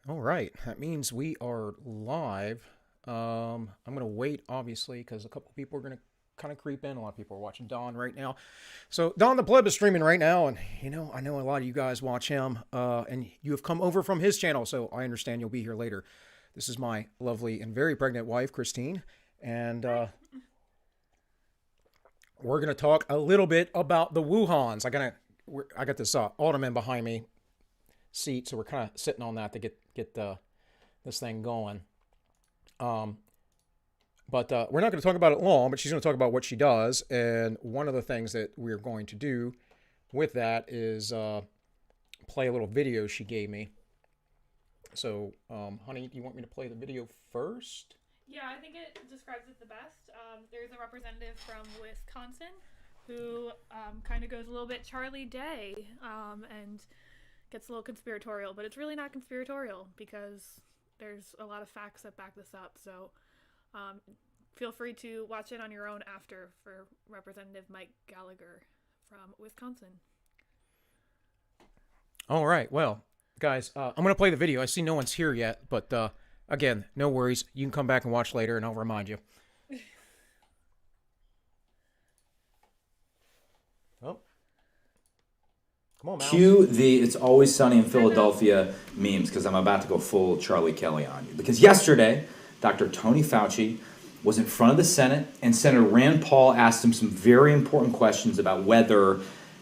All right, that means we are live. I'm gonna wait, obviously, because a couple people are gonna kind of creep in. A lot of people are watching Don right now. So Don the Pleb is streaming right now, and I know a lot of you guys watch him, and you have come over from his channel, so I understand you'll be here later. This is my lovely and very pregnant wife, Christine, and we're gonna talk a little bit about the Wuhans. I got this ottoman behind me seat, so we're kind of sitting on that to get this thing going. Um, but we're not going to talk about it long. But she's going to talk about what she does, and one of the things that we're going to do with that is play a little video she gave me. So, honey, do you want me to play the video first? Yeah, I think it describes it the best. There's a representative from Wisconsin who kind of goes a little bit Charlie Day and gets a little conspiratorial, but it's really not conspiratorial because there's a lot of facts that back this up. So feel free to watch it on your own after for Representative Mike Gallagher from Wisconsin. All right. Well, guys, I'm going to play the video. I see no one's here yet, but again, no worries. You can come back and watch later, and I'll remind you. Oh. Come on, Mouse. Cue the "It's Always Sunny in Philadelphia" memes, because I'm about to go full Charlie Kelly on you. Because yesterday, Dr. Tony Fauci was in front of the Senate, and Senator Rand Paul asked him some very important questions about whether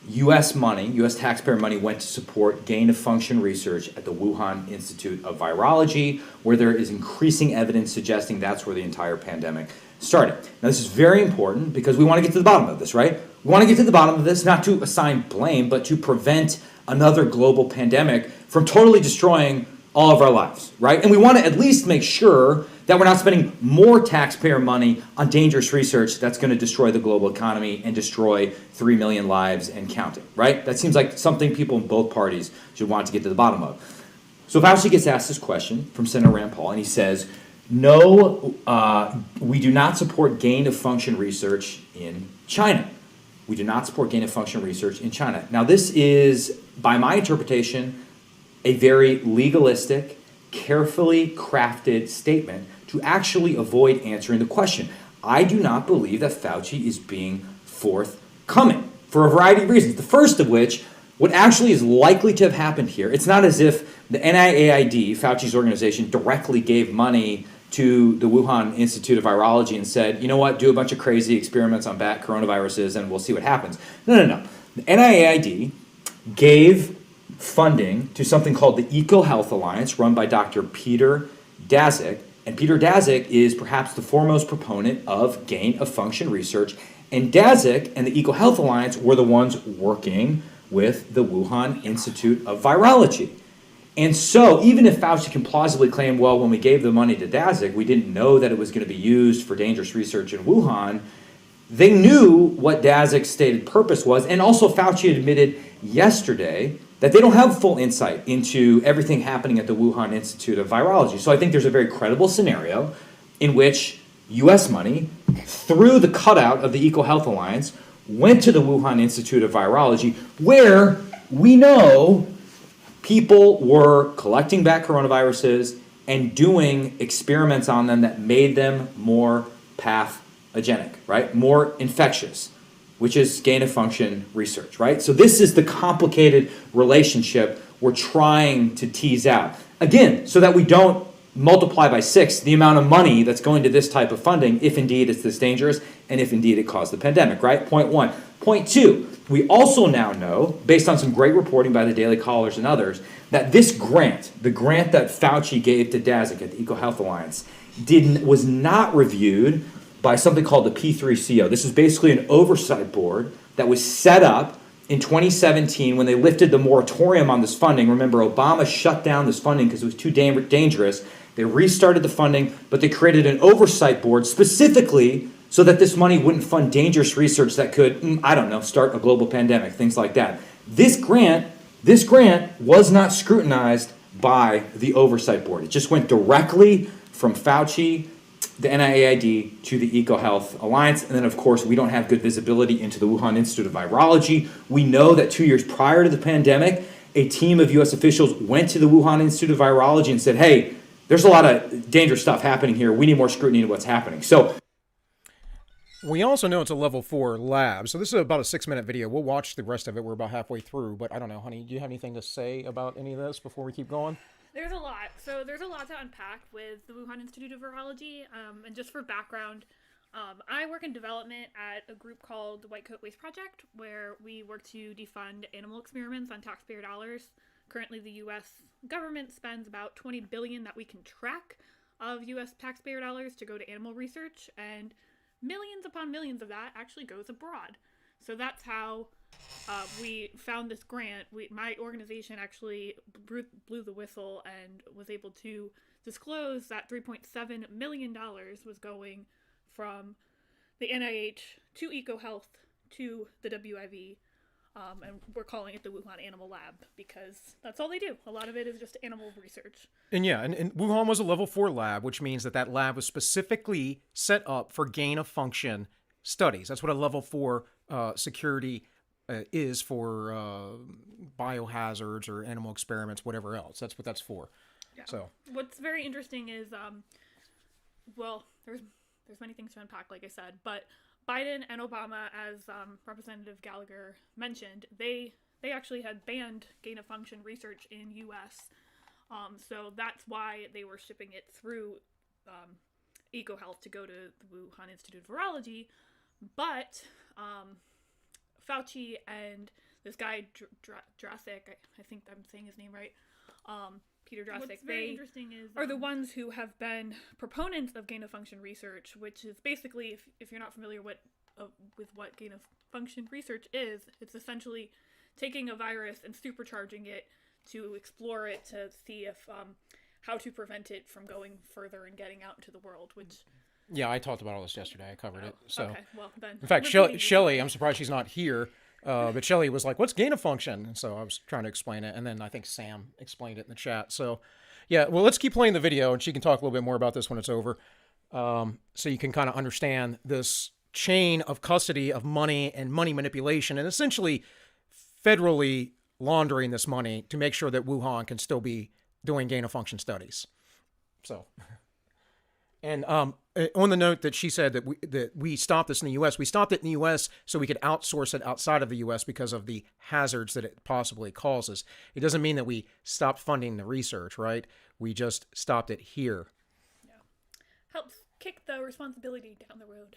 U.S. money, U.S. taxpayer money, went to support gain-of-function research at the Wuhan Institute of Virology, where there is increasing evidence suggesting that's where the entire pandemic started. Now, this is very important because we want to get to the bottom of this, right? We want to get to the bottom of this, not to assign blame, but to prevent another global pandemic from totally destroying all of our lives, right? And we want to at least make sure that we're not spending more taxpayer money on dangerous research that's going to destroy the global economy and destroy 3 million lives and counting, right? That seems like something people in both parties should want to get to the bottom of. So Fauci gets asked this question from Senator Rand Paul, and he says, no, we do not support gain-of-function research in China. We do not support gain-of-function research in China. Now, this is, by my interpretation, a very legalistic, carefully crafted statement to actually avoid answering the question. I do not believe that Fauci is being forthcoming for a variety of reasons. The first of which, what actually is likely to have happened here, it's not as if the NIAID, Fauci's organization, directly gave money to the Wuhan Institute of Virology and said, you know what, do a bunch of crazy experiments on bat coronaviruses and we'll see what happens. No. The NIAID gave funding to something called the EcoHealth Alliance, run by Dr. Peter Daszak. And Peter Daszak is perhaps the foremost proponent of gain-of-function research. And Daszak and the EcoHealth Alliance were the ones working with the Wuhan Institute of Virology. And so even if Fauci can plausibly claim, well, when we gave the money to Daszak, we didn't know that it was going to be used for dangerous research in Wuhan, they knew what Daszak's stated purpose was. And also Fauci admitted yesterday that they don't have full insight into everything happening at the Wuhan Institute of Virology. So I think there's a very credible scenario in which U.S. money, through the cutout of the EcoHealth Alliance, went to the Wuhan Institute of Virology, where we know people were collecting back coronaviruses and doing experiments on them that made them more pathogenic, right? More infectious, which is gain-of-function research, right? So this is the complicated relationship we're trying to tease out. Again, so that we don't multiply by 6 the amount of money that's going to this type of funding if indeed it's this dangerous and if indeed it caused the pandemic, right? Point 1. Point 2, we also now know, based on some great reporting by the Daily Callers and others, that this grant, the grant that Fauci gave to Daszak at the EcoHealth Alliance, was not reviewed by something called the P3CO. This is basically an oversight board that was set up in 2017 when they lifted the moratorium on this funding. Remember, Obama shut down this funding because it was too dangerous. They restarted the funding, but they created an oversight board specifically so that this money wouldn't fund dangerous research that could, I don't know, start a global pandemic, things like that. This grant was not scrutinized by the oversight board. It just went directly from Fauci, the NIAID, to the EcoHealth Alliance. And then, of course, we don't have good visibility into the Wuhan Institute of Virology. We know that 2 years prior to the pandemic, a team of U.S. officials went to the Wuhan Institute of Virology and said, hey, there's a lot of dangerous stuff happening here. We need more scrutiny into what's happening. So we also know it's a level 4 lab. So this is about a 6-minute video. We'll watch the rest of it. We're about halfway through. But I don't know, honey, do you have anything to say about any of this before we keep going? There's a lot. So there's a lot to unpack with the Wuhan Institute of Virology. And just for background, I work in development at a group called the White Coat Waste Project, where we work to defund animal experiments on taxpayer dollars. Currently, the U.S. government spends about $20 billion that we can track of U.S. taxpayer dollars to go to animal research, and millions upon millions of that actually goes abroad. So that's how we found this grant. My organization actually blew the whistle and was able to disclose that $3.7 million was going from the NIH to EcoHealth to the WIV. And we're calling it the Wuhan Animal Lab because that's all they do. A lot of it is just animal research. And yeah, and Wuhan was a level 4 lab, which means that lab was specifically set up for gain of function studies. That's what a level 4 security is for biohazards or animal experiments, whatever else. That's what that's for. Yeah. So what's very interesting is, well, there's many things to unpack, like I said, but Biden and Obama, as Representative Gallagher mentioned, they actually had banned gain-of-function research in U.S., so that's why they were shipping it through EcoHealth to go to the Wuhan Institute of Virology, but Fauci and this guy, Drassic, I think I'm saying his name right, Peter Drassic, what's very interesting is are the ones who have been proponents of gain-of-function research, which is basically, if you're not familiar with what gain-of-function research is, it's essentially taking a virus and supercharging it to explore it to see if how to prevent it from going further and getting out into the world, which... Yeah, I talked about all this yesterday. I covered it. So, okay, well then. In fact, Shelley, I'm surprised she's not here. But Shelley was like, what's gain of function? So I was trying to explain it. And then I think Sam explained it in the chat. So yeah, well, let's keep playing the video and she can talk a little bit more about this when it's over. So you can kind of understand this chain of custody of money and money manipulation and essentially federally laundering this money to make sure that Wuhan can still be doing gain of function studies. So, and on the note that she said that we stopped this in the U.S., we stopped it in the U.S. so we could outsource it outside of the U.S. because of the hazards that it possibly causes. It doesn't mean that we stopped funding the research, right? We just stopped it here. Yeah. Helps kick the responsibility down the road.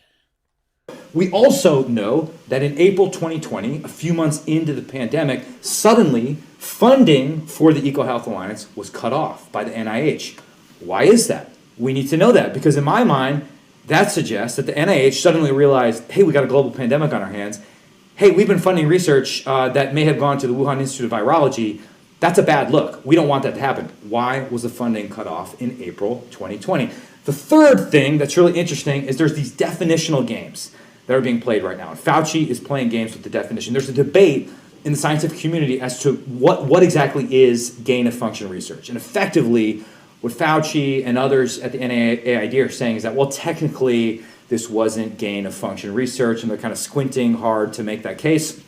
We also know that in April 2020, a few months into the pandemic, suddenly funding for the EcoHealth Alliance was cut off by the NIH. Why is that? We need to know that because in my mind, that suggests that the NIH suddenly realized, hey, we got a global pandemic on our hands. Hey, we've been funding research that may have gone to the Wuhan Institute of Virology. That's a bad look. We don't want that to happen. Why was the funding cut off in April 2020? The third thing that's really interesting is there's these definitional games that are being played right now. And Fauci is playing games with the definition. There's a debate in the scientific community as to what exactly is gain-of-function research. And effectively, what Fauci and others at the NIAID are saying is that, well, technically, this wasn't gain-of-function research, and they're kind of squinting hard to make that case.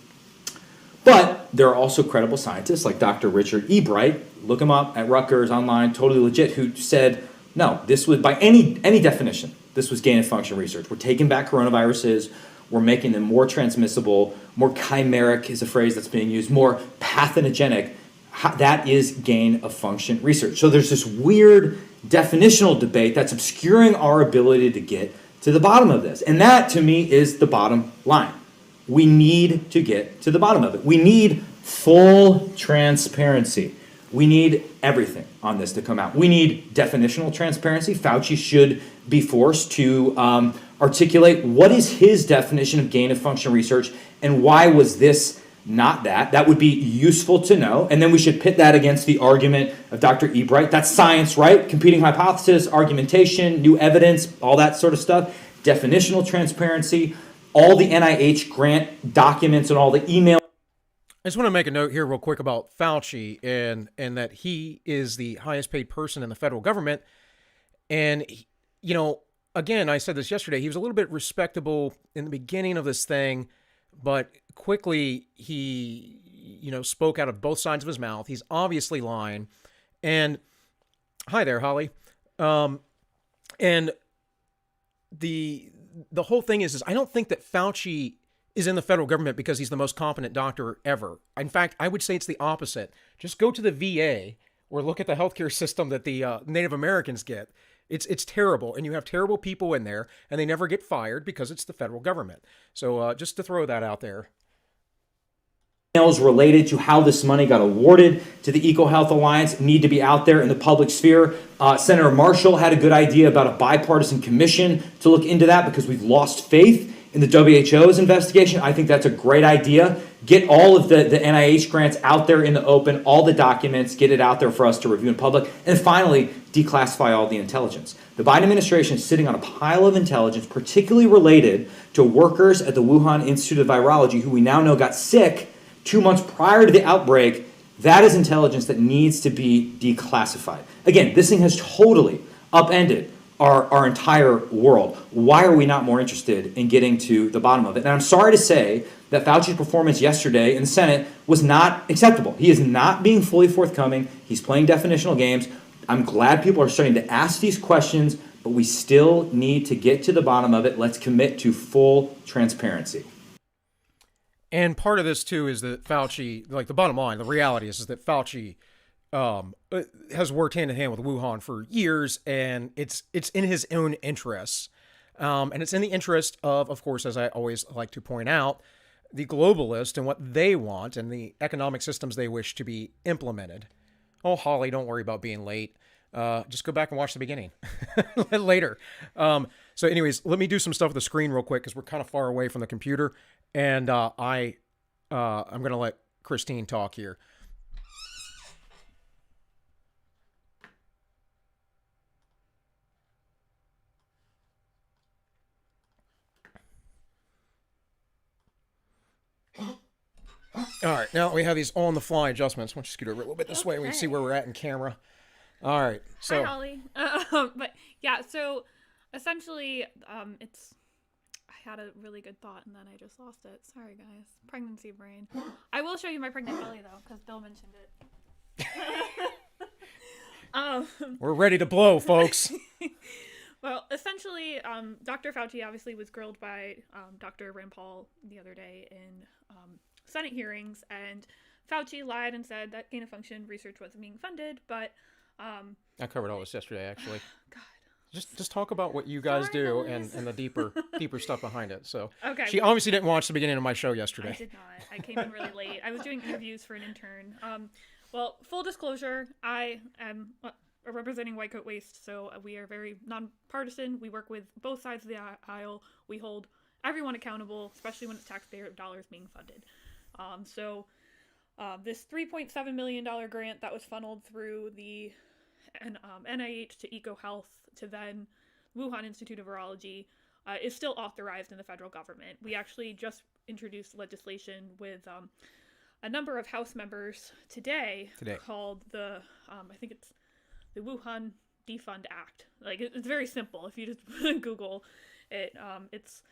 But there are also credible scientists like Dr. Richard E. Bright, look him up at Rutgers online, totally legit, who said, no, this was, by any definition, this was gain-of-function research. We're taking back coronaviruses, we're making them more transmissible, more chimeric is a phrase that's being used, more pathogenic. That is gain-of-function research. So there's this weird definitional debate that's obscuring our ability to get to the bottom of this. And that, to me, is the bottom line. We need to get to the bottom of it. We need full transparency. We need everything on this to come out. We need definitional transparency. Fauci should be forced to articulate what is his definition of gain-of-function research and why was this not that. That would be useful to know. And then we should pit that against the argument of Dr. Ebright. That's science, right? Competing hypothesis, argumentation, new evidence, all that sort of stuff. Definitional transparency, all the NIH grant documents and all the email. I just want to make a note here real quick about Fauci and that he is the highest paid person in the federal government. And, you know, again, I said this yesterday, he was a little bit respectable in the beginning of this thing, but quickly he spoke out of both sides of his mouth. He's obviously lying. And hi there, Holly. And the whole thing is I don't think that Fauci is in the federal government because he's the most competent doctor ever. In fact, I would say it's the opposite. Just go to the VA or look at the healthcare system that the Native Americans get. It's terrible, and you have terrible people in there, and they never get fired because it's the federal government. So just to throw that out there. Emails related to how this money got awarded to the EcoHealth Alliance need to be out there in the public sphere. Senator Marshall had a good idea about a bipartisan commission to look into that because we've lost faith in the WHO's investigation. I think that's a great idea. Get all of the NIH grants out there in the open, all the documents, get it out there for us to review in public. And finally, declassify all the intelligence. The Biden administration is sitting on a pile of intelligence, particularly related to workers at the Wuhan Institute of Virology, who we now know got sick 2 months prior to the outbreak. That is intelligence that needs to be declassified. Again, this thing has totally upended our entire world. Why are we not more interested in getting to the bottom of it? And I'm sorry to say that Fauci's performance yesterday in the Senate was not acceptable. He is not being fully forthcoming. He's playing definitional games. I'm glad people are starting to ask these questions, but we still need to get to the bottom of it. Let's commit to full transparency. And part of this, too, is that Fauci, like the bottom line, the reality is that Fauci has worked hand in hand with Wuhan for years, and it's in his own interests. And it's in the interest of course, as I always like to point out, the globalists and what they want and the economic systems they wish to be implemented. Oh, Holly, don't worry about being late. Just go back and watch the beginning later. So anyways, let me do some stuff with the screen real quick because we're kind of far away from the computer. And I'm going to let Christine talk here. All right, now we have these on-the-fly adjustments. Why don't you scoot over a little bit this way and we can see where we're at in camera. All right, so... Hi, Holly. But, yeah, so, essentially, it's... I had a really good thought, and then I just lost it. Sorry, guys. Pregnancy brain. I will show you my pregnant belly, though, because Bill mentioned it. We're ready to blow, folks. Well, essentially, Dr. Fauci obviously was grilled by Dr. Rand Paul the other day in Senate hearings, and Fauci lied and said that gain-of-function research wasn't being funded, but... I covered all this yesterday, actually. God. Just talk about what you guys do and the deeper stuff behind it. So okay. She obviously didn't watch the beginning of my show yesterday. I did not. I came in really late. I was doing interviews for an intern. Well, full disclosure, I am representing White Coat Waste, so we are very nonpartisan. We work with both sides of the aisle. We hold everyone accountable, especially when it's taxpayer dollars being funded. This $3.7 million grant that was funneled through the NIH to EcoHealth to then Wuhan Institute of Virology is still authorized in the federal government. We actually just introduced legislation with a number of House members today. Called the, I think it's the Wuhan Defund Act. Like, it's very simple. If you just Google it, it's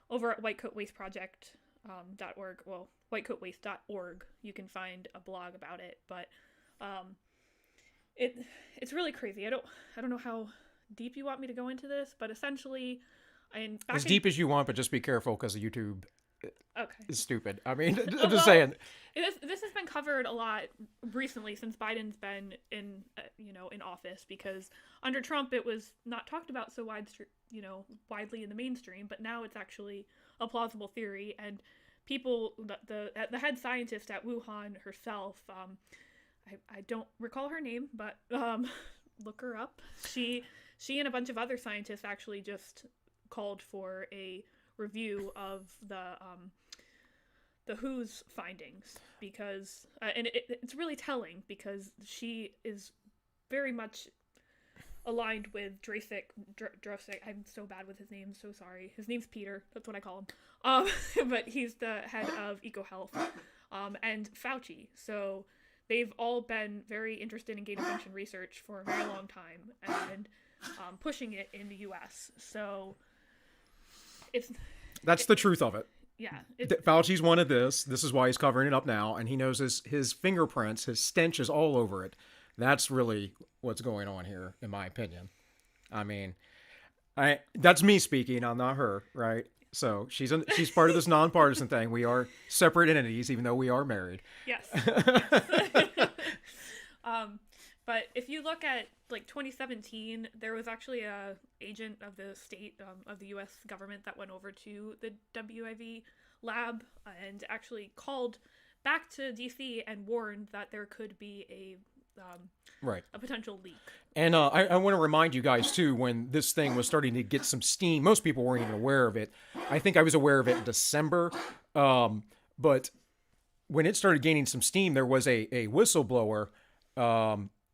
over at whitecoatwasteproject.org. Well, whitecoatwaste.org. You can find a blog about it, but it's really crazy. I don't know how deep you want me to go into this, but essentially, as deep as you want, but just be careful because YouTube is stupid. I mean, I'm well, just saying. This has been covered a lot recently since Biden's been in office, because under Trump it was not talked about so widely in the mainstream, but now it's actually a plausible theory, and people, the head scientist at Wuhan herself, I don't recall her name, but look her up. She and a bunch of other scientists actually just called for a review of the WHO's findings, because and it's really telling, because she is very much aligned with Drasic. I'm so bad with his name, so sorry. His name's Peter. That's what I call him. But he's the head of EcoHealth, and Fauci. So they've all been very interested in gain-of-function research for a very long time, and pushing it in the U.S. So that's the truth of it. Yeah. Fauci's wanted this. This is why he's covering it up now, and he knows his fingerprints, his stench is all over it. That's really what's going on here, in my opinion. I mean, that's me speaking. I'm not her, right? So she's part of this nonpartisan thing. We are separate entities, even though we are married. Yes. But if you look at like 2017, there was actually a agent of the state of the U.S. government that went over to the WIV lab and actually called back to D.C. and warned that there could be a potential leak. And I want to remind you guys too, when this thing was starting to get some steam, most people weren't even aware of it. I think I was aware of it in December, but when it started gaining some steam, there was a whistleblower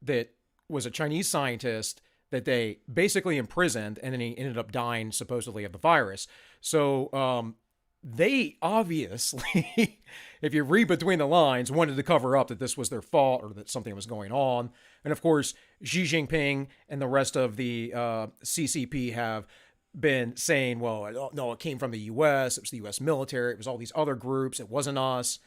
that was a Chinese scientist that they basically imprisoned, and then he ended up dying supposedly of the virus. So they obviously, if you read between the lines, wanted to cover up that this was their fault or that something was going on. And of course, Xi Jinping and the rest of the CCP have been saying, well, no, it came from the U.S. It was the U.S. military. It was all these other groups. It wasn't us.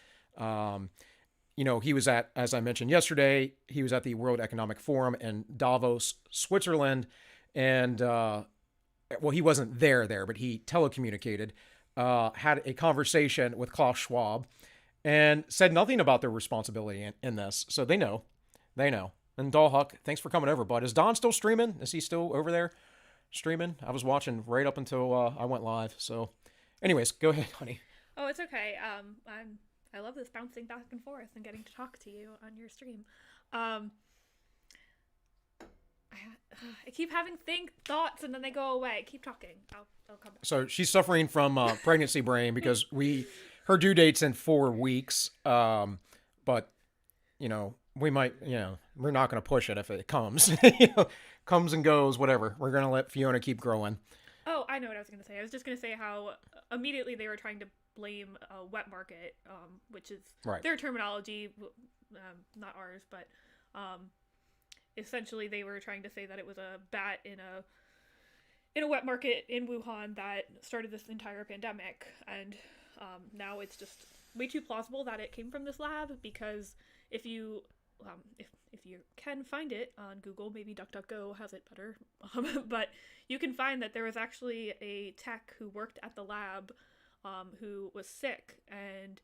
He was at, as I mentioned yesterday, he was at the World Economic Forum in Davos, Switzerland. And, he wasn't there, but he telecommunicated, had a conversation with Klaus Schwab and said nothing about their responsibility in this. So they know. And Dahlhuck, thanks for coming over, bud. Is Don still streaming? Is he still over there streaming? I was watching right up until I went live. So anyways, go ahead, honey. Oh, it's okay. I love this bouncing back and forth and getting to talk to you on your stream. I keep having thoughts and then they go away. Keep talking. I'll come back. So she's suffering from pregnancy brain because her due date's in 4 weeks. But we might, we're not going to push it if it comes. Comes and goes, whatever. We're going to let Fiona keep growing. Oh, I know what I was going to say. I was just going to say how immediately they were trying to blame a wet market, which is their terminology, not ours, but essentially they were trying to say that it was a bat in a wet market in Wuhan that started this entire pandemic, and now it's just way too plausible that it came from this lab, because if you can find it on Google, maybe DuckDuckGo has it better, but you can find that there was actually a tech who worked at the lab who was sick, and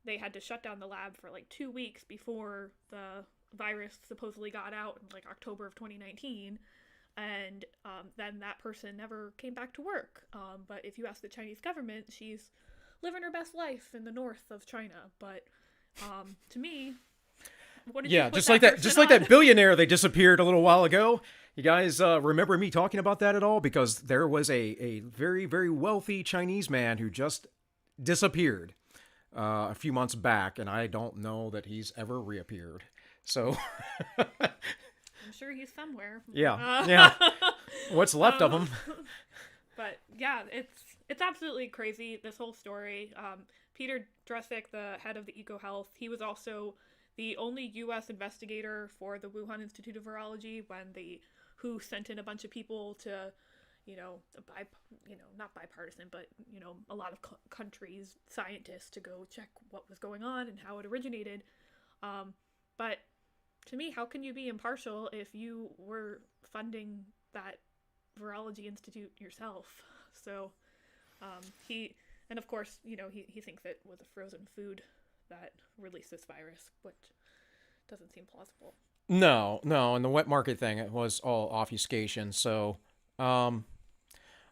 they had to shut down the lab for like 2 weeks before the virus supposedly got out in like October of 2019, and then that person never came back to work. But if you ask the Chinese government, she's living her best life in the north of China. But to me, what did you put just like that billionaire they disappeared a little while ago. You guys remember me talking about that at all? Because there was a very, very wealthy Chinese man who just disappeared a few months back, and I don't know that he's ever reappeared. So I'm sure he's somewhere. Yeah. What's left of him? But yeah, it's absolutely crazy, this whole story. Peter Dresik, the head of the EcoHealth, he was also the only U.S. investigator for the Wuhan Institute of Virology when the WHO sent in a bunch of people to, not bipartisan, but, a lot of countries, scientists, to go check what was going on and how it originated. But to me, how can you be impartial if you were funding that virology institute yourself? So and of course, he thinks it was a frozen food that released this virus, which doesn't seem plausible. No, and the wet market thing, it was all obfuscation. So, I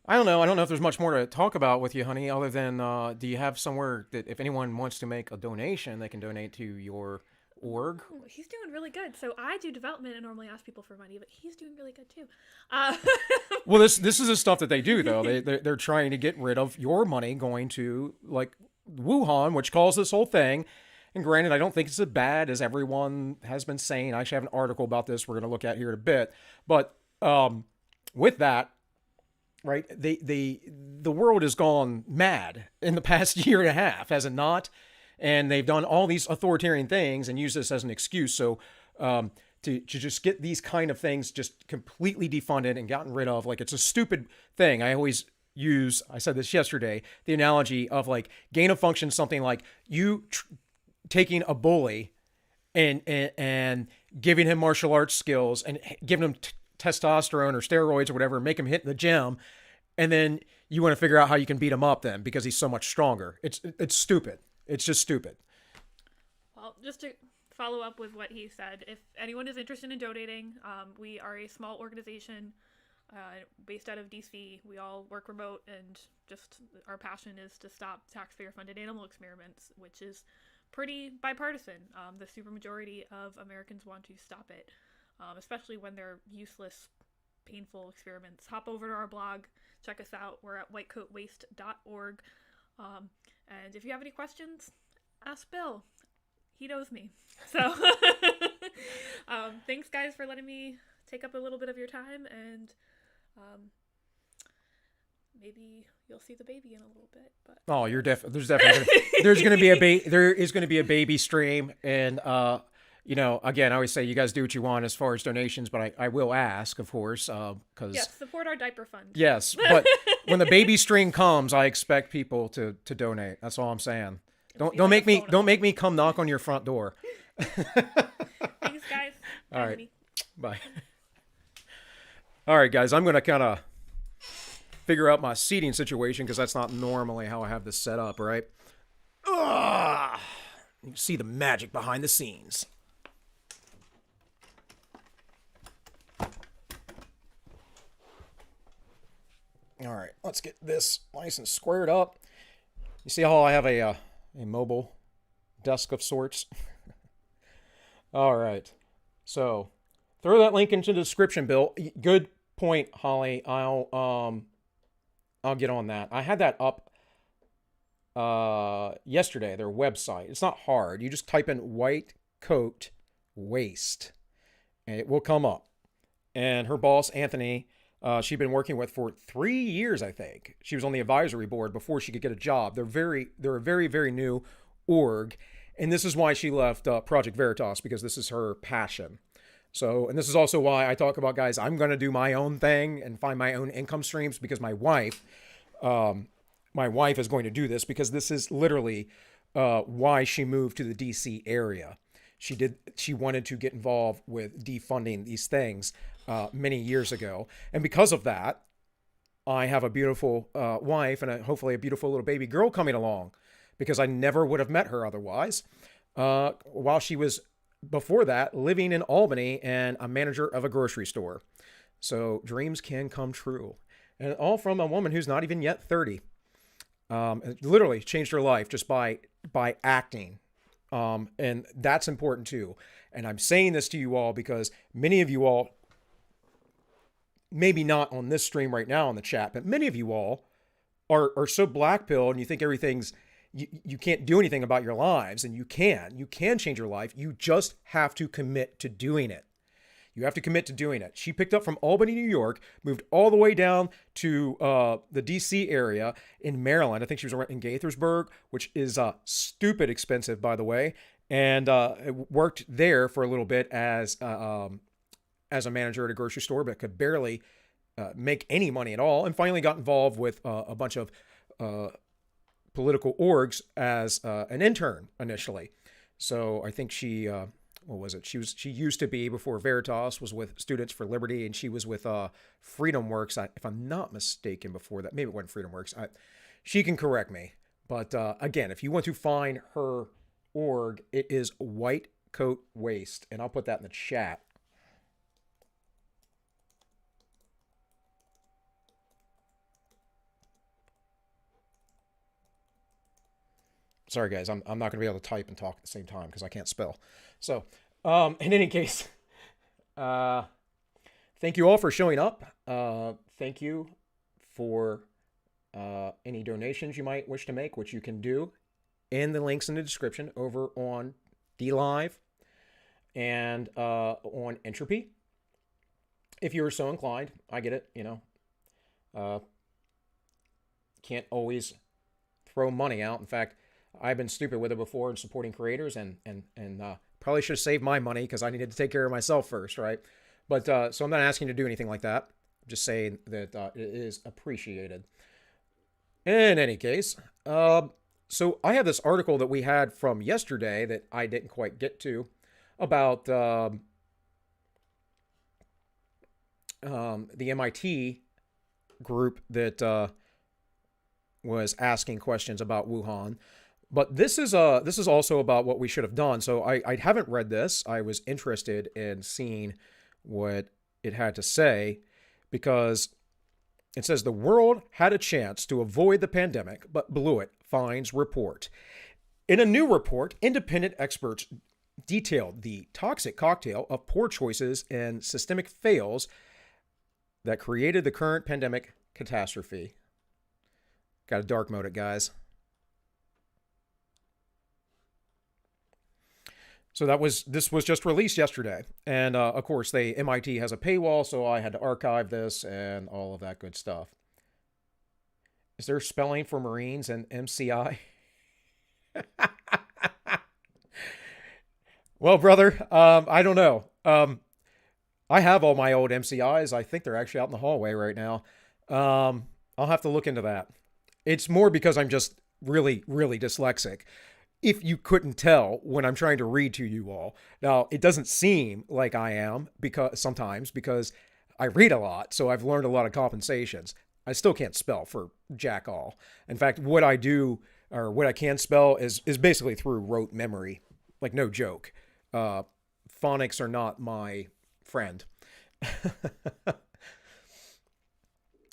don't know. I don't know if there's much more to talk about with you, honey, other than, do you have somewhere that if anyone wants to make a donation, they can donate to your org? Ooh, he's doing really good. So I do development and normally ask people for money, but he's doing really good too. Well, this is the stuff that they do, though. They're trying to get rid of your money going to, like, Wuhan, which caused this whole thing. And granted, I don't think it's as bad as everyone has been saying. I actually have an article about this we're going to look at here in a bit. But with that, right, the world has gone mad in the past year and a half, has it not? And they've done all these authoritarian things and use this as an excuse. So to just get these kind of things just completely defunded and gotten rid of, like, it's a stupid thing. I always use, I said this yesterday, the analogy of like gain of function, something like you taking a bully and giving him martial arts skills and giving him testosterone or steroids or whatever, make him hit in the gym, and then you want to figure out how you can beat him up then because he's so much stronger. It's stupid. It's just stupid. Well, just to follow up with what he said, if anyone is interested in donating, we are a small organization based out of DC. We all work remote, and just our passion is to stop taxpayer-funded animal experiments, which is pretty bipartisan. The supermajority of Americans want to stop it, especially when they're useless, painful experiments. Hop over to our blog, check us out. We're at whitecoatwaste.org. And if you have any questions, ask Bill. He knows me. So thanks, guys, for letting me take up a little bit of your time, and maybe you'll see the baby in a little bit. But oh, there's going to be there is going to be a baby stream, and you know, again, I always say you guys do what you want as far as donations, but I will ask, of course, because yes, support our diaper fund. Yes, but when the baby stream comes, I expect people to donate. That's all I'm saying. Don't make me come knock on your front door. Thanks, guys. All right. Bye. All right, guys. I'm gonna kind of figure out my seating situation because that's not normally how I have this set up. Right? Ugh. You can see the magic behind the scenes. All right, let's get this nice and squared up. You see how I have a mobile desk of sorts? All right, so throw that link into the description, Bill. Good point, Holly. I'll get on that. I had that up yesterday, their website. It's not hard. You just type in white coat waste, and it will come up. And her boss, Anthony, she'd been working with for 3 years, I think. She was on the advisory board before she could get a job. They're a very, very new org. And this is why she left Project Veritas, because this is her passion. So, and this is also why I talk about, guys, I'm going to do my own thing and find my own income streams, because my wife is going to do this, because this is literally why she moved to the DC area. She wanted to get involved with defunding these things many years ago. And because of that, I have a beautiful wife and hopefully a beautiful little baby girl coming along, because I never would have met her otherwise. While she was, before that, living in Albany and a manager of a grocery store. So dreams can come true. And all from a woman who's not even yet 30. It literally changed her life just by acting. And that's important too. And I'm saying this to you all because many of you all, maybe not on this stream right now in the chat, but many of you all are so black pilled and you think everything's, you can't do anything about your lives, and you can change your life. You just have to commit to doing it. You have to commit to doing it. She picked up from Albany, New York, moved all the way down to the DC area in Maryland. I think she was in Gaithersburg, which is stupid expensive, by the way, and worked there for a little bit as a manager at a grocery store, but could barely make any money at all, and finally got involved with a bunch of political orgs as an intern initially. So I think she, what was it? She used to be, before Veritas, was with Students for Liberty, and she was with Freedom Works, if I'm not mistaken, before that. Maybe it wasn't Freedom Works. She can correct me. But again, if you want to find her org, it is White Coat Waste, and I'll put that in the chat. Sorry, guys, I'm not going to be able to type and talk at the same time because I can't spell. So, in any case, thank you all for showing up. Thank you for any donations you might wish to make, which you can do in the links in the description over on DLive and on Entropy. If you're so inclined, I get it, can't always throw money out. In fact, I've been stupid with it before in supporting creators, and probably should have saved my money because I needed to take care of myself first, right? But so I'm not asking you to do anything like that. I'm just saying that it is appreciated. In any case, so I have this article that we had from yesterday that I didn't quite get to about the MIT group that was asking questions about Wuhan. But this is also about what we should have done. So I haven't read this. I was interested in seeing what it had to say because it says the world had a chance to avoid the pandemic, but blew it, finds report. In a new report, independent experts detailed the toxic cocktail of poor choices and systemic fails that created the current pandemic catastrophe. Got to dark mode it, guys. So this was just released yesterday, and of course, MIT has a paywall, so I had to archive this and all of that good stuff. Is there spelling for Marines and MCI? Well, brother, I don't know. I have all my old MCIs. I think they're actually out in the hallway right now. I'll have to look into that. It's more because I'm just really, really dyslexic. If you couldn't tell when I'm trying to read to you all. Now, it doesn't seem like I am because I read a lot, so I've learned a lot of compensations. I still can't spell for jack all. In fact, what I do or what I can spell is basically through rote memory. Like, no joke. Phonics are not my friend.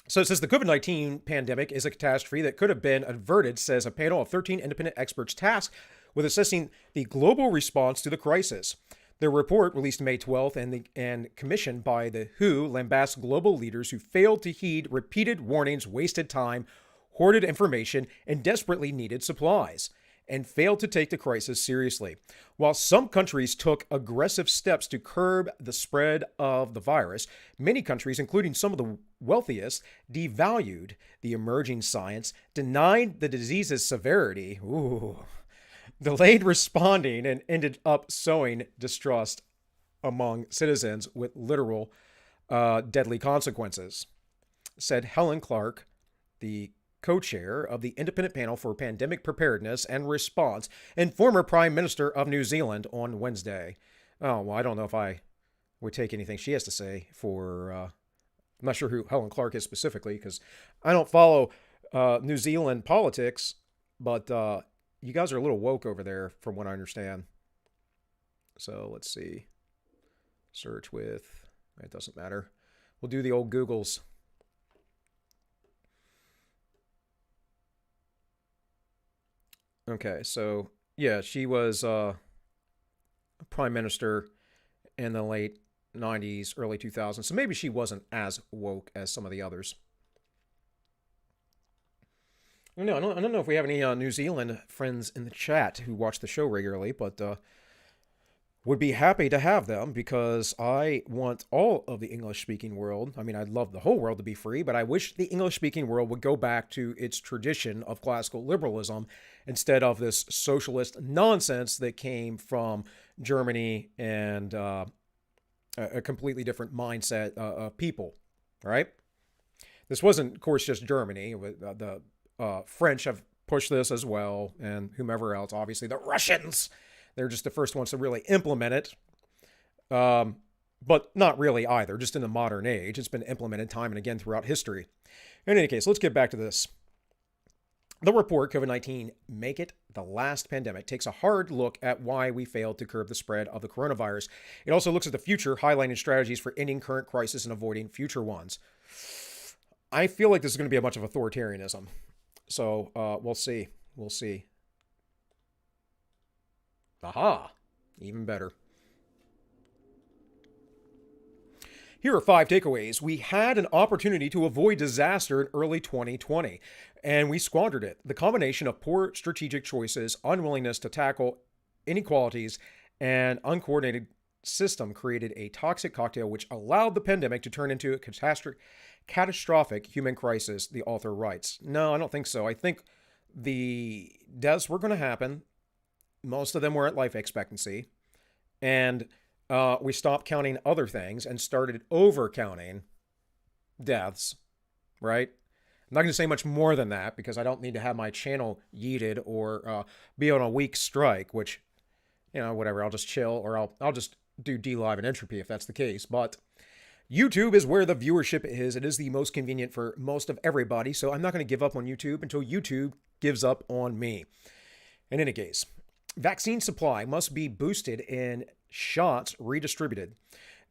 So it says the COVID-19 pandemic is a catastrophe that could have been averted, says a panel of 13 independent experts tasked with assessing the global response to the crisis. The report, released May 12th and commissioned by the WHO, lambasts global leaders who failed to heed repeated warnings, wasted time, hoarded information, and desperately needed supplies, and failed to take the crisis seriously. While some countries took aggressive steps to curb the spread of the virus, many countries, including some of the wealthiest, devalued the emerging science, denied the disease's severity, delayed responding, and ended up sowing distrust among citizens with literal deadly consequences, said Helen Clark, the co-chair of the Independent Panel for Pandemic Preparedness and Response and former Prime Minister of New Zealand on Wednesday. Oh, well, I don't know if I would take anything she has to say for... I'm not sure who Helen Clark is specifically because I don't follow New Zealand politics, but you guys are a little woke over there from what I understand. So let's see. Search with... It doesn't matter. We'll do the old Googles. Okay, so yeah, she was a prime minister in the late 90s, early 2000s, so maybe she wasn't as woke as some of the others. No, I don't know if we have any New Zealand friends in the chat who watch the show regularly, but would be happy to have them because I want all of the English-speaking world. I mean, I'd love the whole world to be free, but I wish the English-speaking world would go back to its tradition of classical liberalism instead of this socialist nonsense that came from Germany and a completely different mindset of people, right? This wasn't, of course, just Germany. The French have pushed this as well, and whomever else, obviously the Russians. They're just the first ones to really implement it. But not really either, just in the modern age. It's been implemented time and again throughout history. In any case, let's get back to this. The report, COVID-19, Make It the Last Pandemic, takes a hard look at why we failed to curb the spread of the coronavirus. It also looks at the future, highlighting strategies for ending current crisis and avoiding future ones. I feel like this is going to be a bunch of authoritarianism. So we'll see. We'll see. Aha, even better. Here are 5 takeaways. We had an opportunity to avoid disaster in early 2020, and we squandered it. The combination of poor strategic choices, unwillingness to tackle inequalities, and uncoordinated system created a toxic cocktail which allowed the pandemic to turn into a catastrophic human crisis, the author writes. No, I don't think so. I think the deaths were going to happen. Most of them were at life expectancy. And we stopped counting other things and started over counting deaths, right? I'm not going to say much more than that because I don't need to have my channel yeeted or be on a week strike, which, whatever. I'll just chill, or I'll just do DLive and Entropy if that's the case. But YouTube is where the viewership is. It is the most convenient for most of everybody. So I'm not going to give up on YouTube until YouTube gives up on me. In any case, vaccine supply must be boosted and shots redistributed.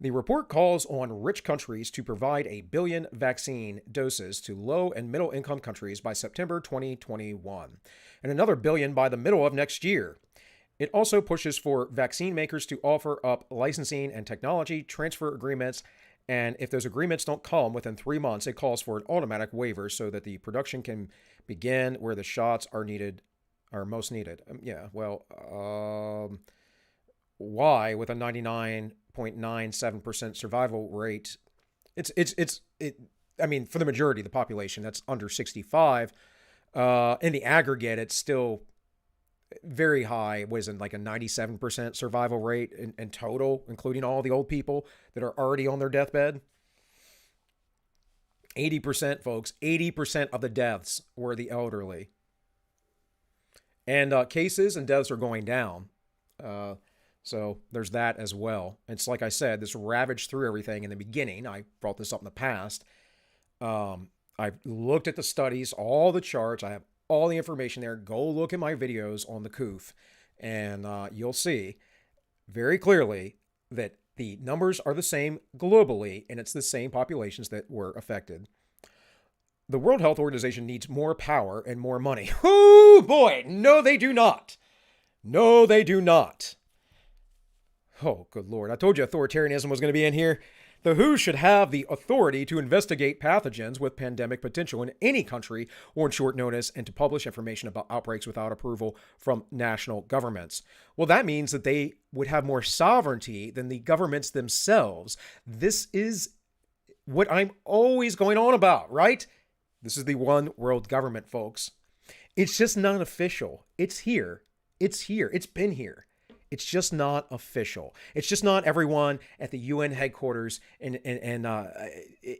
The report calls on rich countries to provide 1 billion vaccine doses to low and middle income countries by September 2021, and another billion by the middle of next year. It also pushes for vaccine makers to offer up licensing and technology transfer agreements, and if those agreements don't come within 3 months, it calls for an automatic waiver so that the production can begin where the shots are most needed. Why, with a 99.97% survival rate, I mean, for the majority of the population that's under 65, in the aggregate, it's still very high. What is it, like a 97% survival rate in total, including all the old people that are already on their deathbed? 80%, folks. 80% of the deaths were the elderly. And cases and deaths are going down. So there's that as well. It's like I said, this ravaged through everything in the beginning. I brought this up in the past. I've looked at the studies, all the charts. I have all the information there. Go look at my videos on the COOF, and you'll see very clearly that the numbers are the same globally, and it's the same populations that were affected. The World Health Organization needs more power and more money. Oh boy, no they do not. No, they do not. Oh, good Lord. I told you authoritarianism was going to be in here. The WHO should have the authority to investigate pathogens with pandemic potential in any country or on short notice, and to publish information about outbreaks without approval from national governments. Well, that means that they would have more sovereignty than the governments themselves. This is what I'm always going on about, right? This is the one world government, folks. It's just not official. It's here. It's here. It's been here. It's just not official. It's just not everyone at the UN headquarters in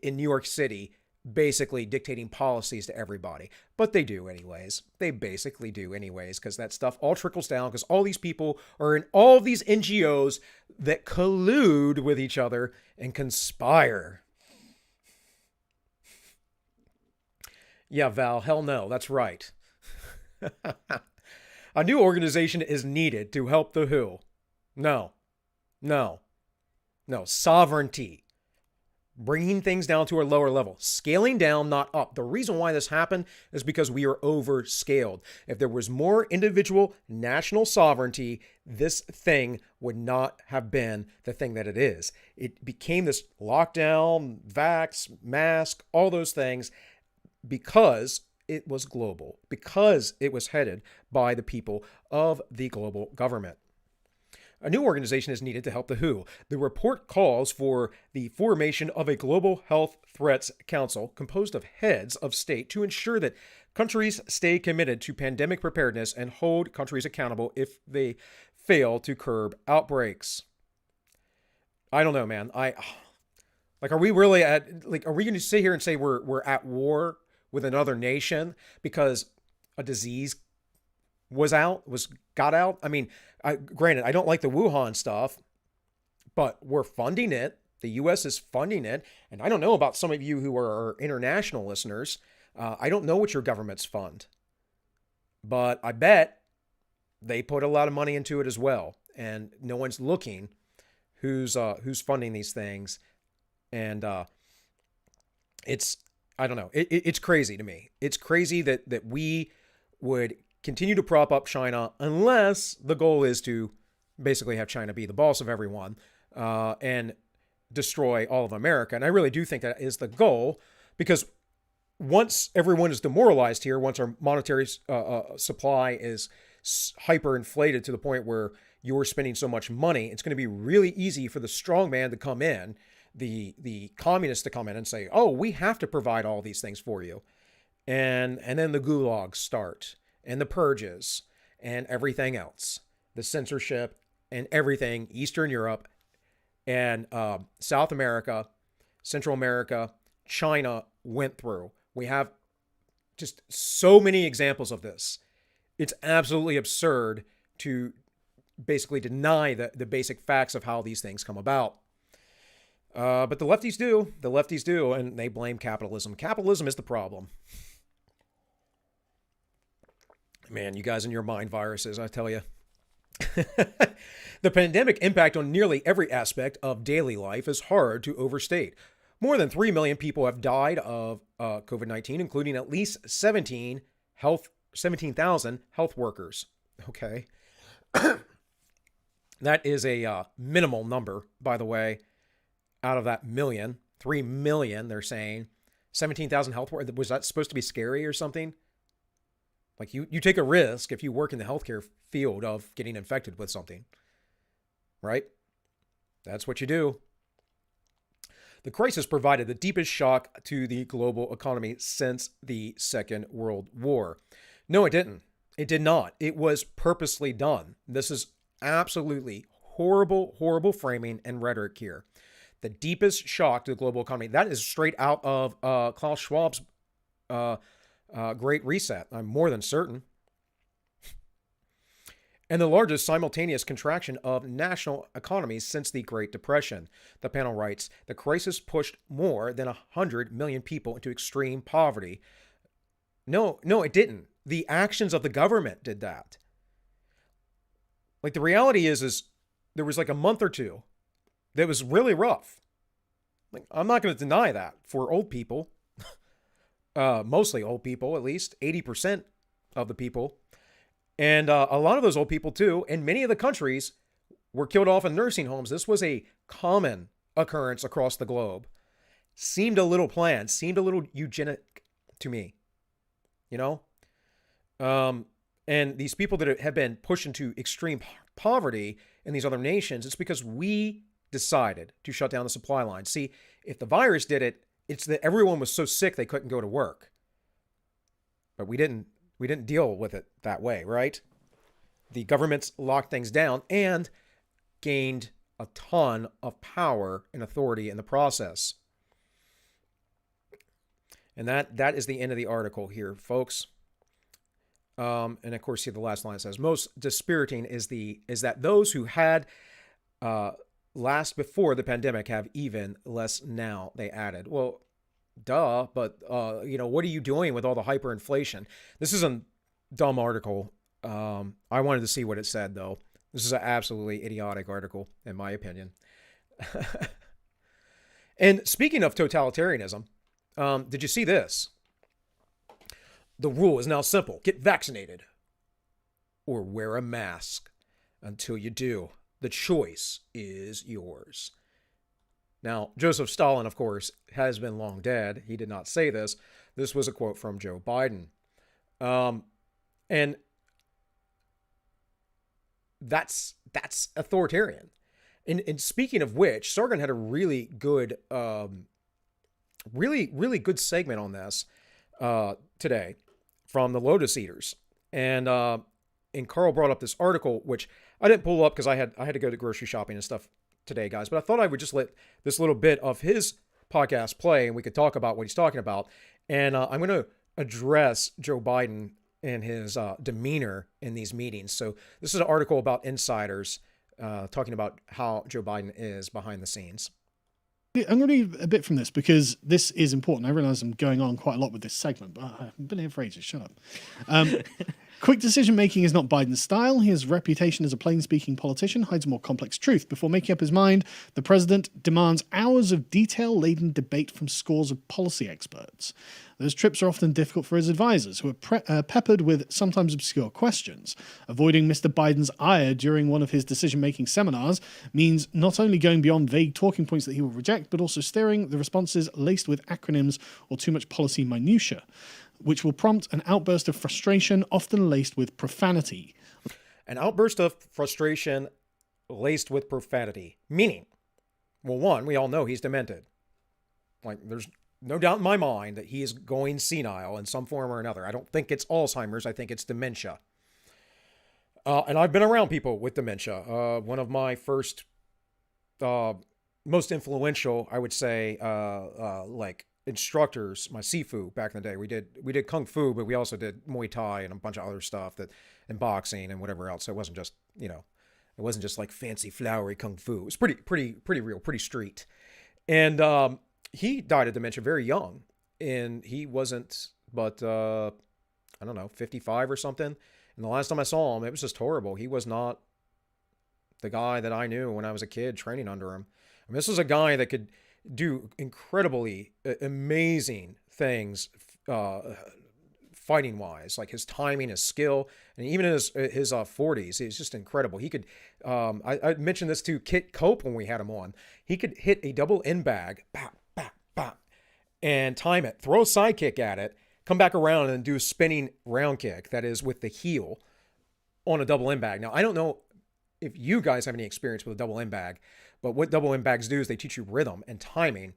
New York City basically dictating policies to everybody. But they do anyways. They basically do anyways, because that stuff all trickles down, because all these people are in all these NGOs that collude with each other and conspire. Yeah, Val, hell no, that's right. A new organization is needed to help the WHO. No. Sovereignty. Bringing things down to a lower level. Scaling down, not up. The reason why this happened is because we are overscaled. If there was more individual national sovereignty, this thing would not have been the thing that it is. It became this lockdown, vax, mask, all those things, because it was global, because it was headed by the people of the global government. A new organization is needed to help the WHO. The report calls for the formation of a Global Health Threats Council composed of heads of state to ensure that countries stay committed to pandemic preparedness and hold countries accountable if they fail to curb outbreaks. I don't know, man. Are we really are we going to sit here and say we're at war with another nation because a disease got out? I mean, granted, I don't like the Wuhan stuff, but we're funding it. The U.S. is funding it. And I don't know about some of you who are our international listeners. I don't know what your governments fund, but I bet they put a lot of money into it as well. And no one's looking who's funding these things. And I don't know. It's crazy to me. It's crazy that we would continue to prop up China unless the goal is to basically have China be the boss of everyone and destroy all of America. And I really do think that is the goal, because once everyone is demoralized here, once our monetary supply is hyperinflated to the point where you're spending so much money, it's going to be really easy for the strong man to come in, the communists to come in and say, oh, we have to provide all these things for you. And then the gulags start, and the purges, and everything else, the censorship and everything, Eastern Europe and South America, Central America, China went through. We have just so many examples of this. It's absolutely absurd to basically deny the basic facts of how these things come about. But the lefties do. The lefties do, and they blame capitalism. Capitalism is the problem. Man, you guys and your mind viruses, I tell you. The pandemic impact on nearly every aspect of daily life is hard to overstate. More than 3 million people have died of COVID-19, including at least 17,000 health workers. Okay. That is a minimal number, by the way, out of that million. 3 million, they're saying. 17,000 health workers. Was that supposed to be scary or something? Like you take a risk if you work in the healthcare field of getting infected with something, right? That's what you do. The crisis provided the deepest shock to the global economy since the Second World War. No, it didn't. It did not. It was purposely done. This is absolutely horrible, horrible framing and rhetoric here. The deepest shock to the global economy. That is straight out of Klaus Schwab's Great Reset. I'm more than certain. And the largest simultaneous contraction of national economies since the Great Depression. The panel writes, the crisis pushed more than 100 million people into extreme poverty. No, it didn't. The actions of the government did that. Like the reality is there was like a month or two that was really rough. Like I'm not going to deny that for old people. Mostly old people, at least 80% of the people. And a lot of those old people too, in many of the countries, were killed off in nursing homes. This was a common occurrence across the globe. Seemed a little planned, seemed a little eugenic to me, you know? And these people that have been pushed into extreme poverty in these other nations, it's because we decided to shut down the supply line. See, if the virus did it, it's that everyone was so sick they couldn't go to work. But we didn't deal with it that way, right? The governments locked things down and gained a ton of power and authority in the process. And that is the end of the article here, folks. And of course, see the last line says, most dispiriting is that those who had last before the pandemic have even less now, they added. Well, duh, but what are you doing with all the hyperinflation? This is a dumb article. I wanted to see what it said, though. This is an absolutely idiotic article, in my opinion. And speaking of totalitarianism, did you see this? The rule is now simple. Get vaccinated or wear a mask. Until you do, the choice is yours. Now, Joseph Stalin, of course, has been long dead. He did not say this. This was a quote from Joe Biden. And that's authoritarian. And speaking of which, Sargon had a really good, really good segment on this today from the Lotus Eaters. And Carl brought up this article, which I didn't pull up because I had to go to grocery shopping and stuff today, guys. But I thought I would just let this little bit of his podcast play and we could talk about what he's talking about. And I'm going to address Joe Biden and his demeanor in these meetings. So this is an article about insiders talking about how Joe Biden is behind the scenes. I'm going to read a bit from this because this is important. I realize I'm going on quite a lot with this segment, but I've been here for ages. Shut up. Quick decision-making is not Biden's style. His reputation as a plain-speaking politician hides a more complex truth. Before making up his mind, the president demands hours of detail-laden debate from scores of policy experts. Those trips are often difficult for his advisors, who are peppered with sometimes obscure questions. Avoiding Mr. Biden's ire during one of his decision-making seminars means not only going beyond vague talking points that he will reject, but also steering the responses laced with acronyms or too much policy minutiae, which will prompt an outburst of frustration, often laced with profanity. An outburst of frustration laced with profanity. Meaning, well, one, we all know he's demented. Like, there's no doubt in my mind that he is going senile in some form or another. I don't think it's Alzheimer's. I think it's dementia. And I've been around people with dementia. One of my first, most influential, I would say, instructors, my Sifu back in the day. We did Kung Fu, but we also did Muay Thai and a bunch of other stuff and boxing and whatever else. So it wasn't just, it wasn't just like fancy flowery Kung Fu. It was pretty real, pretty street. And he died of dementia very young, and he wasn't but I don't know, 55 or something. And the last time I saw him, it was just horrible. He was not the guy that I knew when I was a kid training under him. I mean, this was a guy that could do incredibly amazing things fighting wise, like his timing, his skill, and even in his 40s, he's just incredible. He could, I mentioned this to Kit Cope when we had him on. He could hit a double end bag, bap, bap, bap, and time it, throw a side kick at it, come back around and do a spinning round kick, that is with the heel on a double end bag. Now, I don't know if you guys have any experience with a double end bag, but what double end bags do is they teach you rhythm and timing,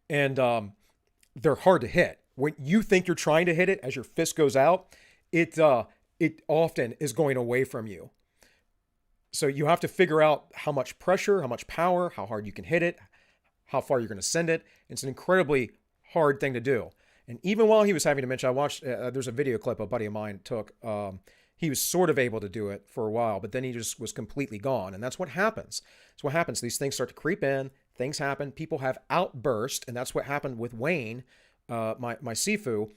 and they're hard to hit. When you think you're trying to hit it, as your fist goes out, it often is going away from you. So you have to figure out how much pressure, how much power, how hard you can hit it, how far you're going to send it. It's an incredibly hard thing to do. And even while he was having dementia, I watched, there's a video clip a buddy of mine took. He was sort of able to do it for a while, but then he just was completely gone. And that's what happens. That's what happens. These things start to creep in. Things happen. People have outbursts. And that's what happened with Wayne, my Sifu.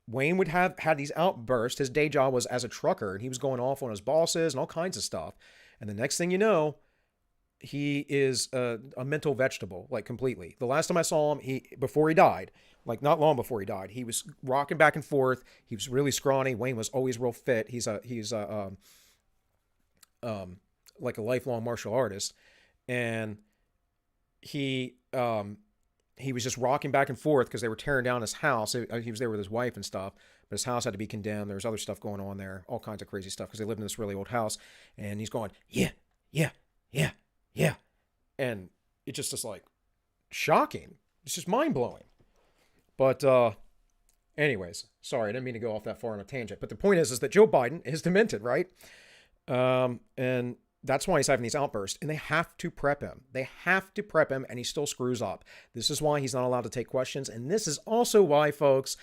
Wayne would have had these outbursts. His day job was as a trucker, and he was going off on his bosses and all kinds of stuff. And the next thing you know, he is a mental vegetable, like completely. The last time I saw him, before he died, like not long before he died, he was rocking back and forth. He was really scrawny. Wayne was always real fit. He's like a lifelong martial artist, and he was just rocking back and forth because they were tearing down his house. He was there with his wife and stuff, but his house had to be condemned. There was other stuff going on there, all kinds of crazy stuff, because they lived in this really old house. And he's going, yeah, yeah, yeah, yeah, and it just is like shocking. It's just mind blowing. But anyways, sorry, I didn't mean to go off that far on a tangent. But the point is that Joe Biden is demented, right? And that's why he's having these outbursts, and they have to prep him. They have to prep him, and he still screws up. This is why he's not allowed to take questions, and this is also why, folks,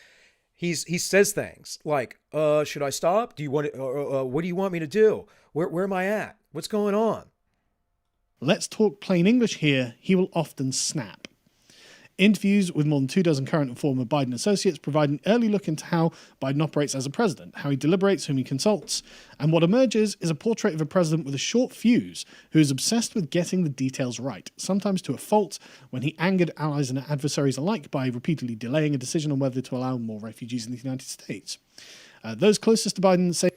he says things like, "Should I stop? Do you want? What do you want me to do? Where am I at? What's going on?" Let's talk plain English here. He will often snap. Interviews with more than 24 current and former Biden associates provide an early look into how Biden operates as a president, how he deliberates, whom he consults, and what emerges is a portrait of a president with a short fuse who is obsessed with getting the details right, sometimes to a fault, when he angered allies and adversaries alike by repeatedly delaying a decision on whether to allow more refugees in the United States. Those closest to Biden say...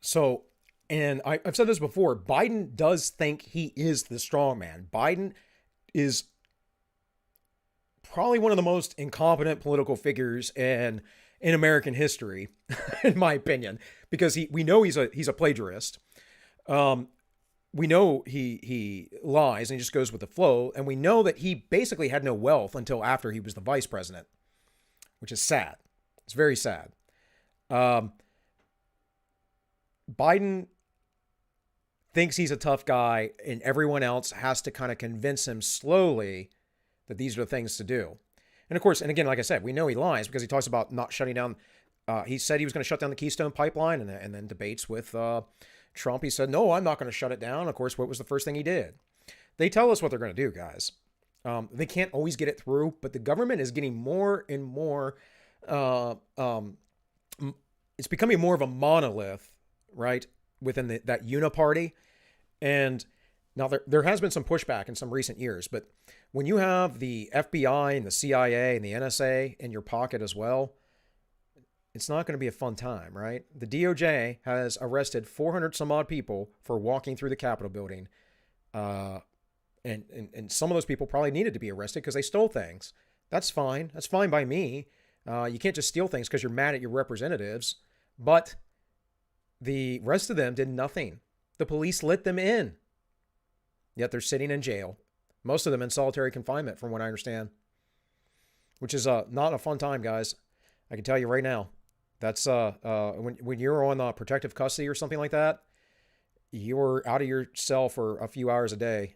So, and I've said this before, Biden does think he is the strong man. Biden is probably one of the most incompetent political figures in American history, in my opinion, because we know he's a plagiarist. We know he lies and he just goes with the flow, and we know that he basically had no wealth until after he was the vice president, which is sad. It's very sad. Biden thinks he's a tough guy, and everyone else has to kind of convince him slowly that these are the things to do. And of course, and again, like I said, we know he lies because he talks about not shutting down. He said he was going to shut down the Keystone Pipeline, and then debates with Trump. He said, no, I'm not going to shut it down. Of course, what was the first thing he did? They tell us what they're going to do, guys. They can't always get it through, but the government is getting more and more. It's becoming more of a monolith, right, within that uniparty. And now, there has been some pushback in some recent years, but when you have the FBI and the CIA and the NSA in your pocket as well, it's not going to be a fun time, right? The DOJ has arrested 400 some odd people for walking through the Capitol building. And some of those people probably needed to be arrested because they stole things. That's fine. That's fine by me. You can't just steal things because you're mad at your representatives. But the rest of them did nothing. The police let them in. Yet they're sitting in jail. Most of them in solitary confinement, from what I understand. Which is not a fun time, guys. I can tell you right now. That's when you're on protective custody or something like that, you're out of your cell for a few hours a day.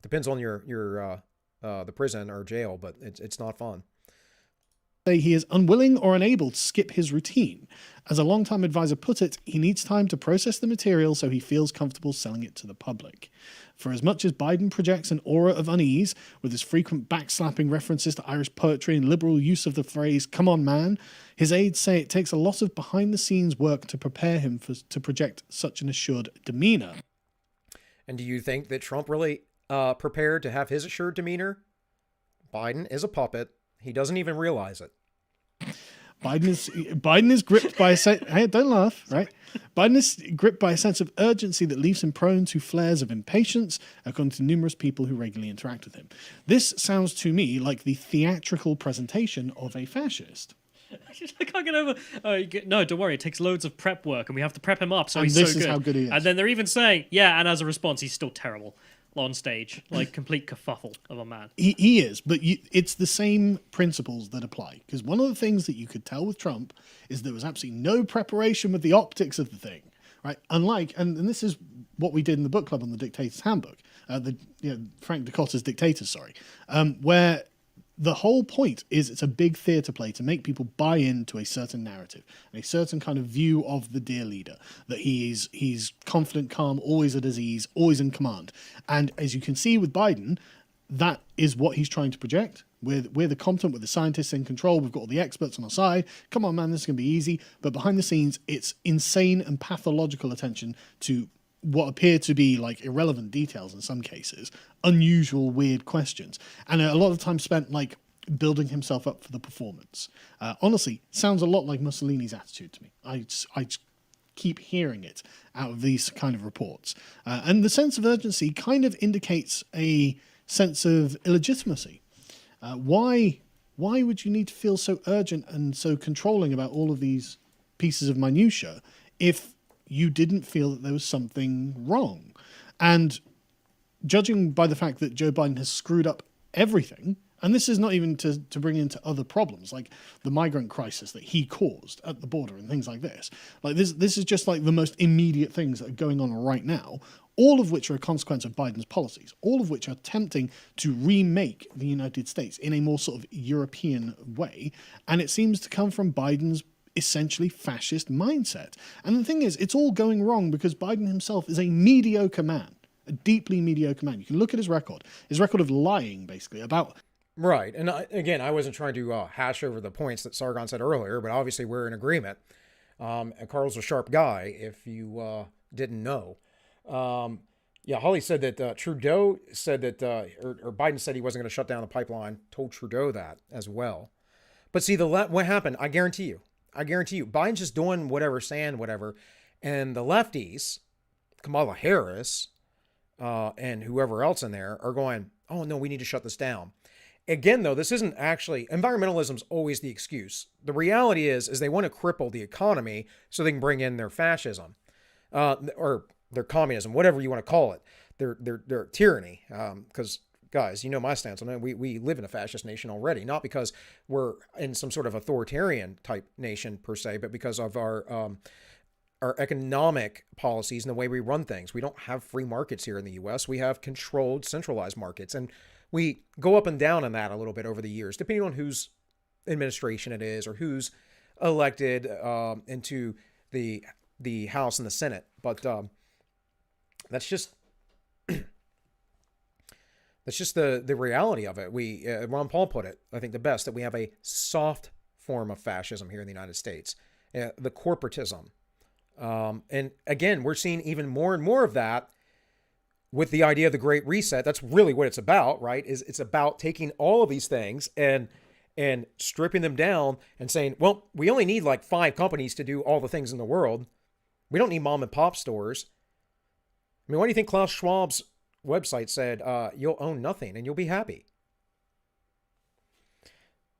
Depends on your the prison or jail, but it's not fun. Thursday, he is unwilling or unable to skip his routine. As a longtime advisor put it, he needs time to process the material so he feels comfortable selling it to the public. For as much as Biden projects an aura of unease, with his frequent backslapping references to Irish poetry and liberal use of the phrase, "come on, man," his aides say it takes a lot of behind-the-scenes work to prepare him to project such an assured demeanor. And do you think that Trump really prepared to have his assured demeanor? Biden is a puppet. He doesn't even realize it. Biden is gripped by hey, don't laugh, right? Biden is gripped by a sense of urgency that leaves him prone to flares of impatience, according to numerous people who regularly interact with him. This sounds to me like the theatrical presentation of a fascist. I can't get over. No, don't worry. It takes loads of prep work, and we have to prep him up. So And he's this so is good. how good he is. And then they're even saying, yeah. And as a response, he's still terrible on stage, like complete kerfuffle of a man. He is, but it's the same principles that apply. Because one of the things that you could tell with Trump is there was absolutely no preparation with the optics of the thing, right? Unlike, and this is what we did in the book club on the Dictator's Handbook, Frank Dakota's Dictators, where the whole point is it's a big theatre play to make people buy into a certain narrative, a certain kind of view of the dear leader, that he's confident, calm, always at his ease, always in command. And as you can see with Biden, that is what he's trying to project. We're the competent, we're the scientists in control, we've got all the experts on our side. Come on, man, this is going to be easy. But behind the scenes, it's insane and pathological attention to what appear to be like irrelevant details in some cases, unusual, weird questions, and a lot of time spent like building himself up for the performance. Honestly, sounds a lot like Mussolini's attitude to me. I just keep hearing it out of these kind of reports. And the sense of urgency kind of indicates a sense of illegitimacy. Why would you need to feel so urgent and so controlling about all of these pieces of minutiae if you didn't feel that there was something wrong? And judging by the fact that Joe Biden has screwed up everything, and this is not even to bring into other problems like the migrant crisis that he caused at the border and things like this. Like this is just like the most immediate things that are going on right now, all of which are a consequence of Biden's policies, all of which are attempting to remake the United States in a more sort of European way. And it seems to come from Biden's essentially fascist mindset. And the thing is, it's all going wrong because Biden himself is a mediocre man, a deeply mediocre man. You can look at his record of lying, basically, about... Right. And again, I wasn't trying to hash over the points that Sargon said earlier, but obviously we're in agreement. And Carl's a sharp guy, if you didn't know. Holly said that Trudeau said that, or Biden said he wasn't going to shut down the pipeline, told Trudeau that as well. But see, what happened, I guarantee you, Biden's just doing whatever, saying whatever. And the lefties, Kamala Harris, and whoever else in there are going, oh no, we need to shut this down. Again, though, this isn't actually, environmentalism's always the excuse. The reality is they want to cripple the economy so they can bring in their fascism, or their communism, whatever you want to call it, their tyranny. Because guys, you know my stance on it. We live in a fascist nation already, not because we're in some sort of authoritarian type nation per se, but because of our economic policies and the way we run things. We don't have free markets here in the U.S. We have controlled, centralized markets, and we go up and down on that a little bit over the years, depending on whose administration it is or who's elected into the House and the Senate. But that's just the reality of it. Ron Paul put it, I think, the best, that we have a soft form of fascism here in the United States, the corporatism. And again, we're seeing even more and more of that with the idea of the Great Reset. That's really what it's about, right? It's about taking all of these things and stripping them down and saying, well, we only need like 5 companies to do all the things in the world. We don't need mom and pop stores. I mean, why do you think Klaus Schwab's website said, you'll own nothing and you'll be happy?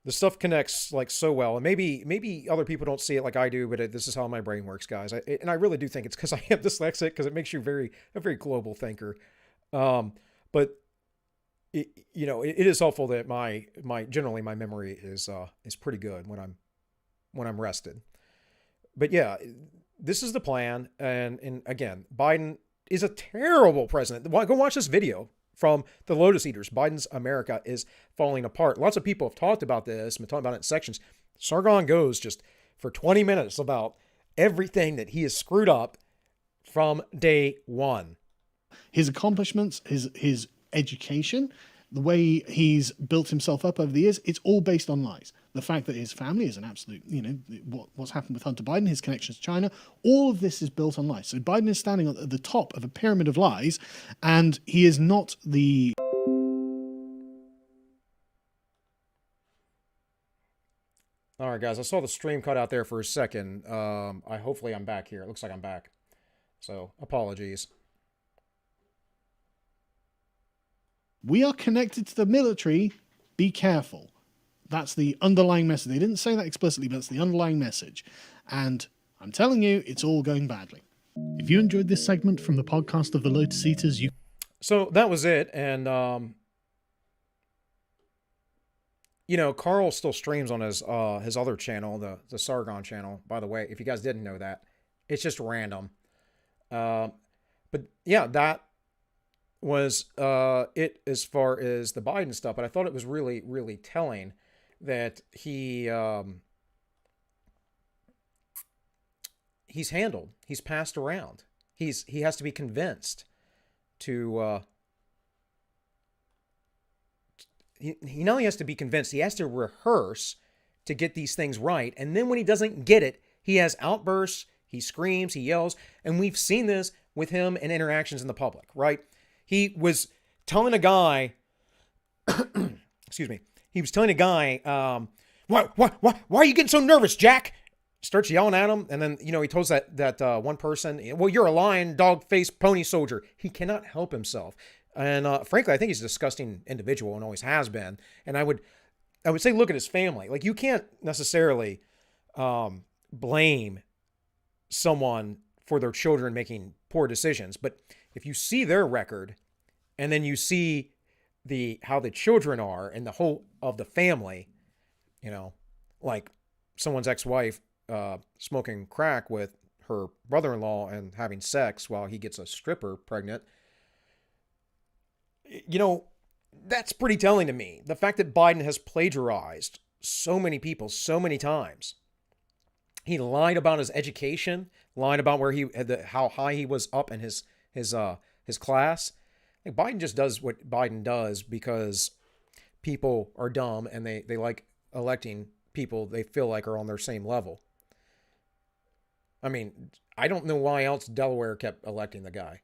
The stuff connects like so well, and maybe other people don't see it like I do, but this is how my brain works, guys. And I really do think it's because I am dyslexic, because it makes you a very global thinker. But it is helpful that generally my memory is pretty good when I'm rested. But yeah, this is the plan, and again, Biden is a terrible president. Go watch this video from the Lotus Eaters. Biden's America is falling apart. Lots of people have talked about this and talked about it in sections. Sargon goes just for 20 minutes about everything that he has screwed up from day one. His accomplishments, his education, the way he's built himself up over the years, it's all based on lies. The fact that his family is an absolute, what's happened with Hunter Biden, his connections to China, all of this is built on lies. So Biden is standing at the top of a pyramid of lies, and he is not the... All right, guys, I saw the stream cut out there for a second. Hopefully I'm back here. It looks like I'm back. So, apologies. We are connected to the military. Be careful. That's the underlying message. They didn't say that explicitly, but that's the underlying message. And I'm telling you, it's all going badly. If you enjoyed this segment from the podcast of the Lotus Eaters, So that was it. And, Carl still streams on his other channel, the Sargon channel, by the way, if you guys didn't know that. It's just random. But yeah, that was it as far as the Biden stuff. But I thought it was really, really telling that he's handled, he's passed around. He has to be convinced to he not only has to be convinced, he has to rehearse to get these things right. And then when he doesn't get it, he has outbursts, he screams, he yells. And we've seen this with him in interactions in the public, right? He was telling a guy, excuse me, he was telling a guy, why are you getting so nervous, Jack? Starts yelling at him. And then, he tells that one person, well, you're a lion, dog-faced pony soldier. He cannot help himself. And frankly, I think he's a disgusting individual and always has been. And I would say, look at his family. Like, you can't necessarily blame someone for their children making poor decisions. But if you see their record and then you see how the children are and the whole of the family, like someone's ex-wife smoking crack with her brother-in-law and having sex while he gets a stripper pregnant, that's pretty telling to me. The fact that Biden has plagiarized so many people so many times. He lied about his education, lied about where how high he was up in his class. I think Biden just does what Biden does because people are dumb and they like electing people they feel like are on their same level. I mean, I don't know why else Delaware kept electing the guy.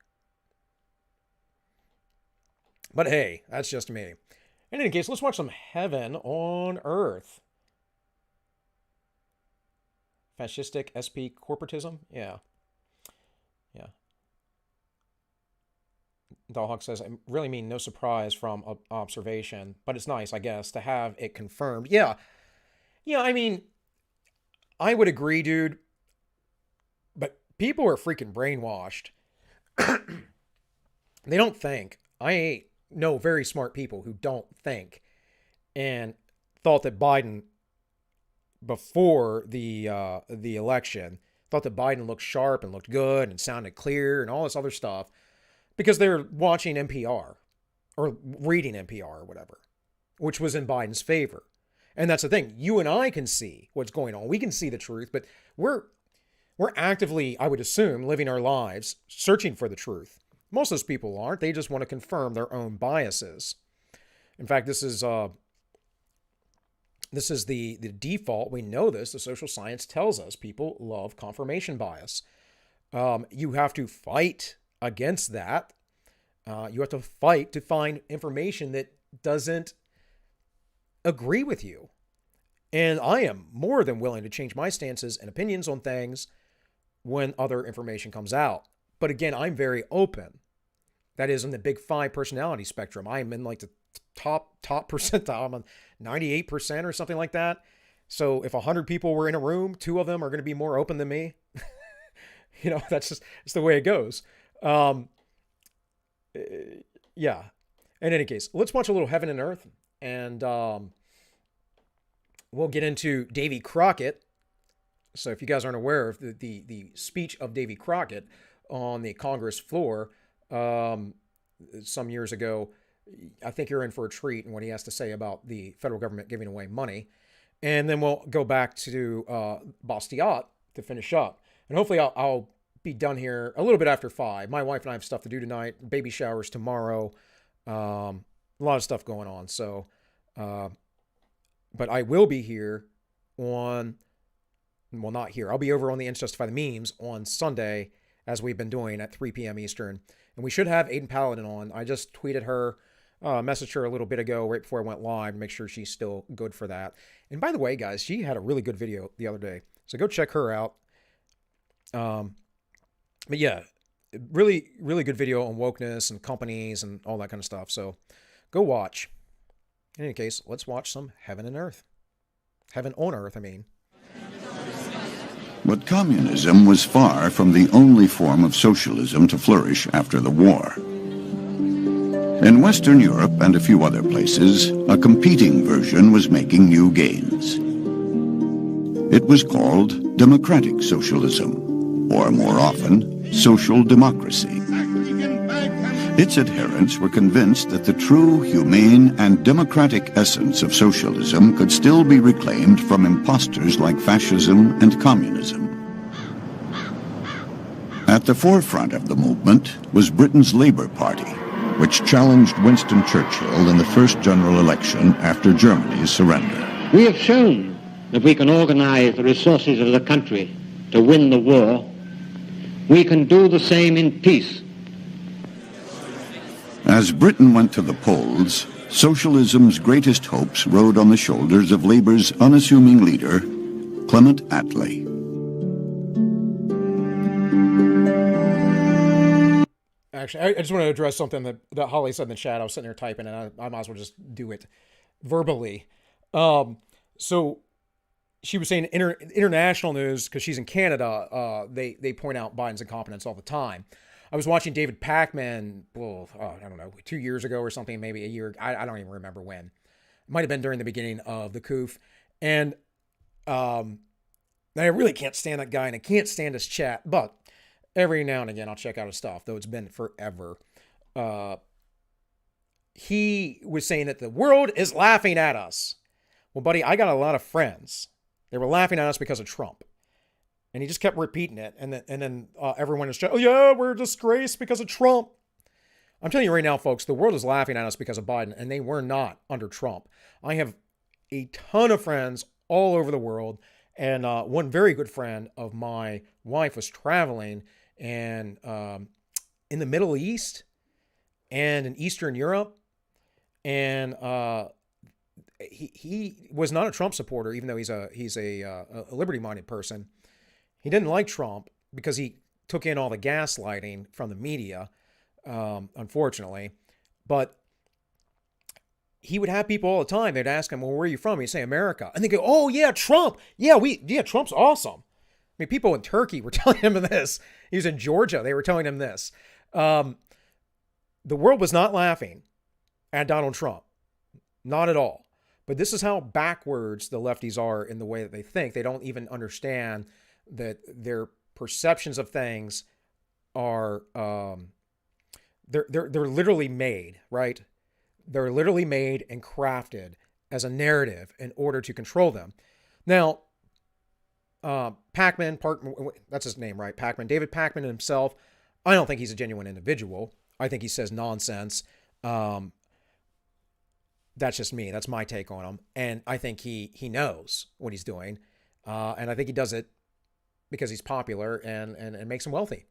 But hey, that's just me. In any case, let's watch some Heaven on Earth. Fascistic SP corporatism? Yeah. Dollhawk says, I really mean no surprise from observation, but it's nice, I guess, to have it confirmed. Yeah, I mean, I would agree, dude, but people are freaking brainwashed. They don't think. I know very smart people who don't think and thought that Biden, before the election, thought that Biden looked sharp and looked good and sounded clear and all this other stuff because they're watching NPR or reading NPR or whatever, which was in Biden's favor. And that's the thing. You and I can see what's going on. We can see the truth, but we're actively, I would assume, living our lives searching for the truth. Most of those people aren't. They just want to confirm their own biases. In fact, this is the default. We know this. The social science tells us people love confirmation bias. You have to fight against that. You have to fight to find information that doesn't agree with you. And I am more than willing to change my stances and opinions on things when other information comes out. But again, I'm very open. That is in the big 5 personality spectrum. I am in like the top percentile. I'm on 98% or something like that. So if 100 people were in a room, 2 of them are going to be more open than me. It's the way it goes. Yeah. In any case, let's watch a little Heaven and Earth, and we'll get into Davy Crockett. So if you guys aren't aware of the speech of Davy Crockett on the Congress floor some years ago, I think you're in for a treat in what he has to say about the federal government giving away money. and then we'll go back to Bastiat to finish up. And hopefully I'll be done here a little bit after 5. My wife and I have stuff to do tonight. Baby showers tomorrow. A lot of stuff going on. So, but I will be here on, well, not here. I'll be over on the Ends Justify the Memes on Sunday, as we've been doing at 3 p.m. Eastern. And we should have Aiden Paladin on. I just tweeted her, messaged her a little bit ago, right before I went live, to make sure she's still good for that. And by the way, guys, she had a really good video the other day. So go check her out. But yeah, really, really good video on wokeness and companies and all that kind of stuff. So go watch. In any case, let's watch some Heaven and Earth. Heaven on Earth, I mean. But communism was far from the only form of socialism to flourish after the war. In Western Europe and a few other places, a competing version was making new gains. It was called democratic socialism, or more often, social democracy. Its adherents were convinced that the true, humane, and democratic essence of socialism could still be reclaimed from impostors like fascism and communism. At the forefront of the movement was Britain's Labour Party, which challenged Winston Churchill in the first general election after Germany's surrender. We have shown that we can organize the resources of the country to win the war. We can do the same in peace. As Britain went to the polls, socialism's greatest hopes rode on the shoulders of Labour's unassuming leader, Clement Attlee. Actually, I just want to address something that Holly said in the chat. I was sitting there typing, and I might as well just do it verbally. So she was saying international news, because she's in Canada, they point out Biden's incompetence all the time. I was watching David Pakman, I don't know, 2 years ago or something, maybe a year. I don't even remember when. It might have been during the beginning of the coup. And I really can't stand that guy, and I can't stand his chat. But every now and again, I'll check out his stuff, though it's been forever. He was saying that the world is laughing at us. Well, buddy, I got a lot of friends. They were laughing at us because of Trump. And he just kept repeating it. And then everyone is, oh, yeah, we're disgraced because of Trump. I'm telling you right now, folks, the world is laughing at us because of Biden, and they were not under Trump. I have a ton of friends all over the world. And one very good friend of my wife was traveling and in the Middle East and in Eastern Europe. And he was not a Trump supporter, even though he's a liberty-minded person. He didn't like Trump because he took in all the gaslighting from the media, unfortunately. But he would have people all the time. They'd ask him, well, where are you from? He'd say, America. And they go, oh, yeah, Trump. Yeah, Trump's awesome. I mean, people in Turkey were telling him this. He was in Georgia. They were telling him this. The world was not laughing at Donald Trump. Not at all. But this is how backwards the lefties are in the way that they think. They don't even understand that their perceptions of things are they're literally made, right? They're literally made and crafted as a narrative in order to control them. Now, Pakman, that's his name, right? Pakman, David Pakman himself, I don't think he's a genuine individual. I think he says nonsense. That's just me. That's my take on him. And I think he knows what he's doing. And I think he does it because he's popular and makes him wealthy.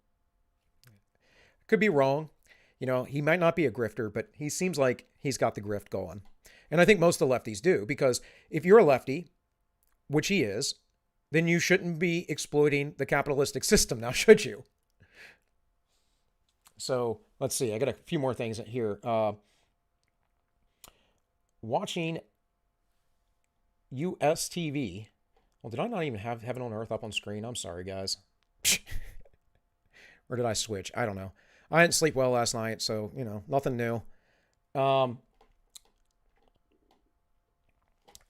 Could be wrong. You know, he might not be a grifter, but he seems like he's got the grift going. And I think most of the lefties do, because if you're a lefty, which he is, then you shouldn't be exploiting the capitalistic system now, should you? So let's see. I got a few more things here. Watching US TV. Well, did I not even have Heaven on Earth up on screen? I'm sorry, guys. Or did I switch? I don't know. I didn't sleep well last night, so, you know, nothing new.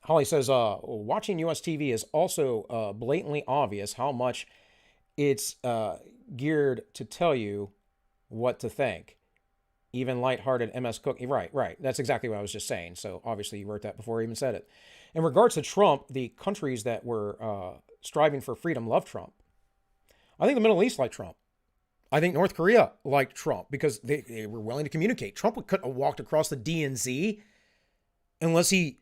Holly says, watching US TV is also blatantly obvious how much it's geared to tell you what to think. Even lighthearted MS Cook. Right. That's exactly what I was just saying. So obviously you wrote that before I even said it. In regards to Trump, the countries that were striving for freedom love Trump. I think the Middle East liked Trump. I think North Korea liked Trump because they were willing to communicate. Trump couldn't have walked across the DNZ unless he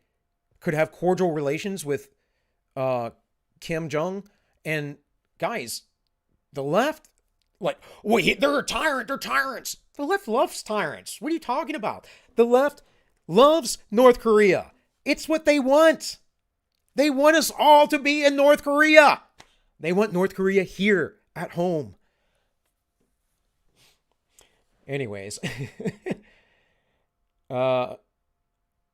could have cordial relations with Kim Jong. And guys, the left, like, wait, they're a tyrant. They're tyrants. The left loves tyrants. What are you talking about? The left loves North Korea. It's what they want. They want us all to be in North Korea. They want North Korea here at home. Anyways,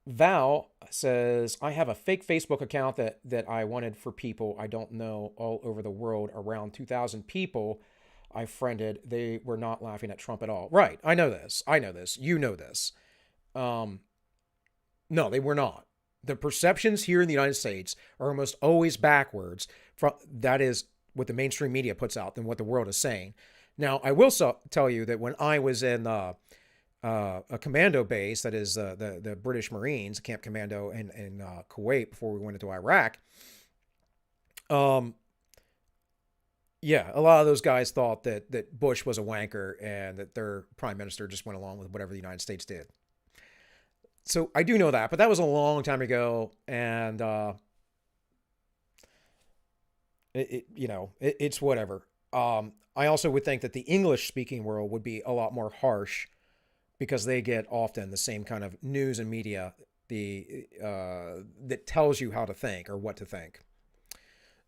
Val says, I have a fake Facebook account that I wanted for people I don't know all over the world. Around 2,000 people I friended. They were not laughing at Trump at all. Right. I know this. You know this. No, they were not. The perceptions here in the United States are almost always backwards. That is what the mainstream media puts out than what the world is saying. Now, I will tell you that when I was in a commando base, that is the British Marines, Camp Commando in Kuwait before we went into Iraq, yeah, a lot of those guys thought that Bush was a wanker and that their prime minister just went along with whatever the United States did. So I do know that, but that was a long time ago, and it's whatever. I also would think that the English-speaking world would be a lot more harsh because they get often the same kind of news and media that tells you how to think or what to think.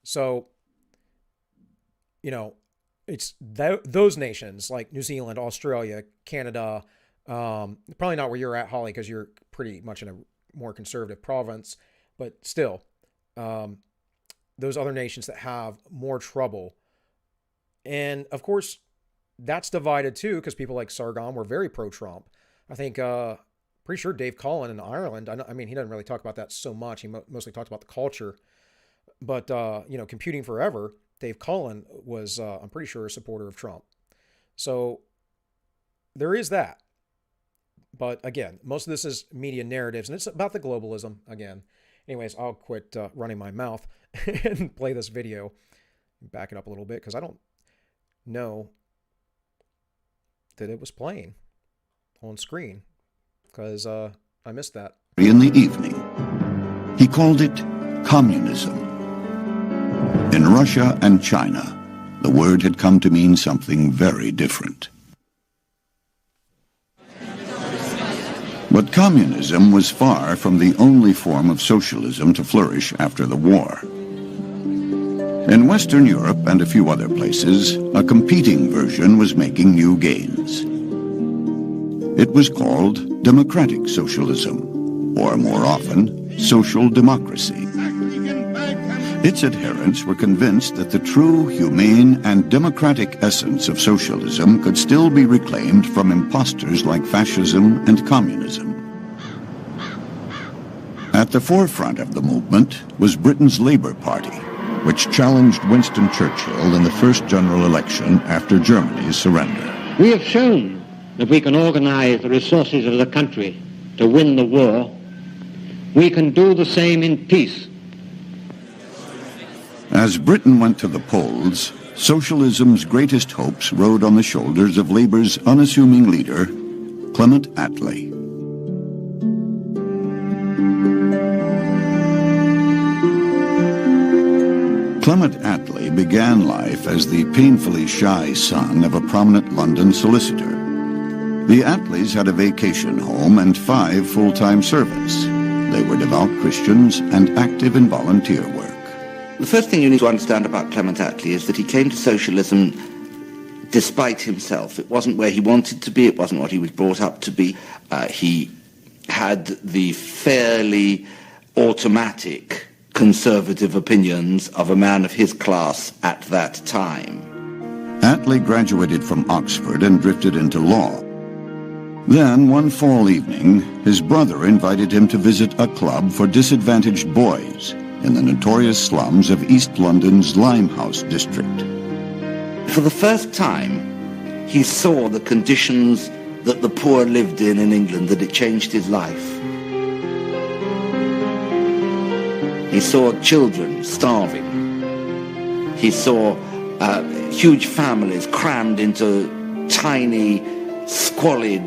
So, it's those nations like New Zealand, Australia, Canada, probably not where you're at, Holly, because you're pretty much in a more conservative province, but still, those other nations that have more trouble. And of course, that's divided too, because people like Sargon were very pro-Trump. I think, pretty sure Dave Cullen in Ireland, I mean, he doesn't really talk about that so much. He mostly talks about the culture. But, Computing Forever, Dave Cullen was, I'm pretty sure, a supporter of Trump. So there is that. But again, most of this is media narratives, and it's about the globalism again. Anyways, I'll quit running my mouth and play this video. Back it up a little bit, because I don't know that it was playing on screen, because I missed that. In the evening, he called it communism. In Russia and China, the word had come to mean something very different. But communism was far from the only form of socialism to flourish after the war. In Western Europe and a few other places, a competing version was making new gains. It was called democratic socialism, or more often, social democracy. Its adherents were convinced that the true, humane, and democratic essence of socialism could still be reclaimed from impostors like fascism and communism. At the forefront of the movement was Britain's Labour Party, which challenged Winston Churchill in the first general election after Germany's surrender. We have shown that we can organize the resources of the country to win the war. We can do the same in peace. As Britain went to the polls, socialism's greatest hopes rode on the shoulders of Labour's unassuming leader, Clement Attlee. Clement Attlee began life as the painfully shy son of a prominent London solicitor. The Attlees had a vacation home and 5 full-time servants. They were devout Christians and active in volunteer work. The first thing you need to understand about Clement Attlee is that he came to socialism despite himself. It wasn't where he wanted to be, it wasn't what he was brought up to be. He had the fairly automatic conservative opinions of a man of his class at that time. Attlee graduated from Oxford and drifted into law. Then, one fall evening, his brother invited him to visit a club for disadvantaged boys in the notorious slums of East London's Limehouse district. For the first time, he saw the conditions that the poor lived in England that it changed his life. He saw children starving. He saw huge families crammed into tiny, squalid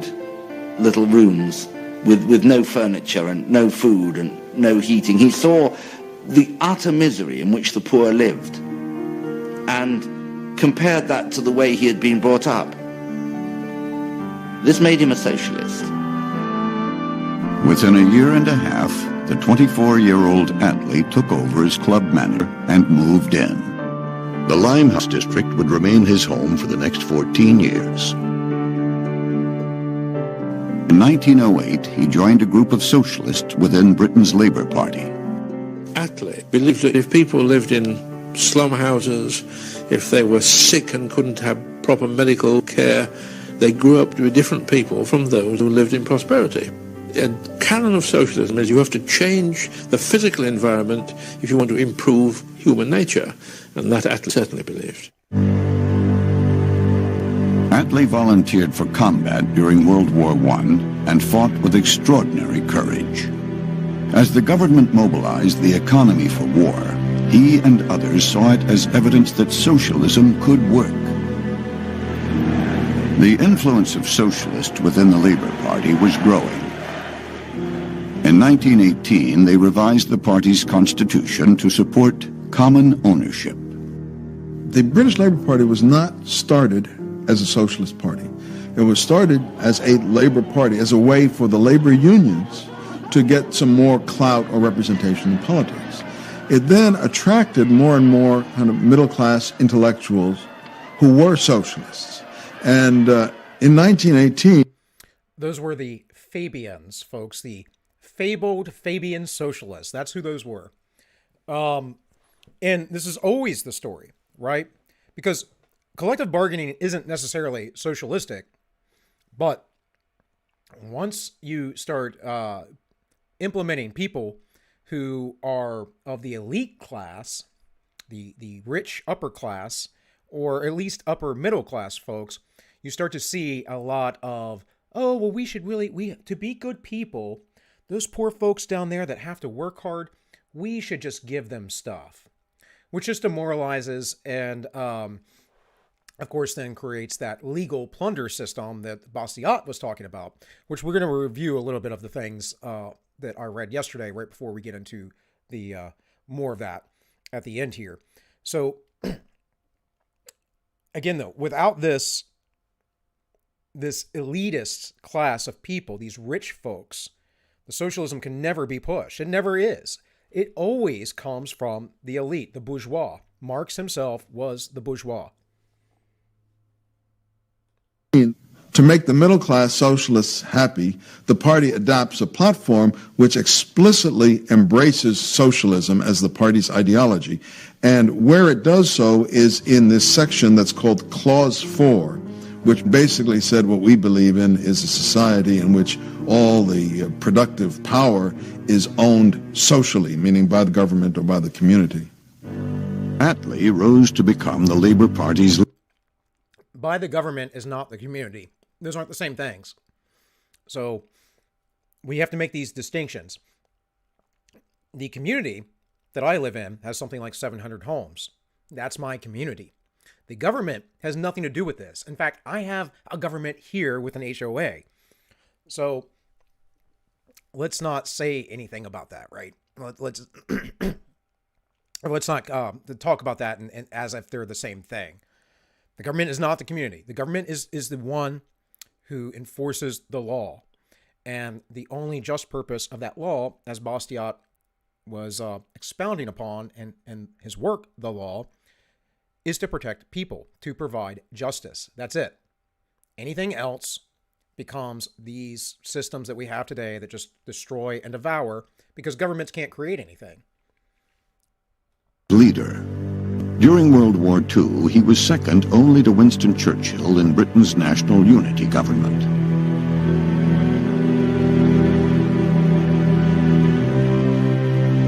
little rooms with no furniture and no food and no heating. He saw the utter misery in which the poor lived and compared that to the way he had been brought up. This made him a socialist. Within a year and a half, the 24-year-old Attlee took over as club manager and moved in. The Limehouse district would remain his home for the next 14 years. In 1908, he joined a group of socialists within Britain's Labour Party. Attlee believed that if people lived in slum houses, if they were sick and couldn't have proper medical care, they grew up to be different people from those who lived in prosperity. A canon of socialism is you have to change the physical environment if you want to improve human nature, and that Attlee certainly believed. Attlee volunteered for combat during World War I and fought with extraordinary courage. As the government mobilized the economy for war, he and others saw it as evidence that socialism could work. The influence of socialists within the Labour Party was growing. In 1918, they revised the party's constitution to support common ownership. The British Labour Party was not started as a socialist party. It was started as a Labour Party, as a way for the labor unions to get some more clout or representation in politics. It then attracted more and more kind of middle-class intellectuals who were socialists. And in 1918... Those were the Fabians, folks, the fabled Fabian socialists. That's who those were. And this is always the story, right? Because collective bargaining isn't necessarily socialistic, but once you start implementing people who are of the elite class, the rich upper class, or at least upper middle class folks, you start to see a lot of, oh, well, to be good people, those poor folks down there that have to work hard, we should just give them stuff, which just demoralizes and, of course, then creates that legal plunder system that Bastiat was talking about, which we're going to review a little bit of the things that I read yesterday right before we get into the more of that at the end here. So, again, though, without this elitist class of people, these rich folks, the socialism can never be pushed. It never is. It always comes from the elite, the bourgeois. Marx himself was the bourgeois. To make the middle-class socialists happy, the party adopts a platform which explicitly embraces socialism as the party's ideology. And where it does so is in this section that's called Clause 4, which basically said what we believe in is a society in which all the productive power is owned socially, meaning by the government or by the community. Attlee rose to become the Labour Party's... By the government is not the community. Those aren't the same things. So we have to make these distinctions. The community that I live in has something like 700 homes. That's my community. The government has nothing to do with this. In fact, I have a government here with an HOA. So let's not say anything about that, right? Let's not talk about that and as if they're the same thing. The government is not the community. The government is the one who enforces the law. And the only just purpose of that law, as Bastiat was expounding upon in his work, The Law, is to protect people, to provide justice. That's it. Anything else becomes these systems that we have today that just destroy and devour because governments can't create anything. Leader. During World War II, he was second only to Winston Churchill in Britain's national unity government.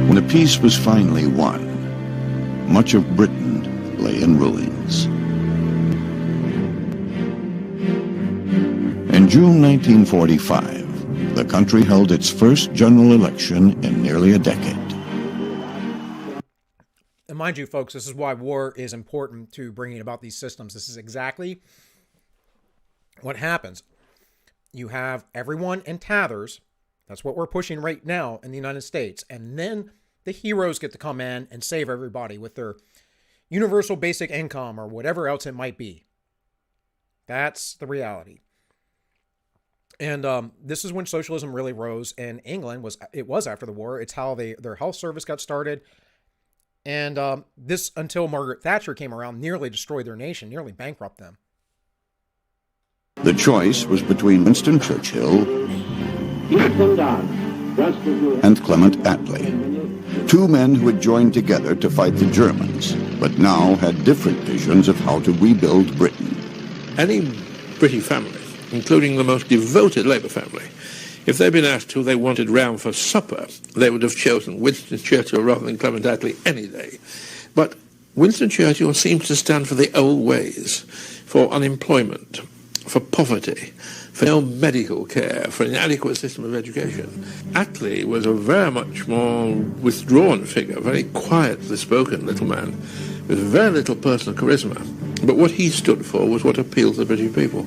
When the peace was finally won, much of Britain lay in ruins. In In June 1945, the country held its first general election in nearly a decade. And mind you, folks, this is why war is important to bringing about these systems. This is exactly what happens. You have everyone in tatters. That's what we're pushing right now in the United States. And then the heroes get to come in and save everybody with their universal basic income or whatever else it might be. That's the reality. And this is when socialism really rose in England. It was after the war. It's how their health service got started. And this, until Margaret Thatcher came around, nearly destroyed their nation, nearly bankrupted them. The choice was between Winston Churchill and Clement Attlee, two men who had joined together to fight the Germans, but now had different visions of how to rebuild Britain. Any British family, including the most devoted Labour family, if they'd been asked who they wanted round for supper, they would have chosen Winston Churchill rather than Clement Attlee any day. But Winston Churchill seems to stand for the old ways, for unemployment, for poverty, for no medical care, for an inadequate system of education. Attlee was a very much more withdrawn figure, very quietly spoken little man, with very little personal charisma. But what he stood for was what appealed to the British people.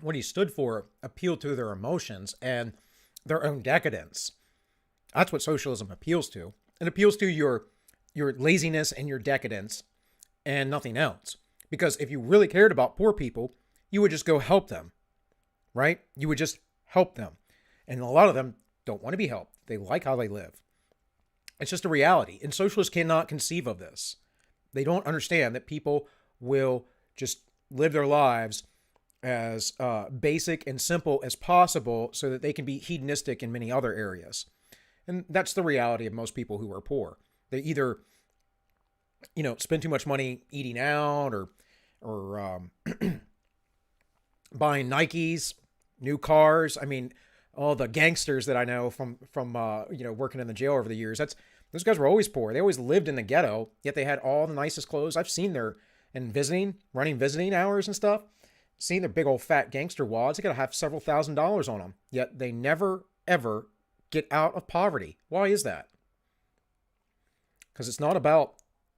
What he stood for appealed to their emotions and their own decadence. That's what socialism appeals to. It appeals to your laziness and your decadence and nothing else. Because if you really cared about poor people, you would just go help them, right? You would just help them. And a lot of them don't want to be helped. They like how they live. It's just a reality. And socialists cannot conceive of this. They don't understand that people will just live their lives as basic and simple as possible so that they can be hedonistic in many other areas. And that's the reality of most people who are poor. They either, spend too much money eating out or buying Nikes, new cars. I mean, all the gangsters that I know from working in the jail over the years, those guys were always poor. They always lived in the ghetto, yet they had all the nicest clothes. I've seen running visiting hours and stuff. Seeing their big old fat gangster wads, they gotta have several $1,000s on them. Yet they never, ever get out of poverty. Why is that? Because it's not about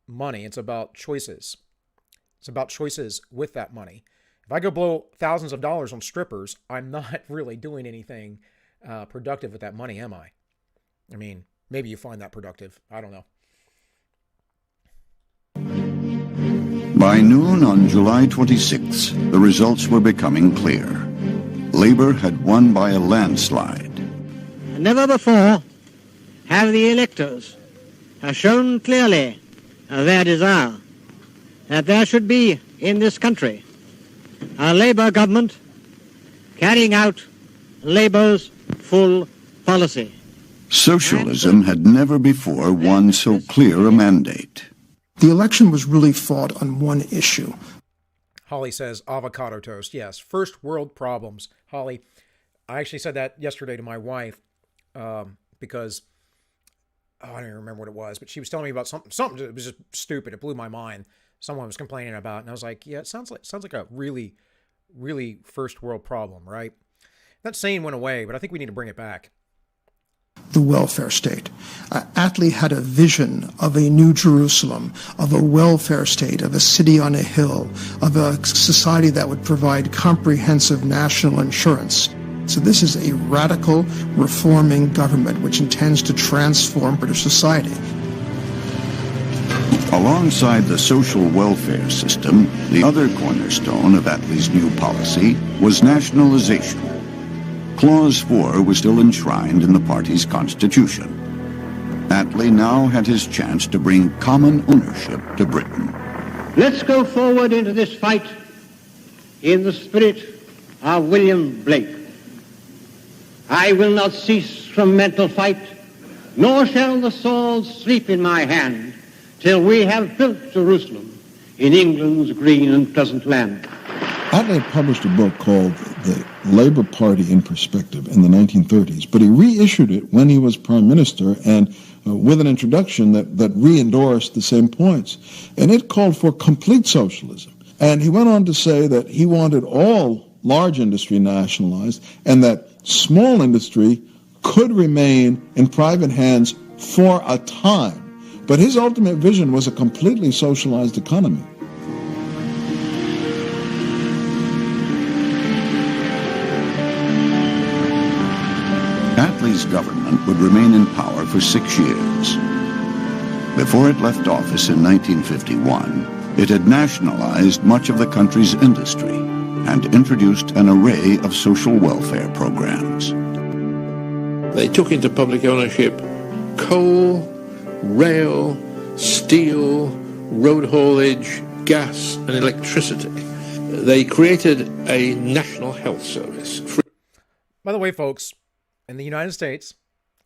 money. It's about choices. It's about choices with that money. If I go blow thousands of dollars on strippers, I'm not really doing anything productive with that money, am I? I mean, maybe you find that productive. I don't know. By noon on July 26, the results were becoming clear. Labour had won by a landslide. Never before have the electors shown clearly their desire that there should be in this country a Labour government carrying out Labour's full policy. Socialism had never before won so clear a mandate. The election was really fought on one issue. Holly says avocado toast. Yes, first world problems. Holly, I actually said that yesterday to my wife because I don't even remember what it was, but she was telling me about something that was just stupid. It blew my mind. Someone was complaining about it, and I was like, yeah, it sounds like a really, really first world problem, right? That saying went away, but I think we need to bring it back. The welfare state. Attlee had a vision of a new Jerusalem, of a welfare state, of a city on a hill, of a society that would provide comprehensive national insurance. So this is a radical, reforming government which intends to transform British society. Alongside the social welfare system, the other cornerstone of Attlee's new policy was nationalization. Clause 4 was still enshrined in the party's constitution. Attlee now had his chance to bring common ownership to Britain. Let's go forward into this fight in the spirit of William Blake. I will not cease from mental fight, nor shall the sword sleep in my hand, till we have built Jerusalem in England's green and pleasant land. Attlee published a book called The Labour Party in Perspective in the 1930s, but he reissued it when he was Prime Minister and with an introduction that re-endorsed the same points. And it called for complete socialism. And he went on to say that he wanted all large industry nationalized, and that small industry could remain in private hands for a time. But his ultimate vision was a completely socialized economy. Attlee's government would remain in power for 6 years. Before it left office in 1951, it had nationalized much of the country's industry and introduced an array of social welfare programs. They took into public ownership coal, rail, steel, road haulage, gas and electricity. They created a national health service. By the way, folks, in the United States,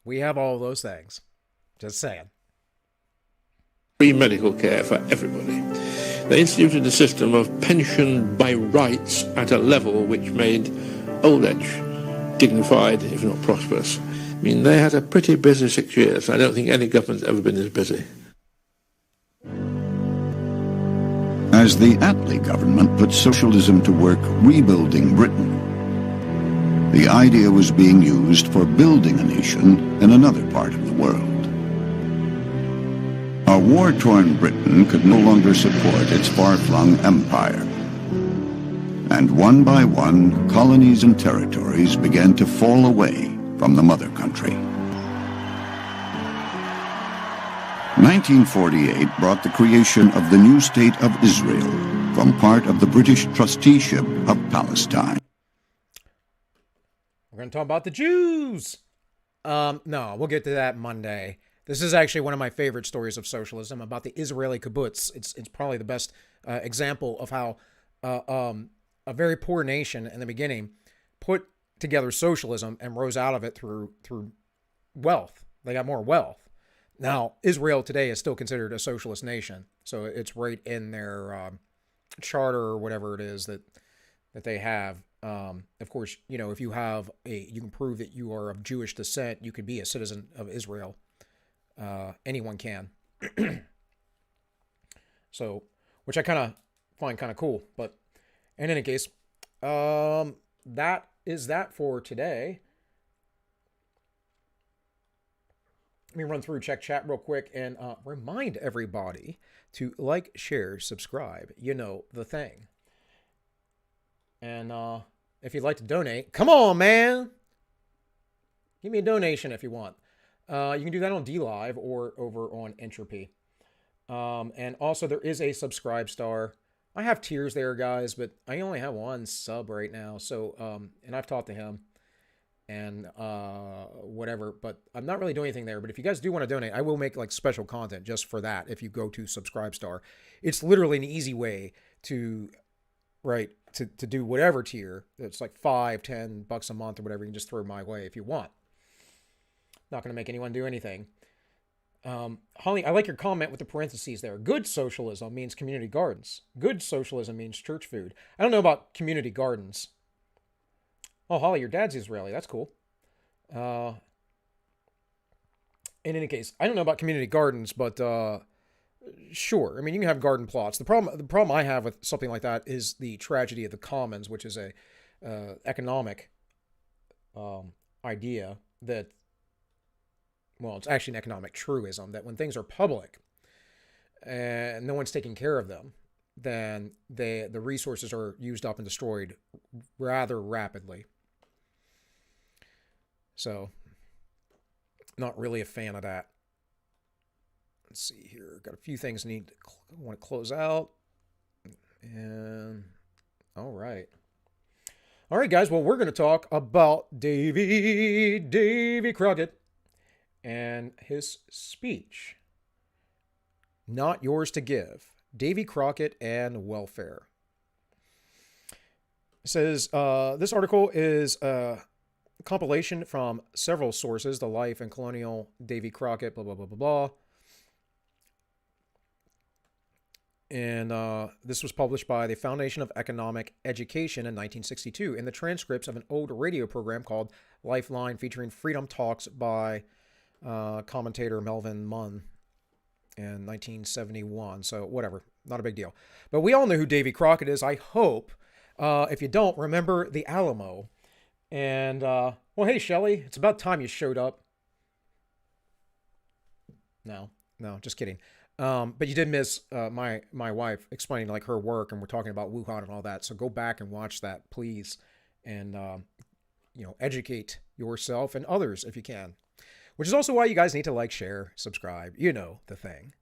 we have all those things. Just saying. Free medical care for everybody. They instituted a system of pension by rights at a level which made old age dignified, if not prosperous. I mean, they had a pretty busy 6 years. I don't think any government's ever been as busy. As the Attlee government put socialism to work rebuilding Britain, the idea was being used for building a nation in another part of the world. A war-torn Britain could no longer support its far-flung empire. And one by one, colonies and territories began to fall away from the mother country. 1948 brought the creation of the new state of Israel from part of the British trusteeship of Palestine. We're going to talk about the Jews. No, we'll get to that Monday. This is actually one of my favorite stories of socialism, about the Israeli kibbutz. It's probably the best example of how a very poor nation in the beginning put together socialism and rose out of it through wealth. They got more wealth. Now, Israel today is still considered a socialist nation, so it's right in their charter or whatever it is that they have. Of course, you know, if you can prove that you are of Jewish descent, you could be a citizen of Israel. Anyone can. So, which I kind of find kind of cool. But in any case, that is that for today. Let me run through check chat real quick and remind everybody to like, share, subscribe. You know the thing. And if you'd like to donate, come on, man. Give me a donation if you want. You can do that on DLive or over on Entropy. And also, there is a subscribe star. I have tiers there, guys, but I only have one sub right now. So, and I've talked to him and whatever, but I'm not really doing anything there. But if you guys do want to donate, I will make like special content just for that. If you go to subscribe star, it's literally an easy way to do whatever tier. It's like $5-10 a month or whatever. You can just throw my way if you want. Not going to make anyone do anything. Holly, I like your comment with the parentheses there. Good socialism means community gardens. Good socialism means church food. I don't know about community gardens. Oh, Holly, your dad's Israeli. That's cool. In any case, I don't know about community gardens, but sure. I mean, you can have garden plots. The problem I have with something like that is the tragedy of the commons, which is a economic idea that, well, it's actually an economic truism that when things are public and no one's taking care of them, then the resources are used up and destroyed rather rapidly. So, not really a fan of that. Let's see here. Got a few things I want to close out. And all right. All right, guys. Well, we're going to talk about Davy Crockett and his speech. Not yours to give. Davy Crockett and welfare. It says, this article is a compilation from several sources. The life and colonial Davy Crockett, blah, blah, blah, blah, blah. And this was published by the Foundation of Economic Education in 1962 in the transcripts of an old radio program called Lifeline, featuring Freedom Talks by commentator Melvin Munn in 1971. So whatever, not a big deal. But we all know who Davy Crockett is. I hope If you don't, remember the Alamo. And, well, hey, Shelley, it's about time you showed up. No, just kidding. But you did miss my wife explaining like her work, and we're talking about Wuhan and all that. So go back and watch that, please, and educate yourself and others if you can. Which is also why you guys need to like, share, subscribe. You know the thing,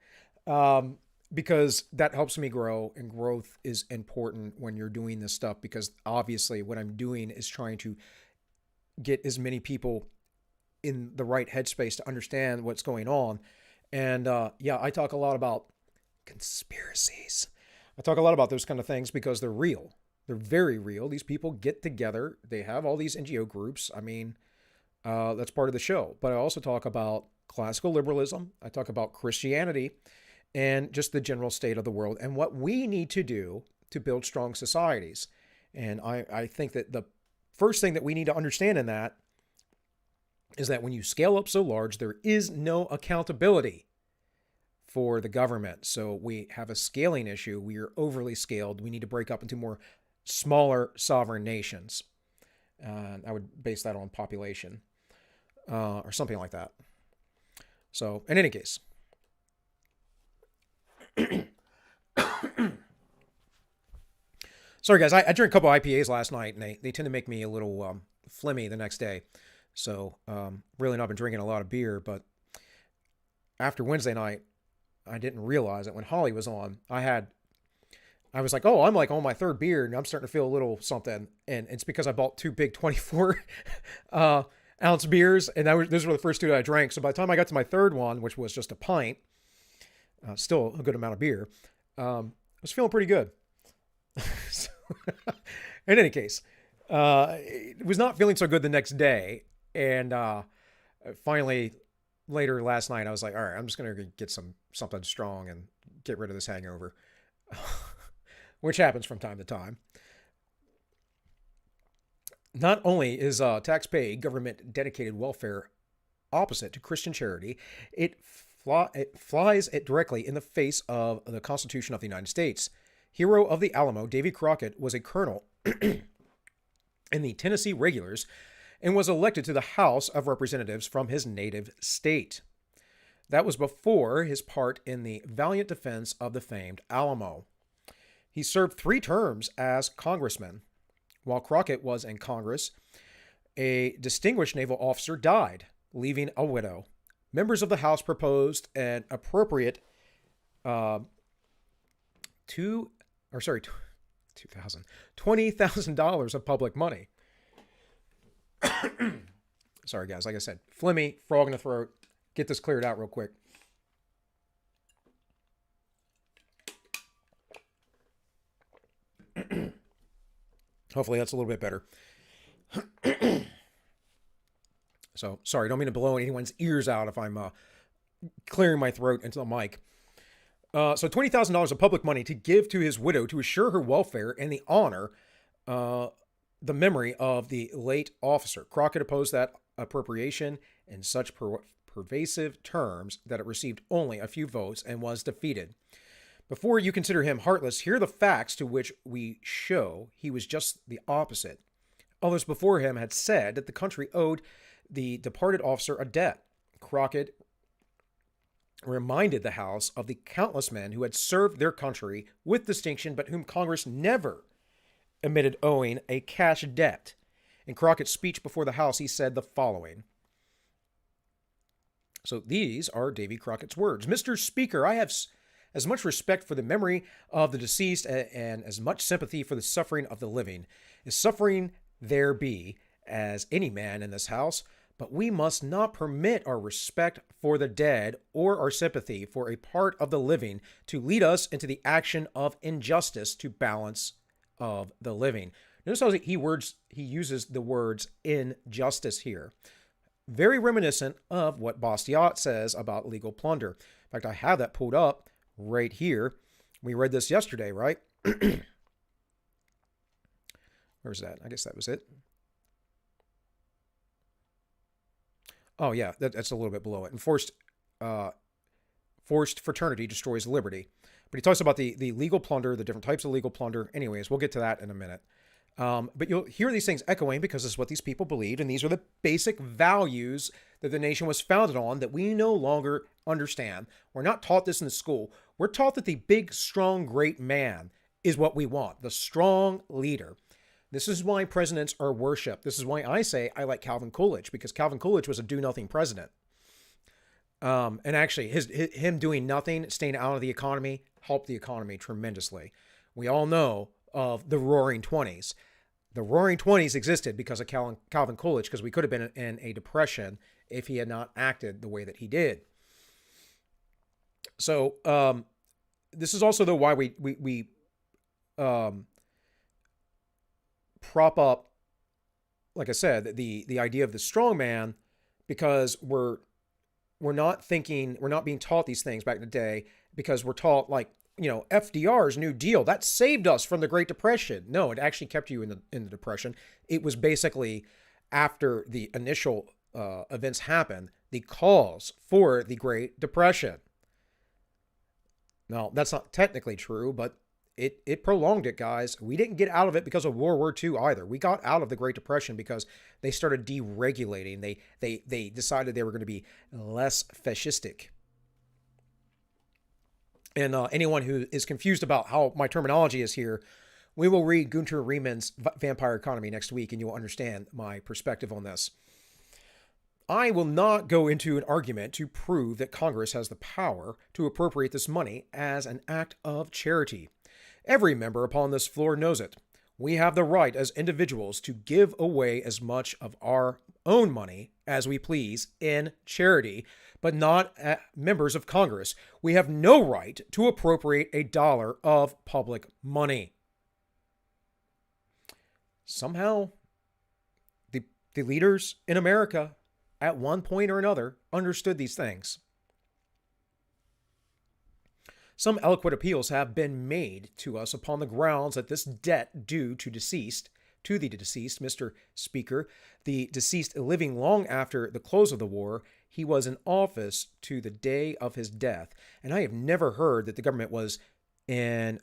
because that helps me grow, and growth is important when you're doing this stuff. Because obviously, what I'm doing is trying to get as many people in the right headspace to understand what's going on. And I talk a lot about conspiracies. I talk a lot about those kind of things because they're real. They're very real. These people get together. They have all these NGO groups. I mean, that's part of the show. But I also talk about classical liberalism. I talk about Christianity and just the general state of the world and what we need to do to build strong societies. And I think that the first thing that we need to understand in that is that when you scale up so large, there is no accountability for the government. So we have a scaling issue. We are overly scaled. We need to break up into more smaller sovereign nations. I would base that on population or something like that. So in any case, sorry guys, I drank a couple IPAs last night, and they tend to make me a little phlegmy the next day. So really not been drinking a lot of beer, but after Wednesday night, I didn't realize it when Holly was on. I was like, oh, I'm like on my third beer, and I'm starting to feel a little something. And it's because I bought 2 big 24 ounce beers, and those were the first 2 that I drank. So by the time I got to my third one, which was just a pint, still a good amount of beer, I was feeling pretty good. So, in any case, it was not feeling so good the next day. And finally, later last night, I was like, all right, I'm just going to get something strong and get rid of this hangover, which happens from time to time. Not only is tax-paid, government-dedicated welfare opposite to Christian charity, it flies it directly in the face of the Constitution of the United States. Hero of the Alamo, Davy Crockett, was a colonel in the Tennessee Regulars and was elected to the House of Representatives from his native state. That was before his part in the valiant defense of the famed Alamo. He served 3 terms as congressman. While Crockett was in Congress, a distinguished naval officer died, leaving a widow. Members of the House proposed an appropriate $20,000 of public money. Sorry, guys. Like I said, phlegmy, frog in the throat. Get this cleared out real quick. Hopefully that's a little bit better. So, sorry, don't mean to blow anyone's ears out if I'm clearing my throat into the mic. So $20,000 of public money to give to his widow to assure her welfare and the honor the memory of the late officer. Crockett opposed that appropriation in such pervasive terms that it received only a few votes and was defeated. Before you consider him heartless, here are the facts to which we show he was just the opposite. Others before him had said that the country owed the departed officer a debt. Crockett reminded the House of the countless men who had served their country with distinction, but whom Congress never admitted owing a cash debt. In Crockett's speech before the House, he said the following. So these are Davy Crockett's words. Mr. Speaker, I have as much respect for the memory of the deceased and as much sympathy for the suffering of the living. As suffering there be as any man in this House, but we must not permit our respect for the dead or our sympathy for a part of the living to lead us into the action of injustice to balance of the living. Notice how he uses the words injustice here. Very reminiscent of what Bastiat says about legal plunder. In fact, I have that pulled up right here. We read this yesterday, right? Where's that? I guess that was it. Oh, yeah, that's a little bit below it. Enforced forced fraternity destroys liberty. But he talks about the legal plunder, the different types of legal plunder. Anyways, we'll get to that in a minute. But you'll hear these things echoing because this is what these people believed, and these are the basic values that the nation was founded on that we no longer understand. We're not taught this in the school. We're taught that the big, strong, great man is what we want, the strong leader. This is why presidents are worshipped. This is why I say I like Calvin Coolidge, because Calvin Coolidge was a do-nothing president. And actually, him doing nothing, staying out of the economy, helped the economy tremendously. We all know of the Roaring '20s. The Roaring '20s existed because of Calvin Coolidge, because we could have been in a depression if he had not acted the way that he did. So this is also, though, why we prop up, like I said, the idea of the strong man, because we're not being taught these things back in the day, because we're taught, like, FDR's New Deal, that saved us from the Great Depression. No, it actually kept you in the Depression. It was basically, after the initial events happened, the cause for the Great Depression. Now, that's not technically true, but it prolonged it, guys. We didn't get out of it because of World War II either. We got out of the Great Depression because they started deregulating. They decided they were going to be less fascistic. And anyone who is confused about how my terminology is here, we will read Gunter Riemann's Vampire Economy next week, and you will understand my perspective on this. I will not go into an argument to prove that Congress has the power to appropriate this money as an act of charity. Every member upon this floor knows it. We have the right as individuals to give away as much of our own money as we please in charity, but not members of Congress. We have no right to appropriate $1 of public money. Somehow, the leaders in America, at one point or another, understood these things. Some eloquent appeals have been made to us upon the grounds that this debt due to the deceased, Mr. Speaker, the deceased living long after the close of the war, he was in office to the day of his death. And I have never heard that the government was in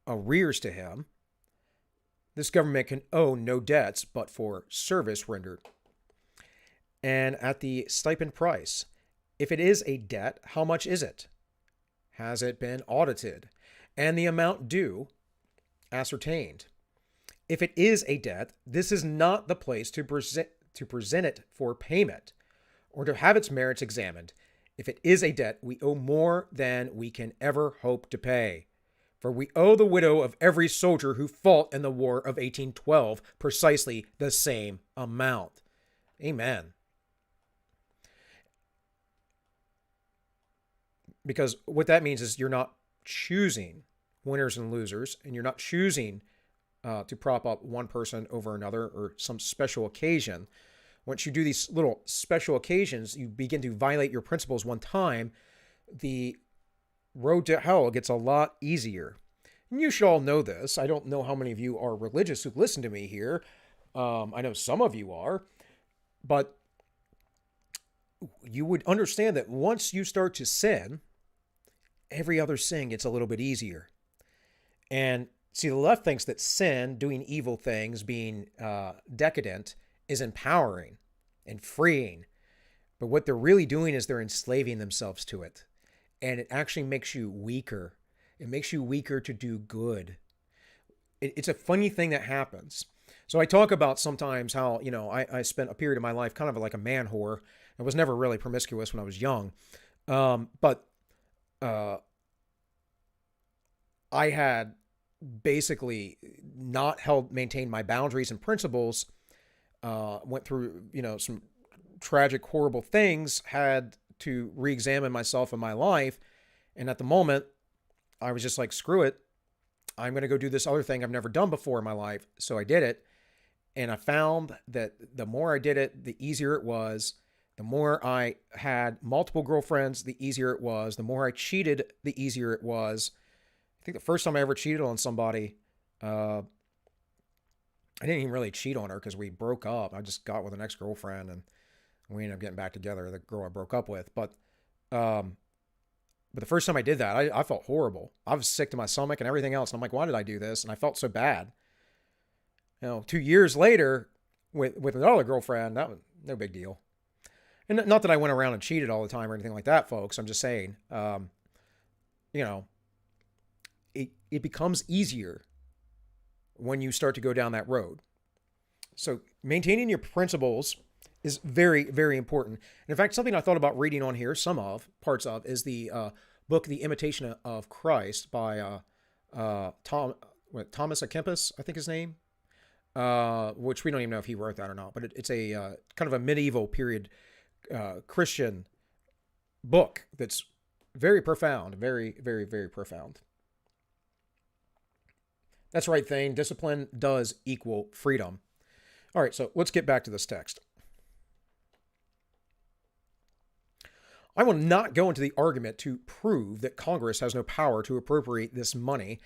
arrears to him. This government can owe no debts but for service rendered. And at the stipend price, if it is a debt, how much is it? Has it been audited? And the amount due ascertained? If it is a debt, this is not the place to present it for payment or to have its merits examined. If it is a debt, we owe more than we can ever hope to pay. For we owe the widow of every soldier who fought in the War of 1812 precisely the same amount. Amen. Because what that means is you're not choosing winners and losers, and you're not choosing to prop up one person over another or some special occasion. Once you do these little special occasions, you begin to violate your principles one time, the road to hell gets a lot easier. And you should all know this. I don't know how many of you are religious who listen to me here. I know some of you are, but you would understand that once you start to sin, every other sin gets a little bit easier. And see, the left thinks that sin, doing evil things, being decadent, is empowering and freeing. But what they're really doing is they're enslaving themselves to it. And it actually makes you weaker. It makes you weaker to do good. It's a funny thing that happens. So I talk about sometimes how, I spent a period of my life kind of like a man whore. I was never really promiscuous when I was young. But I had basically not maintained my boundaries and principles, went through, some tragic, horrible things, had to re-examine myself and my life. And at the moment, I was just like, screw it. I'm going to go do this other thing I've never done before in my life. So I did it. And I found that the more I did it, the easier it was. The more I had multiple girlfriends, the easier it was. The more I cheated, the easier it was. I think the first time I ever cheated on somebody, I didn't even really cheat on her because we broke up. I just got with an ex-girlfriend and we ended up getting back together, the girl I broke up with. But But the first time I did that, I felt horrible. I was sick to my stomach and everything else. And I'm like, why did I do this? And I felt so bad. 2 years later with another girlfriend, that was no big deal. And not that I went around and cheated all the time or anything like that, folks. I'm just saying, it becomes easier when you start to go down that road. So maintaining your principles is very, very important. And in fact, something I thought about reading on here, parts of, is the book, The Imitation of Christ by Thomas à Kempis, I think his name, which we don't even know if he wrote that or not, but it's a kind of a medieval period Christian book that's very profound, very, very, very profound. That's right, Thane. Discipline does equal freedom. All right, so let's get back to this text. I will not go into the argument to prove that Congress has no power to appropriate this money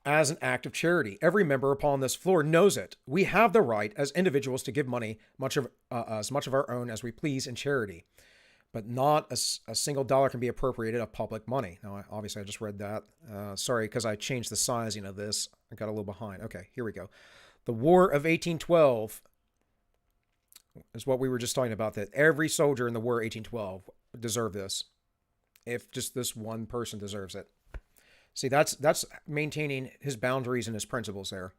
as an act of charity. Every member upon this floor knows it. We have the right as individuals to give money, as much of our own as we please in charity, but not a single dollar can be appropriated of public money. Now, obviously, I just read that. Sorry, because I changed the sizing of this. I got a little behind. Okay, here we go. The War of 1812 is what we were just talking about, that every soldier in the War of 1812 deserved this, if just this one person deserves it. See, that's maintaining his boundaries and his principles there.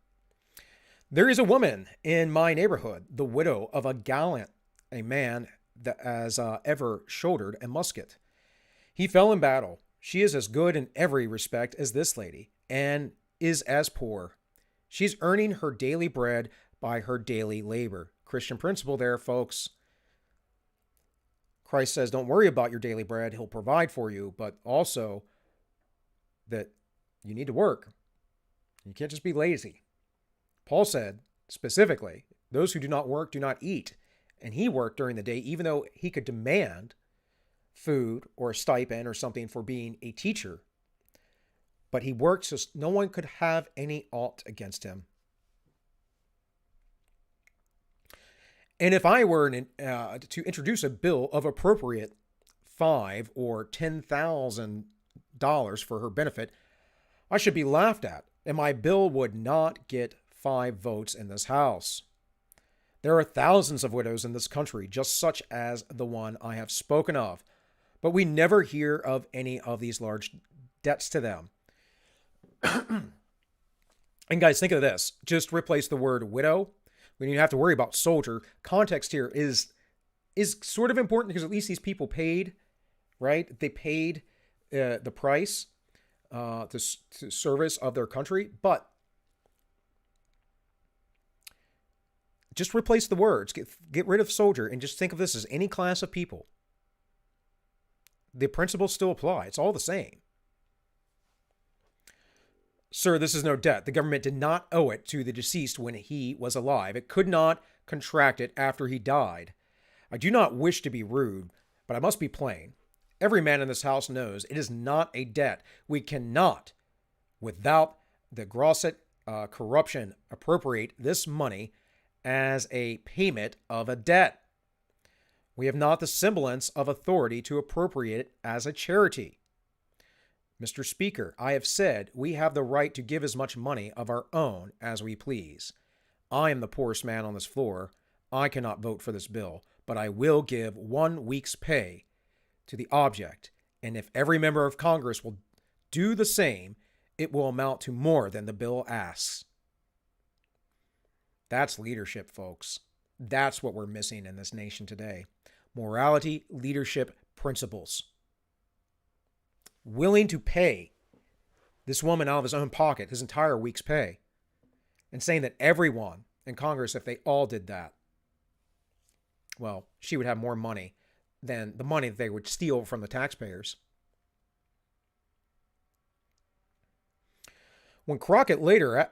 There is a woman in my neighborhood, the widow of a gallant, a man that has ever shouldered a musket. He fell in battle. She is as good in every respect as this lady, and is as poor. She's earning her daily bread by her daily labor. Christian principle there, folks. Christ says, don't worry about your daily bread. He'll provide for you, but also that you need to work. You can't just be lazy. Paul said specifically, those who do not work do not eat. And he worked during the day, even though he could demand food or a stipend or something for being a teacher. But he worked so no one could have any aught against him. And if I were to introduce a bill of appropriate $5,000 or $10,000 for her benefit, I should be laughed at, and my bill would not get 5 votes in this House. There are thousands of widows in this country, just such as the one I have spoken of, but we never hear of any of these large debts to them. And guys, think of this. Just replace the word widow. We don't have to worry about soldier. Context here is sort of important because at least these people paid, right? They paid the price to service of their country, but just replace the words. Get rid of soldier and just think of this as any class of people. The principles still apply. It's all the same. Sir, this is no debt. The government did not owe it to the deceased when he was alive. It could not contract it after he died. I do not wish to be rude, but I must be plain. Every man in this house knows it is not a debt. We cannot, without the gross corruption, appropriate this money as a payment of a debt. We have not the semblance of authority to appropriate it as a charity. Mr. Speaker, I have said we have the right to give as much money of our own as we please. I am the poorest man on this floor. I cannot vote for this bill, but I will give 1 week's pay to the object, and if every member of Congress will do the same, it will amount to more than the bill asks. That's leadership, folks. That's what we're missing in this nation today. Morality, leadership, principles. Willing to pay this woman out of his own pocket his entire week's pay, and saying that everyone in Congress, if they all did that, well, she would have more money than the money that they would steal from the taxpayers. When Crockett later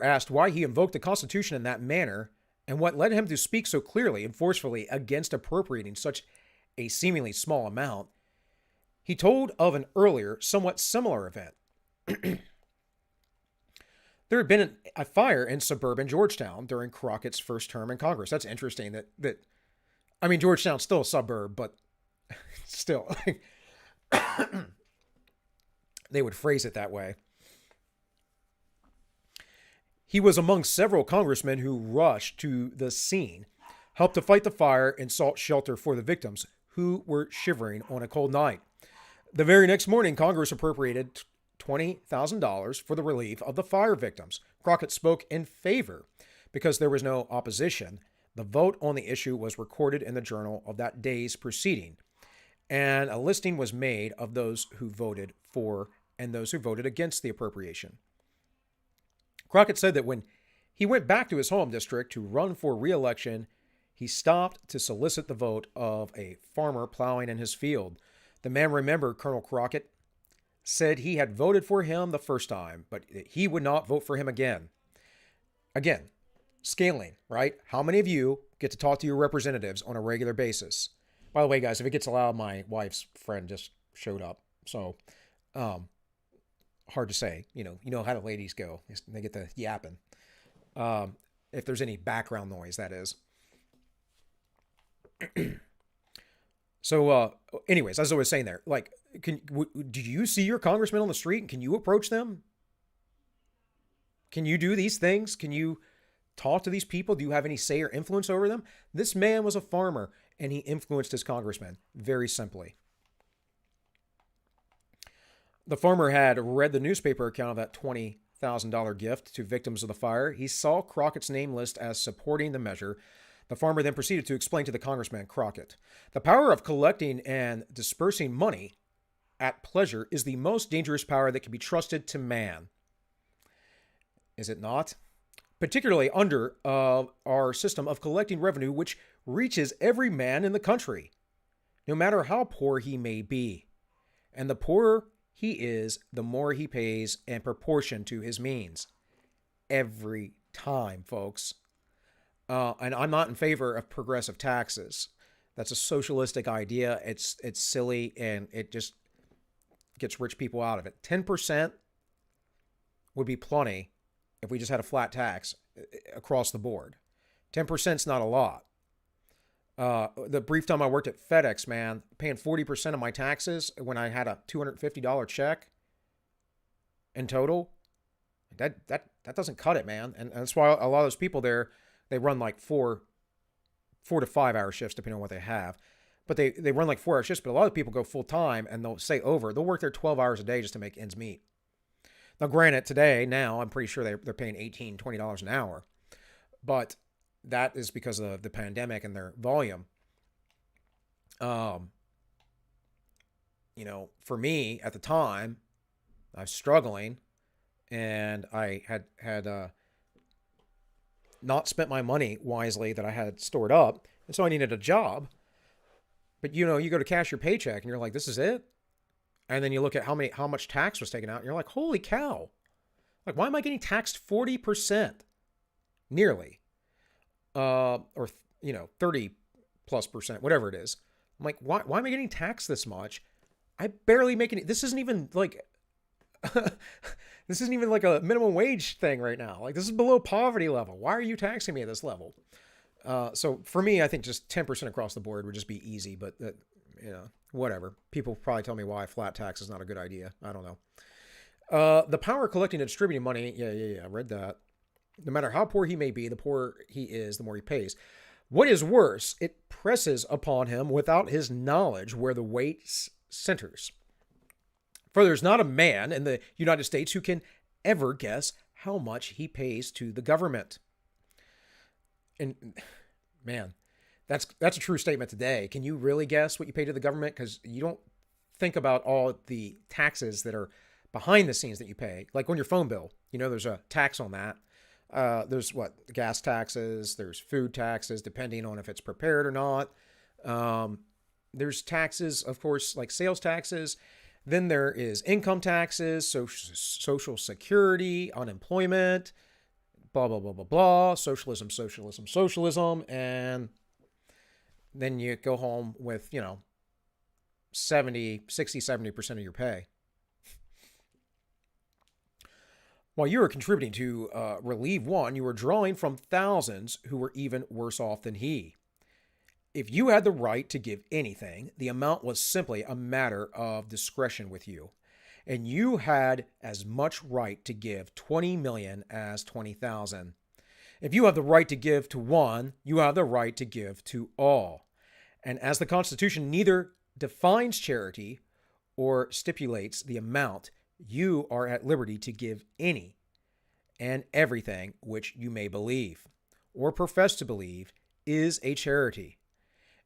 asked why he invoked the Constitution in that manner and what led him to speak so clearly and forcefully against appropriating such a seemingly small amount, he told of an earlier, somewhat similar event. There had been a fire in suburban Georgetown during Crockett's first term in Congress. That's interesting I mean, Georgetown's still a suburb, but still. they would phrase it that way. He was among several congressmen who rushed to the scene, helped to fight the fire, and sought shelter for the victims who were shivering on a cold night. The very next morning, Congress appropriated $20,000 for the relief of the fire victims. Crockett spoke in favor. Because there was no opposition, the vote on the issue was recorded in the journal of that day's proceeding, and a listing was made of those who voted for and those who voted against the appropriation. Crockett said that when he went back to his home district to run for re-election, he stopped to solicit the vote of a farmer plowing in his field. The man remembered Colonel Crockett, said he had voted for him the first time, but he would not vote for him again. Again, scaling, right? How many of you get to talk to your representatives on a regular basis? By the way, guys, if it gets loud, my wife's friend just showed up. So, hard to say. You know how the ladies go. They get to yapping. If there's any background noise, that is. So, anyways, as I was saying there, like, do you see your congressman on the street and can you approach them? Can you do these things? Can you talk to these people? Do you have any say or influence over them? This man was a farmer and he influenced his congressman very simply. The farmer had read the newspaper account of that $20,000 gift to victims of the fire. He saw Crockett's name list as supporting the measure. The farmer then proceeded to explain to the congressman Crockett, the power of collecting and dispersing money at pleasure is the most dangerous power that can be trusted to man. Is it not? Particularly under our system of collecting revenue, which reaches every man in the country, no matter how poor he may be. And the poorer he is, the more he pays in proportion to his means. Every time, folks. And I'm not in favor of progressive taxes. That's a socialistic idea. It's silly, and it just gets rich people out of it. 10% would be plenty if we just had a flat tax across the board. 10% is not a lot. The brief time I worked at FedEx, man, paying 40% of my taxes when I had a $250 check in total, that doesn't cut it, man. And that's why a lot of those people there, they run like 4 to 5 hour shifts, depending on what they have. But they run like 4 hour shifts, but a lot of people go full time and they'll stay over. They'll work there 12 hours a day just to make ends meet. Now, granted, today, now, I'm pretty sure they're paying $18, $20 an hour. But that is because of the pandemic and their volume. For me, at the time, I was struggling, and I had not spent my money wisely that I had stored up, and so I needed a job. But, you go to cash your paycheck, and you're like, this is it? And then you look at how much tax was taken out, and you're like, holy cow. Like, why am I getting taxed 40%? Nearly. Or 30 plus percent, whatever it is. I'm like, why am I getting taxed this much? I barely make any. This isn't even like a minimum wage thing right now. Like, this is below poverty level. Why are you taxing me at this level? So for me, I think just 10% across the board would just be easy, but whatever. People probably tell me why flat tax is not a good idea. I don't know. The power of collecting and distributing money. Yeah. I read that. No matter how poor he may be, the poorer he is, the more he pays. What is worse, it presses upon him without his knowledge where the weight centers. For there's not a man in the United States who can ever guess how much he pays to the government. And man, that's a true statement today. Can you really guess what you pay to the government? Because you don't think about all the taxes that are behind the scenes that you pay. Like on your phone bill, there's a tax on that. There's gas taxes, there's food taxes, depending on if it's prepared or not. There's taxes, of course, like sales taxes. Then there is income taxes, social security, unemployment, blah, blah, blah, blah, blah, socialism. And then you go home with, 70% of your pay. While you were contributing to relieve one, you were drawing from thousands who were even worse off than he. If you had the right to give anything, the amount was simply a matter of discretion with you. and you had as much right to give 20 million as 20,000. If you have the right to give to one, you have the right to give to all. And as the Constitution neither defines charity or stipulates the amount, you are at liberty to give any and everything which you may believe or profess to believe is a charity.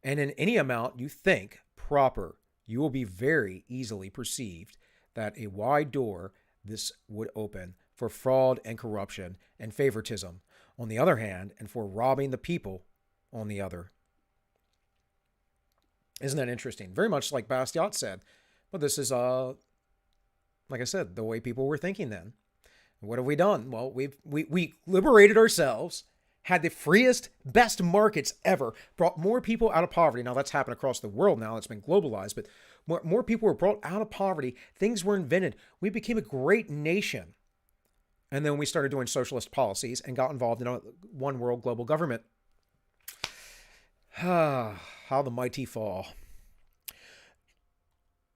And in any amount you think proper, you will be very easily perceived that a wide door this would open for fraud and corruption and favoritism on the other hand, and for robbing the people on the other. Isn't that interesting? Very much like Bastiat said, but this is, like I said, the way people were thinking then. What have we done? Well, we liberated ourselves, had the freest, best markets ever, brought more people out of poverty. Now that's happened across the world now. It's been globalized, but more people were brought out of poverty. Things were invented. We became a great nation. And then we started doing socialist policies and got involved in a one world global government. How the mighty fall.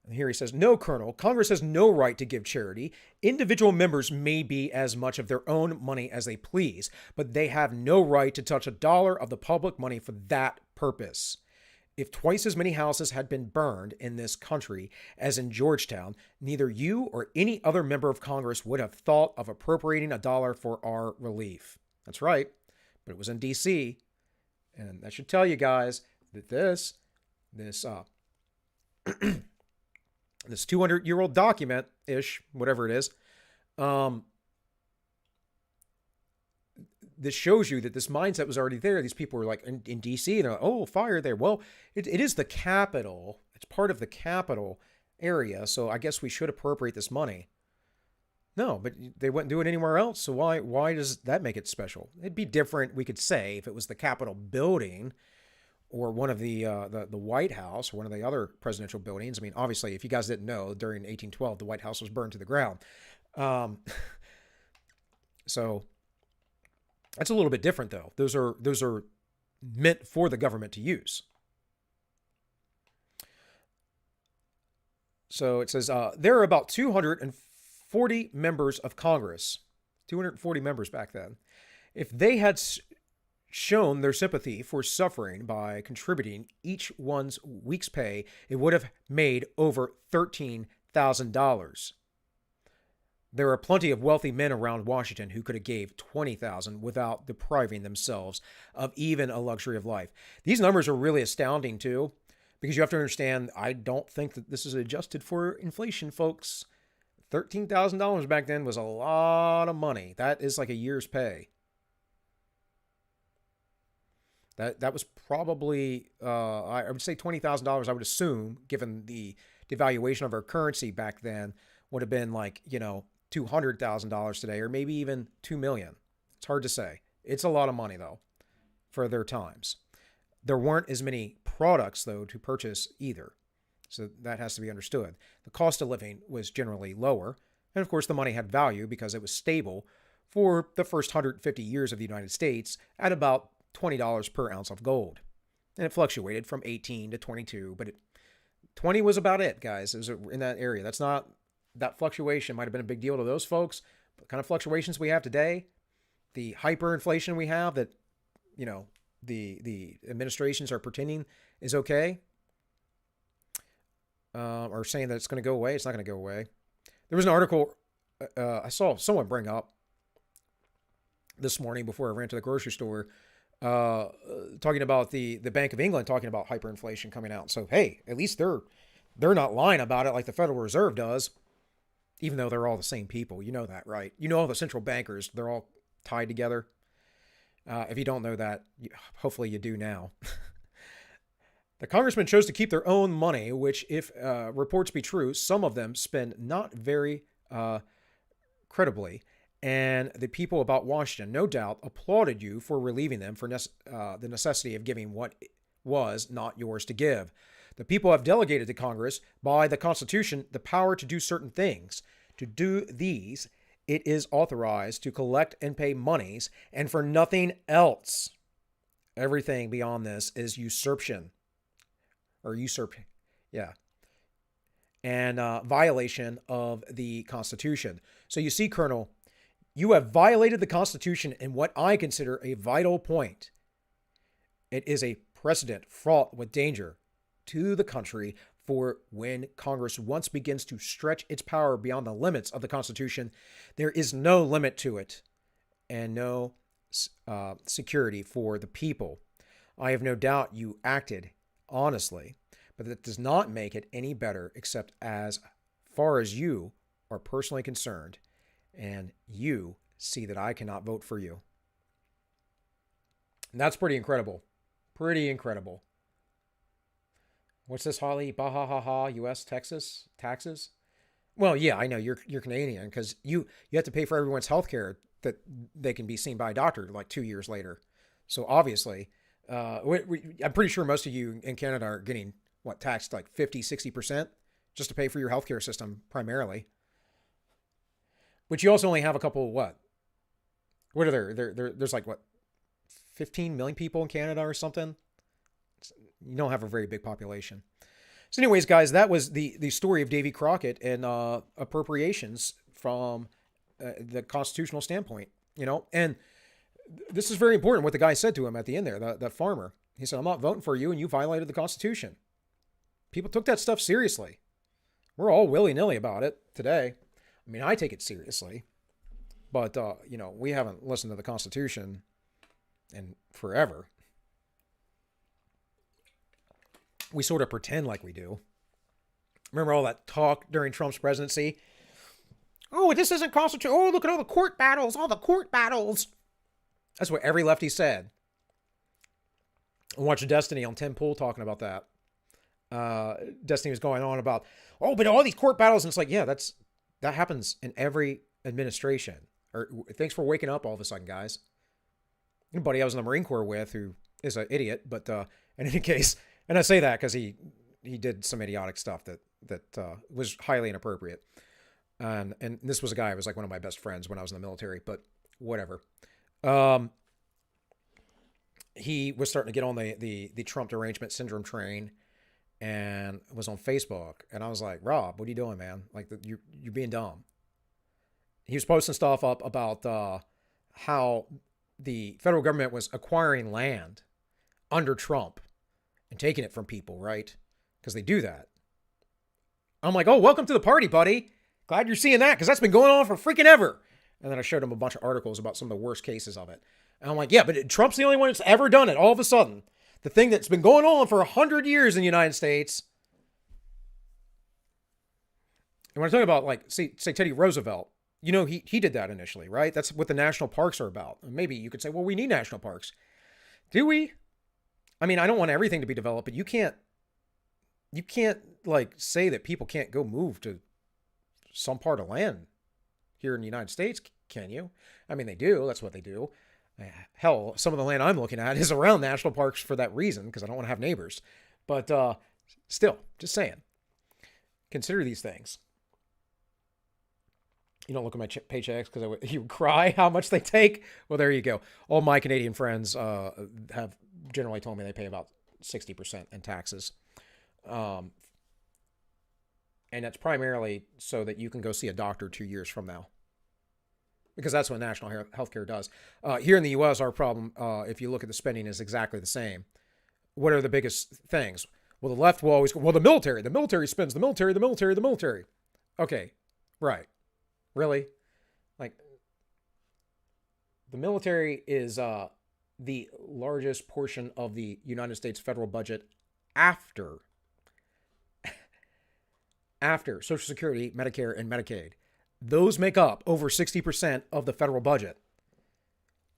And here he says, no, Colonel, Congress has no right to give charity. Individual members may be as much of their own money as they please, but they have no right to touch a dollar of the public money for that purpose. If twice as many houses had been burned in this country as in Georgetown, neither you or any other member of Congress would have thought of appropriating $1 for our relief. That's right, but it was in D.C., and that should tell you guys that this 200-year-old document-ish, whatever it is, this shows you that this mindset was already there. These people were like in D.C. and they're like, oh, fire there. Well, it is the capital. It's part of the capital area. So I guess we should appropriate this money. No, but they wouldn't do it anywhere else. So why does that make it special? It'd be different, we could say, if it was the Capitol building or one of the White House or one of the other presidential buildings. I mean, obviously, if you guys didn't know, during 1812, the White House was burned to the ground. So that's a little bit different, though. Those are meant for the government to use. So it says there are about 240 members of Congress, 240 members back then. If they had shown their sympathy for suffering by contributing each one's week's pay, it would have made over $13,000. There are plenty of wealthy men around Washington who could have gave $20,000 without depriving themselves of even a luxury of life. These numbers are really astounding too, because you have to understand, I don't think that this is adjusted for inflation, folks. $13,000 back then was a lot of money. That is like a year's pay. That was probably, I would say $20,000, I would assume, given the devaluation of our currency back then, would have been like, $200,000 today, or maybe even $2 million. It's hard to say. It's a lot of money, though, for their times. There weren't as many products, though, to purchase either. So that has to be understood. The cost of living was generally lower. And of course, the money had value because it was stable for the first 150 years of the United States at about $20 per ounce of gold. And it fluctuated from 18 to 22, but 20 was about it, guys. It was in that area. That fluctuation might have been a big deal to those folks. But the kind of fluctuations we have today, the hyperinflation we have that, the administrations are pretending is okay, or saying that it's going to go away. It's not going to go away. There was an article I saw someone bring up this morning before I ran to the grocery store, talking about the Bank of England talking about hyperinflation coming out. So, hey, at least they're not lying about it like the Federal Reserve does, even though they're all the same people. You know that, right? You know all the central bankers, they're all tied together. If you don't know that, hopefully you do now. The congressmen chose to keep their own money, which, if reports be true, some of them spend not very credibly. And the people about Washington, no doubt, applauded you for relieving them for the necessity of giving what was not yours to give. The people have delegated to Congress by the Constitution the power to do certain things. To do these, it is authorized to collect and pay monies, and for nothing else. Everything beyond this is usurpation. Or usurp, yeah. and violation of the Constitution. So you see, Colonel, you have violated the Constitution in what I consider a vital point. It is a precedent fraught with danger to the country for when Congress once begins to stretch its power beyond the limits of the Constitution. There is no limit to it and no security for the people. I have no doubt you acted honestly, but that does not make it any better except as far as you are personally concerned and you see that I cannot vote for you. And that's pretty incredible. Pretty incredible. What's this, Holly? Baha ha ha, U.S. Texas taxes? Well, yeah, I know you're Canadian because you have to pay for everyone's health care that they can be seen by a doctor like 2 years later. So obviously, I'm pretty sure most of you in Canada are getting, taxed like 50, 60% just to pay for your healthcare system primarily. But you also only have a couple, what are there's like, 15 million people in Canada or something? You don't have a very big population. So anyways, guys, that was the story of Davy Crockett and appropriations from the constitutional standpoint, and this is very important what the guy said to him at the end there, that farmer. He said, I'm not voting for you and you violated the Constitution. People took that stuff seriously. We're all willy-nilly about it today. I mean, I take it seriously, but, we haven't listened to the Constitution in forever. We sort of pretend like we do. Remember all that talk during Trump's presidency? Oh, this isn't constitutional. Oh, look at all the court battles, That's what every lefty said. I watched Destiny on Tim Pool talking about that. Destiny was going on about, but all these court battles. And it's like, yeah, that happens in every administration. Or thanks for waking up all of a sudden, guys. Anybody I was in the Marine Corps with who is an idiot, but in any case, and I say that because he did some idiotic stuff that was highly inappropriate. And this was a guy who was like one of my best friends when I was in the military, but whatever. He was starting to get on the Trump derangement syndrome train and was on Facebook. And I was like, Rob, what are you doing, man? Like, you're being dumb. He was posting stuff up about how the federal government was acquiring land under Trump and taking it from people, right? Because they do that. I'm like, welcome to the party, buddy. Glad you're seeing that because that's been going on for freaking ever. And then I showed him a bunch of articles about some of the worst cases of it. And I'm like, yeah, but Trump's the only one that's ever done it. All of a sudden, the thing that's been going on for 100 years in the United States. And when I'm talking about, like, say Teddy Roosevelt, he did that initially, right? That's what the national parks are about. And maybe you could say, well, we need national parks. Do we? I mean, I don't want everything to be developed, but you can't like say that people can't go move to some part of land here in the United States, can you? I mean, they do. That's what they do. Hell, some of the land I'm looking at is around national parks for that reason, because I don't want to have neighbors. But still, just saying, consider these things. You don't look at my paychecks because you cry how much they take. Well, there you go. All my Canadian friends have generally told me they pay about 60% in taxes. And that's primarily so that you can go see a doctor 2 years from now. Because that's what national healthcare does. Here in the U.S., our problem, if you look at the spending, is exactly the same. What are the biggest things? Well, the left will always go, the military. The military spends the military. Okay, right. Really? Like, the military is the largest portion of the United States federal budget after Social Security, Medicare, and Medicaid. Those make up over 60% of the federal budget.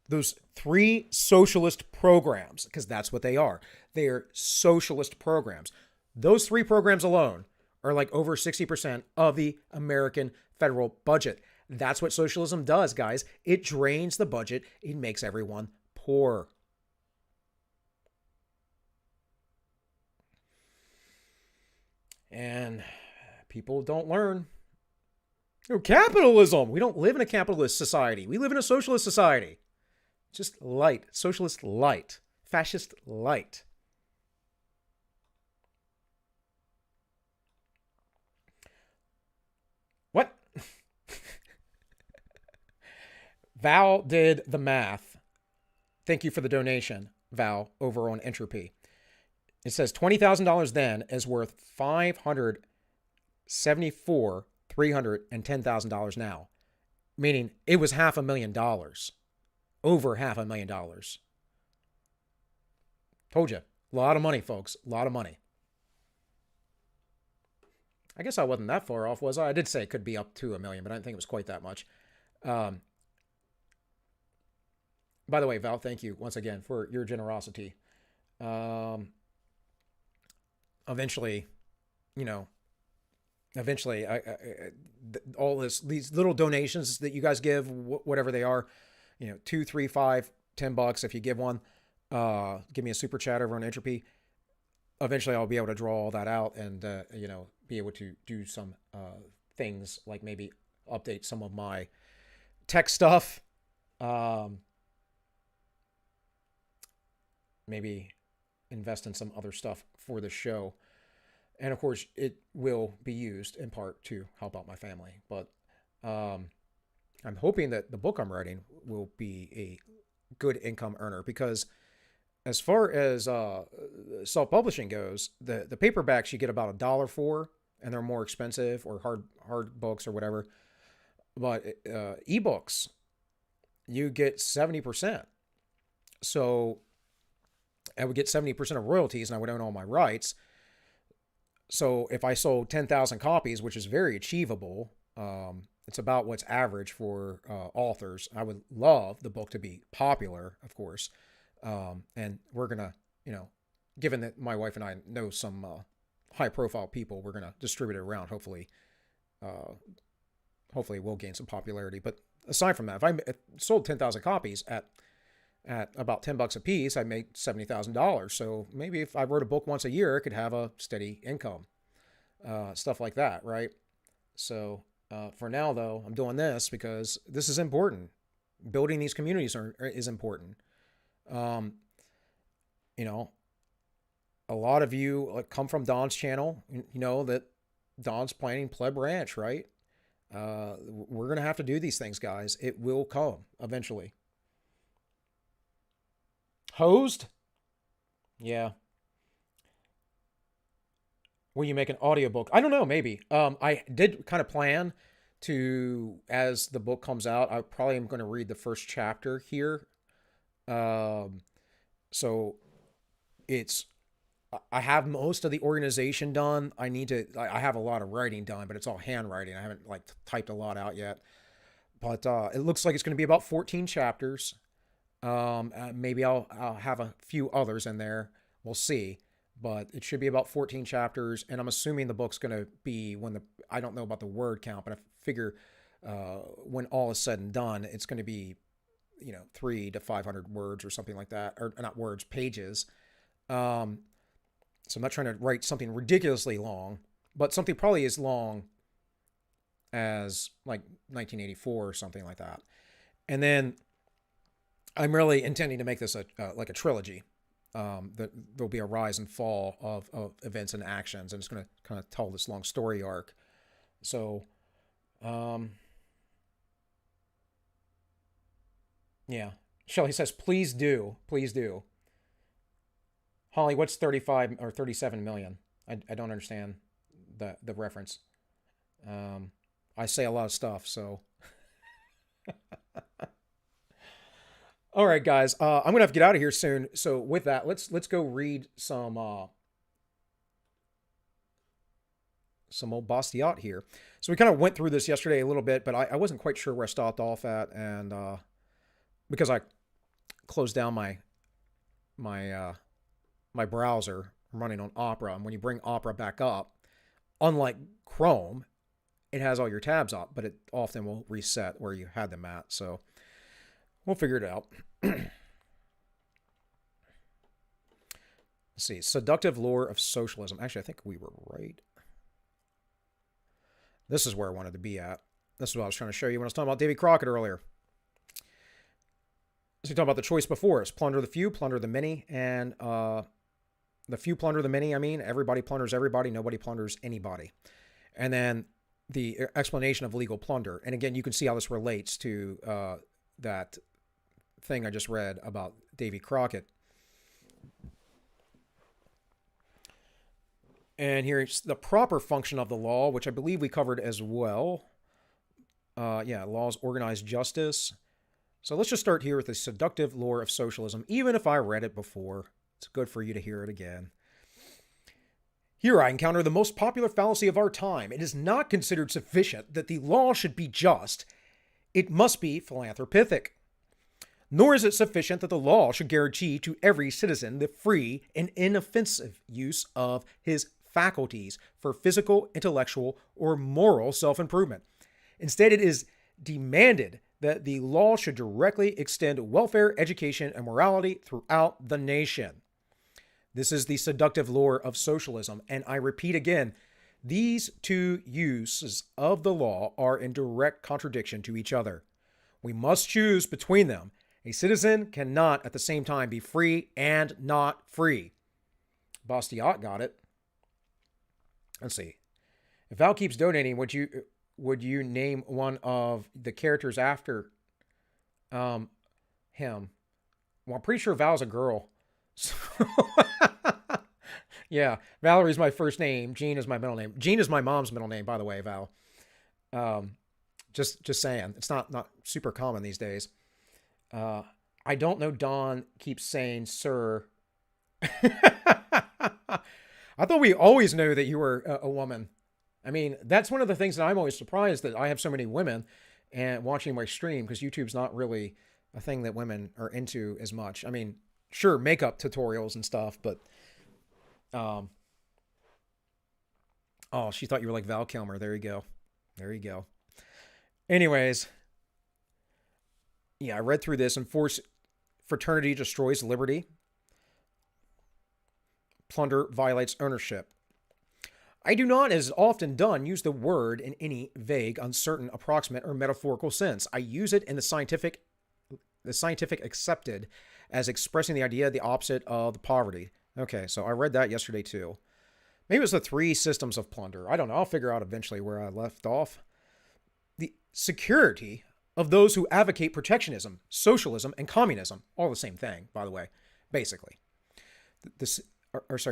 Those three socialist programs, because that's what they are. They are socialist programs. Those three programs alone are like over 60% of the American federal budget. That's what socialism does, guys. It drains the budget. It makes everyone poor. And people don't learn. Capitalism. We don't live in a capitalist society. We live in a socialist society. Just light. Socialist light. Fascist light. Val did the math. Thank you for the donation, Val, over on Entropy. It says $20,000 then is worth $310,000 now, meaning it was $500,000, over $500,000. Told you, a lot of money, folks, a lot of money. I guess I wasn't that far off, was I? I did say it could be up to $1 million, but I didn't think it was quite that much. By the way, Val, thank you once again for your generosity. Eventually, all these little donations that you guys give, whatever they are, $2, $3, $5, $10 if you give one, give me a super chat over on Entropy. Eventually, I'll be able to draw all that out and be able to do some things like maybe update some of my tech stuff. Maybe invest in some other stuff for the show. And of course, it will be used in part to help out my family. But I'm hoping that the book I'm writing will be a good income earner, because as far as self-publishing goes, the paperbacks you get about $1 for, and they're more expensive, or hard books or whatever. But ebooks, you get 70%. So I would get 70% of royalties, and I would own all my rights. So if I sold 10,000 copies, which is very achievable, it's about what's average for authors. I would love the book to be popular, of course. And we're going to, given that my wife and I know some high profile people, we're going to distribute it around. Hopefully we'll gain some popularity. But aside from that, if I sold 10,000 copies at about $10 a piece, I made $70,000. So maybe if I wrote a book once a year, I could have a steady income, stuff like that. Right. So, for now though, I'm doing this because this is important. Building these communities is important. A lot of you come from Don's channel, that Don's planning Pleb Ranch, right? We're going to have to do these things, guys. It will come eventually. Hosed? Yeah. Will you make an audiobook? I don't know, maybe. I did kind of plan to, as the book comes out, I probably am going to read the first chapter here. So I have most of the organization done. I have a lot of writing done, but it's all handwriting. I haven't typed a lot out yet, but it looks like it's going to be about 14 chapters. Maybe I'll have a few others in there. We'll see, but it should be about 14 chapters. And I'm assuming the book's going to be I don't know about the word count, but I figure, when all is said and done, it's going to be, 300 to 500 words or something like that, or not words, pages. So I'm not trying to write something ridiculously long, but something probably as long as 1984 or something like that. And then I'm really intending to make this a trilogy. That there'll be a rise and fall of events and actions, and it's going to kind of tell this long story arc. So, yeah. Shelly says, please do. Holly, what's 35 or 37 million? I don't understand the reference. I say a lot of stuff, so. All right, guys. I'm gonna have to get out of here soon. So with that, let's go read some old Bastiat here. So we kind of went through this yesterday a little bit, but I wasn't quite sure where I stopped off at, and because I closed down my browser, I'm running on Opera, and when you bring Opera back up, unlike Chrome, it has all your tabs up, but it often will reset where you had them at. So we'll figure it out. Let's see. Seductive lore of socialism. Actually, I think we were right. This is where I wanted to be at. This is what I was trying to show you when I was talking about Davy Crockett earlier. So we talked about the choice before us. Plunder the few, plunder the many. And the few plunder the many, everybody plunders everybody. Nobody plunders anybody. And then the explanation of legal plunder. And again, you can see how this relates to that thing I just read about Davy Crockett. And here's the proper function of the law, which I believe we covered as well. Laws organize justice. So let's just start here with the seductive lure of socialism. Even if I read it before, it's good for you to hear it again. Here I encounter the most popular fallacy of our time. It is not considered sufficient that the law should be just. It must be philanthropic. Nor is it sufficient that the law should guarantee to every citizen the free and inoffensive use of his faculties for physical, intellectual, or moral self-improvement. Instead, it is demanded that the law should directly extend welfare, education, and morality throughout the nation. This is the seductive lure of socialism. And I repeat again, these two uses of the law are in direct contradiction to each other. We must choose between them. A citizen cannot at the same time be free and not free. Bastiat got it. Let's see. If Val keeps donating, would you name one of the characters after him? Well, I'm pretty sure Val's a girl. So yeah, Valerie's my first name. Jean is my middle name. Jean is my mom's middle name, by the way, Val. Just saying. It's not super common these days. I don't know. Dawn keeps saying, sir. I thought we always knew that you were a woman. I mean, that's one of the things that I'm always surprised that I have so many women and watching my stream, because YouTube's not really a thing that women are into as much. I mean, sure, makeup tutorials and stuff, but oh, she thought you were like Val Kilmer. There you go. There you go. Anyways, yeah, I read through this. Enforce fraternity destroys liberty. Plunder violates ownership. I do not, as often done, use the word in any vague, uncertain, approximate, or metaphorical sense. I use it in the scientific accepted as expressing the idea, the opposite of the poverty. Okay, so I read that yesterday too. Maybe it was the 3 systems of plunder. I don't know. I'll figure out eventually where I left off. The security of those who advocate protectionism, socialism, and communism. All the same thing, by the way, basically.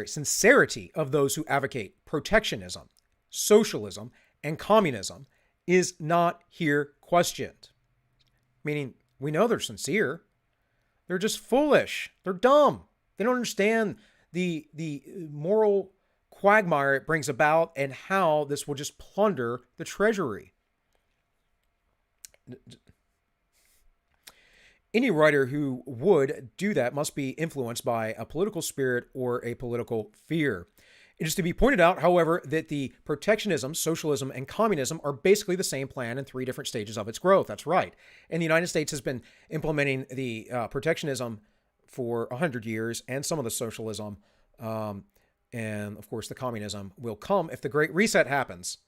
Sincerity of those who advocate protectionism, socialism, and communism is not here questioned. Meaning, we know they're sincere. They're just foolish. They're dumb. They don't understand the moral quagmire it brings about and how this will just plunder the treasury. Any writer who would do that must be influenced by a political spirit or a political fear. It is to be pointed out, however, that the protectionism, socialism, and communism are basically the same plan in 3 different stages of its growth. That's right. And the United States has been implementing the protectionism for 100 years, and some of the socialism, and of course the communism will come if the Great Reset happens.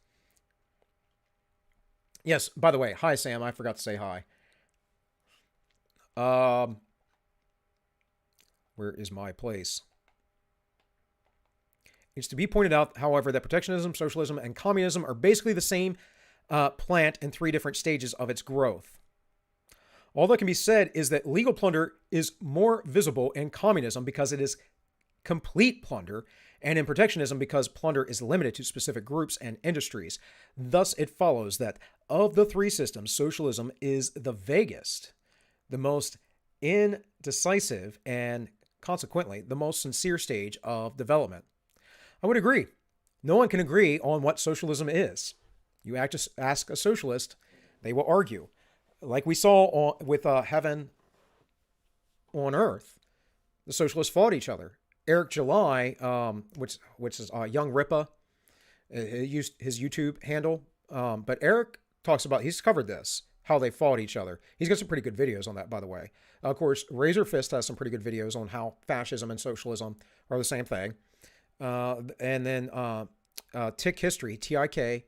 Yes, by the way, hi Sam, I forgot to say hi. Where is my place? It's to be pointed out, however, that protectionism, socialism, and communism are basically the same plant in 3 different stages of its growth. All that can be said is that legal plunder is more visible in communism because it is complete plunder, and in protectionism because plunder is limited to specific groups and industries. Thus, it follows that of the 3 systems, socialism is the vaguest, the most indecisive, and consequently, the most sincere stage of development. I would agree. No one can agree on what socialism is. You ask a socialist, they will argue. Like we saw with Heaven on Earth, the socialists fought each other. Eric July, which is Young Ripa, used his YouTube handle. But Eric talks about, he's covered this, how they fought each other. He's got some pretty good videos on that, by the way. Of course, Razor Fist has some pretty good videos on how fascism and socialism are the same thing. And then Tick History, T-I-K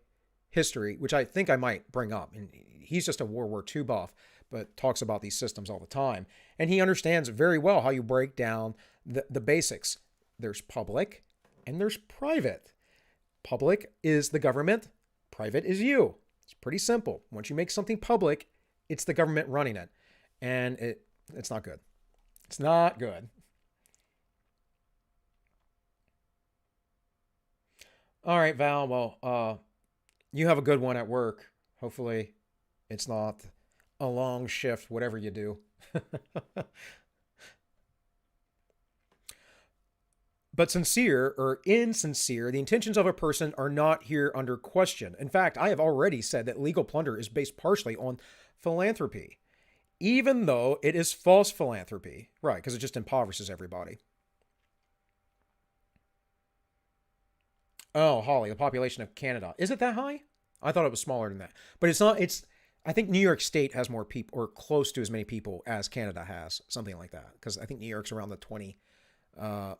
History, which I think I might bring up. And he's just a World War II buff, but talks about these systems all the time. And he understands very well how you break down the basics. There's public and there's private. Public is the government. Private is you. It's pretty simple. Once you make something public, it's the government running it. And it's not good. It's not good. All right, Val. Well, you have a good one at work. Hopefully, it's not a long shift, whatever you do. But sincere or insincere, the intentions of a person are not here under question. In fact, I have already said that legal plunder is based partially on philanthropy, even though it is false philanthropy. Right, because it just impoverishes everybody. Oh, Holly, the population of Canada. Is it that high? I thought it was smaller than that. But it's not, I think New York State has more people, or close to as many people as Canada has, something like that. Because I think New York's around the 20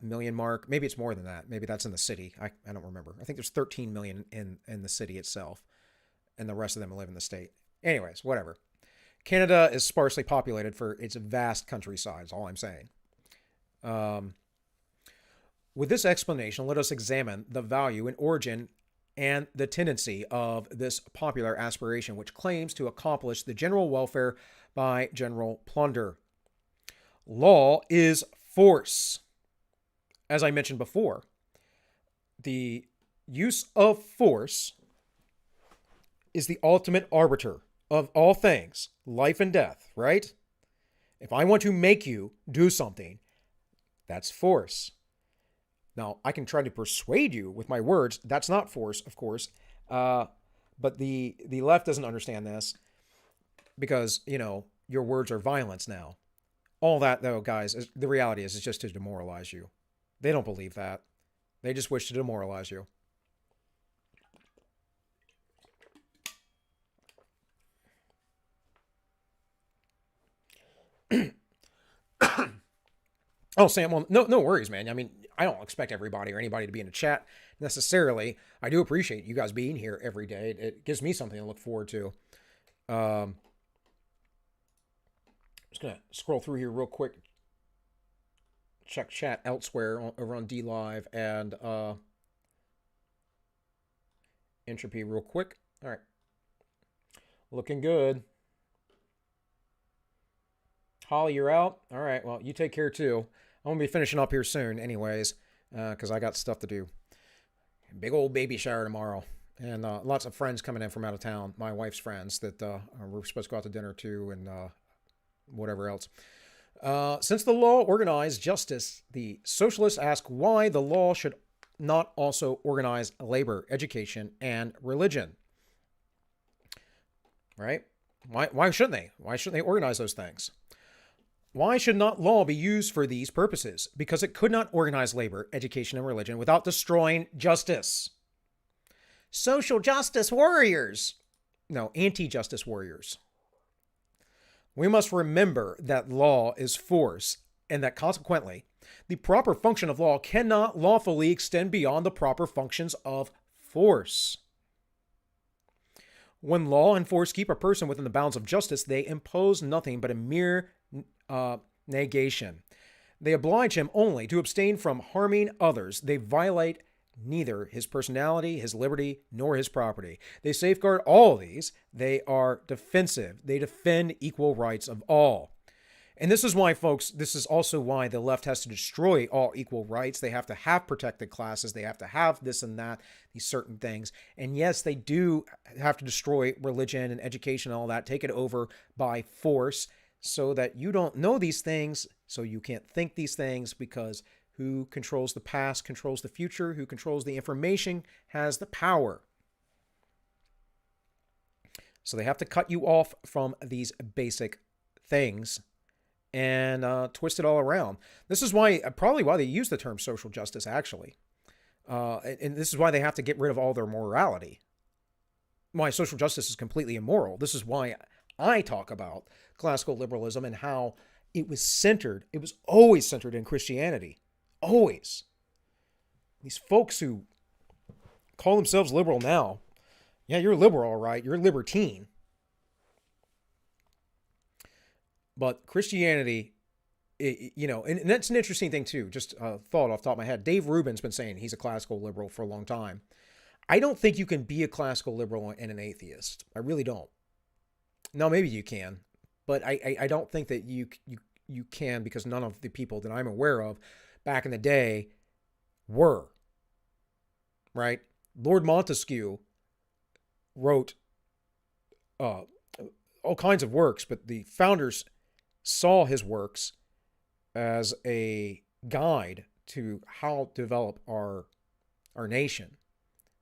million mark. Maybe it's more than that. Maybe that's in the city. I don't remember. I think there's 13 million in the city itself, and the rest of them live in the state. Anyways, whatever. Canada is sparsely populated for its vast countryside, is all I'm saying. With this explanation, let us examine the value and origin and the tendency of this popular aspiration, which claims to accomplish the general welfare by general plunder. Law is force. As I mentioned before, the use of force is the ultimate arbiter of all things, life and death, right? If I want to make you do something, that's force. Now, I can try to persuade you with my words. That's not force, of course. But the left doesn't understand this because, your words are violence now. All that, though, guys, the reality is it's just to demoralize you. They don't believe that. They just wish to demoralize you. Oh, Sam, well, no worries, man. I mean, I don't expect everybody or anybody to be in the chat necessarily. I do appreciate you guys being here every day. It gives me something to look forward to. Just going to scroll through here real quick. Check chat elsewhere over on DLive and Entropy real quick. All right. Looking good. Holly, you're out? All right, well, you take care too. I'm going to be finishing up here soon anyways, because I got stuff to do. Big old baby shower tomorrow. And lots of friends coming in from out of town, my wife's friends that we're supposed to go out to dinner to and whatever else. Since the law organized justice, the socialists ask why the law should not also organize labor, education, and religion. Right? Why shouldn't they? Why shouldn't they organize those things? Why should not law be used for these purposes? Because it could not organize labor, education, and religion without destroying justice. Social justice warriors. No, anti-justice warriors. We must remember that law is force, and that consequently, the proper function of law cannot lawfully extend beyond the proper functions of force. When law and force keep a person within the bounds of justice, they impose nothing but a mere negation. They oblige him only to abstain from harming others. They violate neither his personality, his liberty, nor his property. They safeguard all these. They are defensive. They defend equal rights of all. And this is why, folks, this is also why the left has to destroy all equal rights. They have to have protected classes. They have to have this and that, these certain things. And yes, they do have to destroy religion and education and all that, take it over by force so that you don't know these things, so you can't think these things, because who controls the past controls the future. Who controls the information has the power. So they have to cut you off from these basic things and twist it all around. This is why, probably why they use the term social justice, actually. And this is why they have to get rid of all their morality. Why social justice is completely immoral. This is why I talk about classical liberalism and how it was always centered in Christianity. Always. These folks who call themselves liberal now, yeah, you're liberal, all right. You're a libertine. But Christianity, and that's an interesting thing too. Just a thought off the top of my head. Dave Rubin's been saying he's a classical liberal for a long time. I don't think you can be a classical liberal and an atheist. I really don't. Now, maybe you can. but I don't think that you can, because none of the people that I'm aware of back in the day were, right? Lord Montesquieu wrote all kinds of works, but the founders saw his works as a guide to how to develop our nation,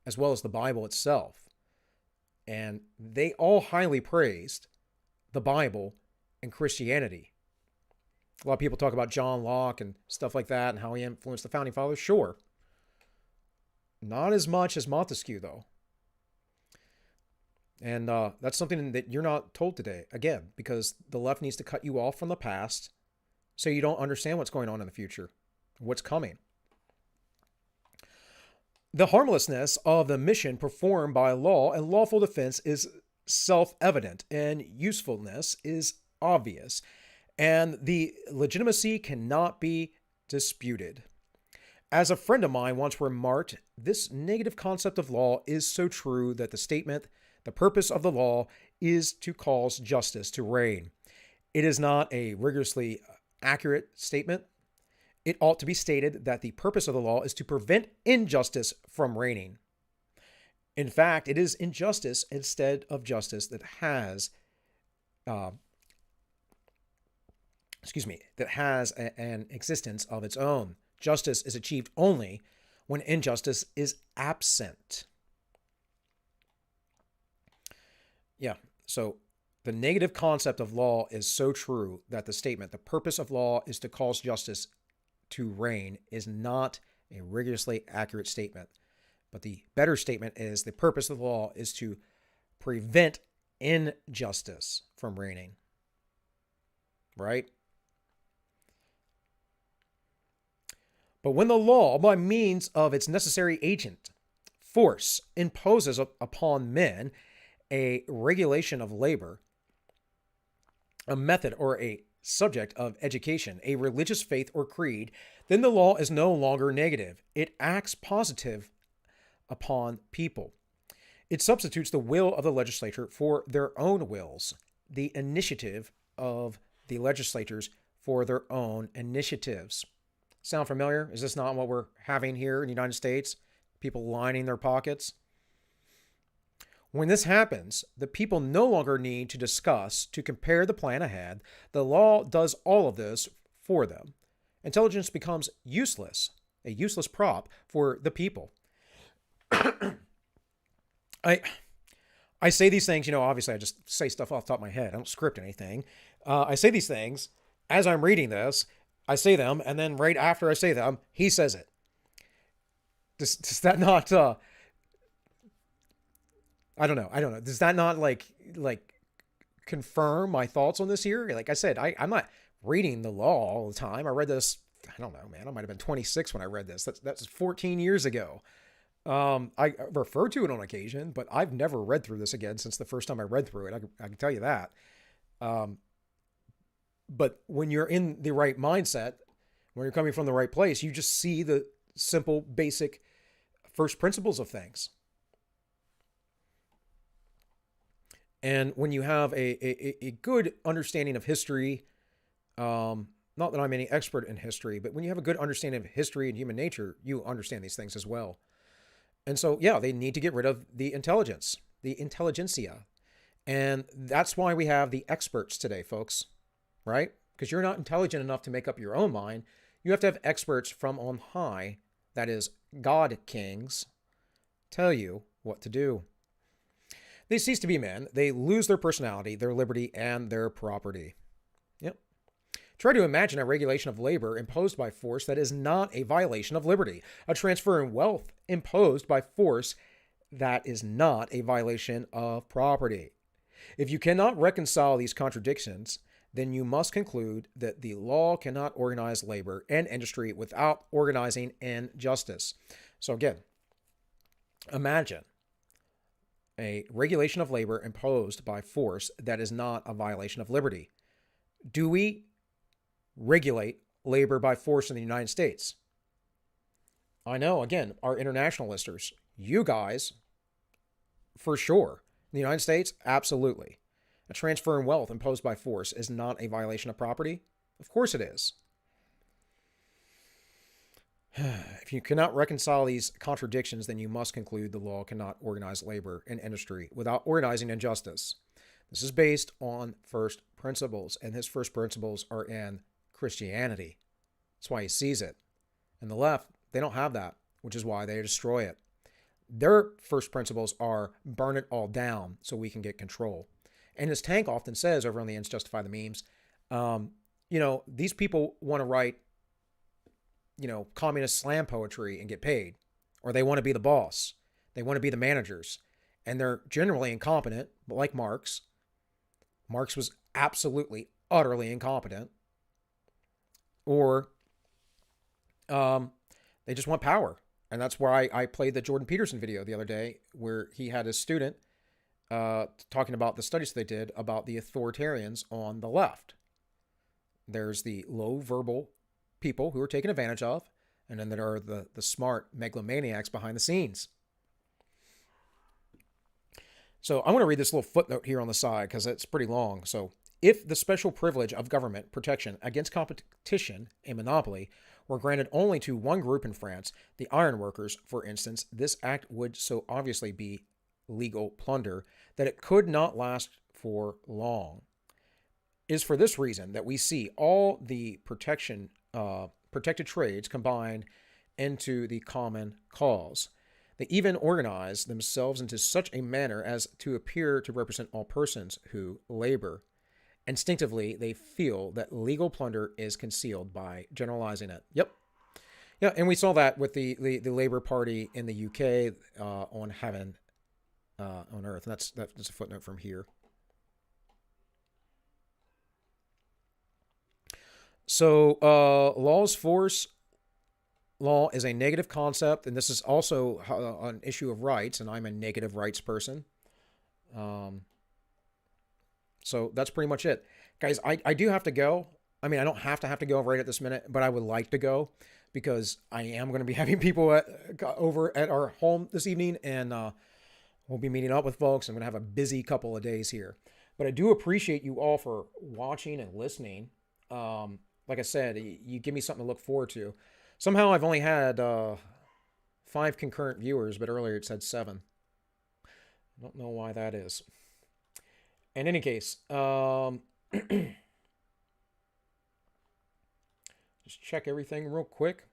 as well as the Bible itself. And they all highly praised the Bible and Christianity. A lot of people talk about John Locke and stuff like that and how he influenced the founding fathers. Sure. Not as much as Montesquieu, though. And that's something that you're not told today, again, because the left needs to cut you off from the past so you don't understand what's going on in the future, what's coming. The harmlessness of the mission performed by law and lawful defense is self-evident, and usefulness is obvious, and the legitimacy cannot be disputed. As a friend of mine once remarked, this negative concept of law is so true that the statement, the purpose of the law is to cause justice to reign. It is not a rigorously accurate statement. It ought to be stated that the purpose of the law is to prevent injustice from reigning. In fact, it is injustice instead of justice that has an existence of its own. Justice is achieved only when injustice is absent. Yeah, so the negative concept of law is so true that the statement, the purpose of law is to cause justice to reign, is not a rigorously accurate statement. But the better statement is the purpose of the law is to prevent injustice from reigning. Right? But when the law, by means of its necessary agent, force, imposes upon men a regulation of labor, a method or a subject of education, a religious faith or creed, then the law is no longer negative. It acts positive upon people. It substitutes the will of the legislature for their own wills, the initiative of the legislators for their own initiatives. Sound familiar? Is this not what we're having here in the United States? People lining their pockets? When this happens, the people no longer need to discuss, to compare the plan ahead. The law does all of this for them. Intelligence becomes useless, a useless prop for the people. I say these things, obviously I just say stuff off the top of my head. I don't script anything. I say these things as I'm reading this. I say them, and then right after I say them, he says it. Does that not... I don't know. Does that not like confirm my thoughts on this here? Like I said, I'm not reading the law all the time. I read this, I don't know, man. I might have been 26 when I read this. That's 14 years ago. I refer to it on occasion, but I've never read through this again since the first time I read through it. I can tell you that. But when you're in the right mindset, when you're coming from the right place, you just see the simple, basic first principles of things. And when you have a good understanding of history, not that I'm any expert in history, but when you have a good understanding of history and human nature, you understand these things as well. And so, yeah, they need to get rid of the intelligence, the intelligentsia. And that's why we have the experts today, folks, right? Because you're not intelligent enough to make up your own mind. You have to have experts from on high, that is, God kings, tell you what to do. They cease to be men. They lose their personality, their liberty, and their property. Yep. Try to imagine a regulation of labor imposed by force that is not a violation of liberty. A transfer in wealth imposed by force that is not a violation of property. If you cannot reconcile these contradictions, then you must conclude that the law cannot organize labor and industry without organizing injustice. So again, imagine a regulation of labor imposed by force that is not a violation of liberty. Do we regulate labor by force in the United States? I know, again, our international listeners, you guys, for sure. In the United States, absolutely. A transfer in wealth imposed by force is not a violation of property? Of course it is. If you cannot reconcile these contradictions, then you must conclude the law cannot organize labor and industry without organizing injustice. This is based on first principles, and his first principles are in Christianity. That's why he sees it. And the left, they don't have that, which is why they destroy it. Their first principles are burn it all down so we can get control. And as Tank often says over on the Ends Justify the Memes, these people want to write, communist slam poetry and get paid. Or they want to be the boss. They want to be the managers. And they're generally incompetent, but like Marx. Marx was absolutely, utterly incompetent. Or they just want power. And that's why I played the Jordan Peterson video the other day where he had his student talking about the studies they did about the authoritarians on the left. There's the low verbal people who are taken advantage of, and then there are the smart megalomaniacs behind the scenes. So I want to read this little footnote here on the side because it's pretty long. So, if the special privilege of government protection against competition, a monopoly, were granted only to one group in France, the ironworkers, for instance, this act would so obviously be legal plunder that it could not last for long. It is for this reason that we see all the protected trades combined into the common cause. They even organize themselves into such a manner as to appear to represent all persons who labor. Instinctively, they feel that legal plunder is concealed by generalizing it. Yep. Yeah, and we saw that with the Labour Party in the UK on heaven on earth. And that's a footnote from here. So law's force. Law is a negative concept, and this is also an issue of rights, and I'm a negative rights person. So that's pretty much it. Guys, I do have to go. I mean, I don't have to go right at this minute, but I would like to go because I am going to be having people over at our home this evening, and we'll be meeting up with folks. I'm going to have a busy couple of days here. But I do appreciate you all for watching and listening. Like I said, you give me something to look forward to. Somehow I've only had 5 concurrent viewers, but earlier it said 7. I don't know why that is. In any case, just check everything real quick.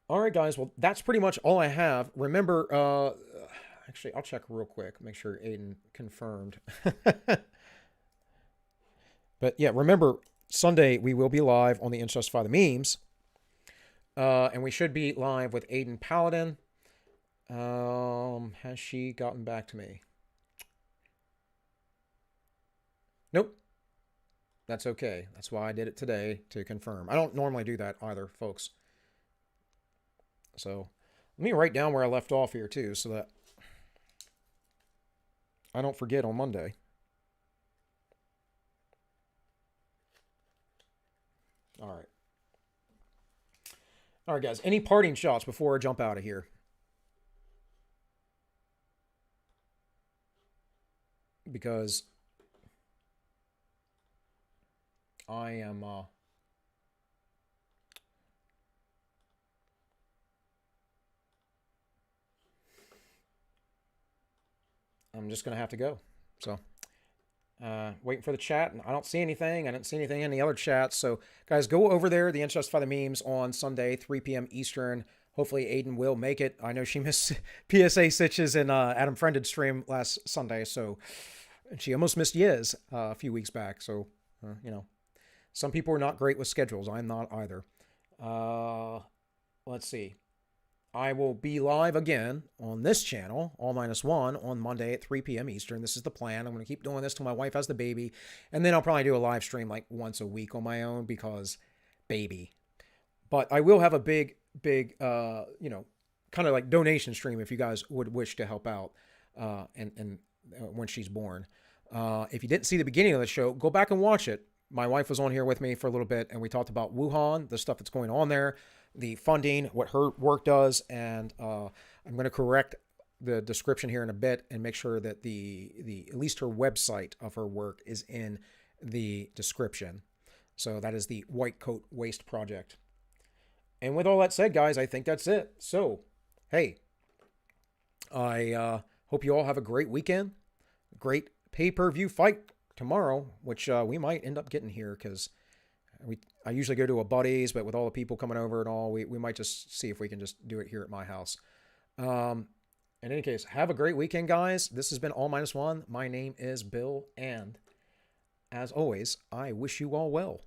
All right, guys. Well, that's pretty much all I have. Remember, actually, I'll check real quick. Make sure Aiden confirmed. But yeah, remember, Sunday we will be live on the Ends Justify the Memes. And we should be live with Aiden Paladin. Has she gotten back to me? Nope. That's okay. That's why I did it today, to confirm. I don't normally do that either, folks. So let me write down where I left off here too, so that I don't forget on Monday. All right. All right, guys. Any parting shots before I jump out of here? Because I am I'm just going to have to go. So waiting for the chat, and I don't see anything. I didn't see anything in the other chats. So, guys, go over there, the Ends Justify the Memes, on Sunday, 3 p.m. Eastern. Hopefully, Aiden will make it. I know she missed PSA Sitches and Adam Friended stream last Sunday, so she almost missed Yiz a few weeks back. So, some people are not great with schedules. I'm not either. Let's see. I will be live again on this channel, All Minus One, on Monday at 3 p.m. Eastern. This is the plan. I'm going to keep doing this till my wife has the baby. And then I'll probably do a live stream like once a week on my own because baby. But I will have a big, kind of like donation stream if you guys would wish to help out and when she's born. If you didn't see the beginning of the show, go back and watch it. My wife was on here with me for a little bit, and we talked about Wuhan, the stuff that's going on there, the funding, what her work does, and I'm going to correct the description here in a bit and make sure that the at least her website of her work is in the description. So that is the White Coat Waste Project. And with all that said, guys, I think that's it. So, hey, I hope you all have a great weekend. Great pay-per-view fight tomorrow, which we might end up getting here because I usually go to a buddy's, but with all the people coming over and all, we might just see if we can just do it here at my house. In any case, have a great weekend, guys. This has been All Minus One. My name is Bill, and as always, I wish you all well.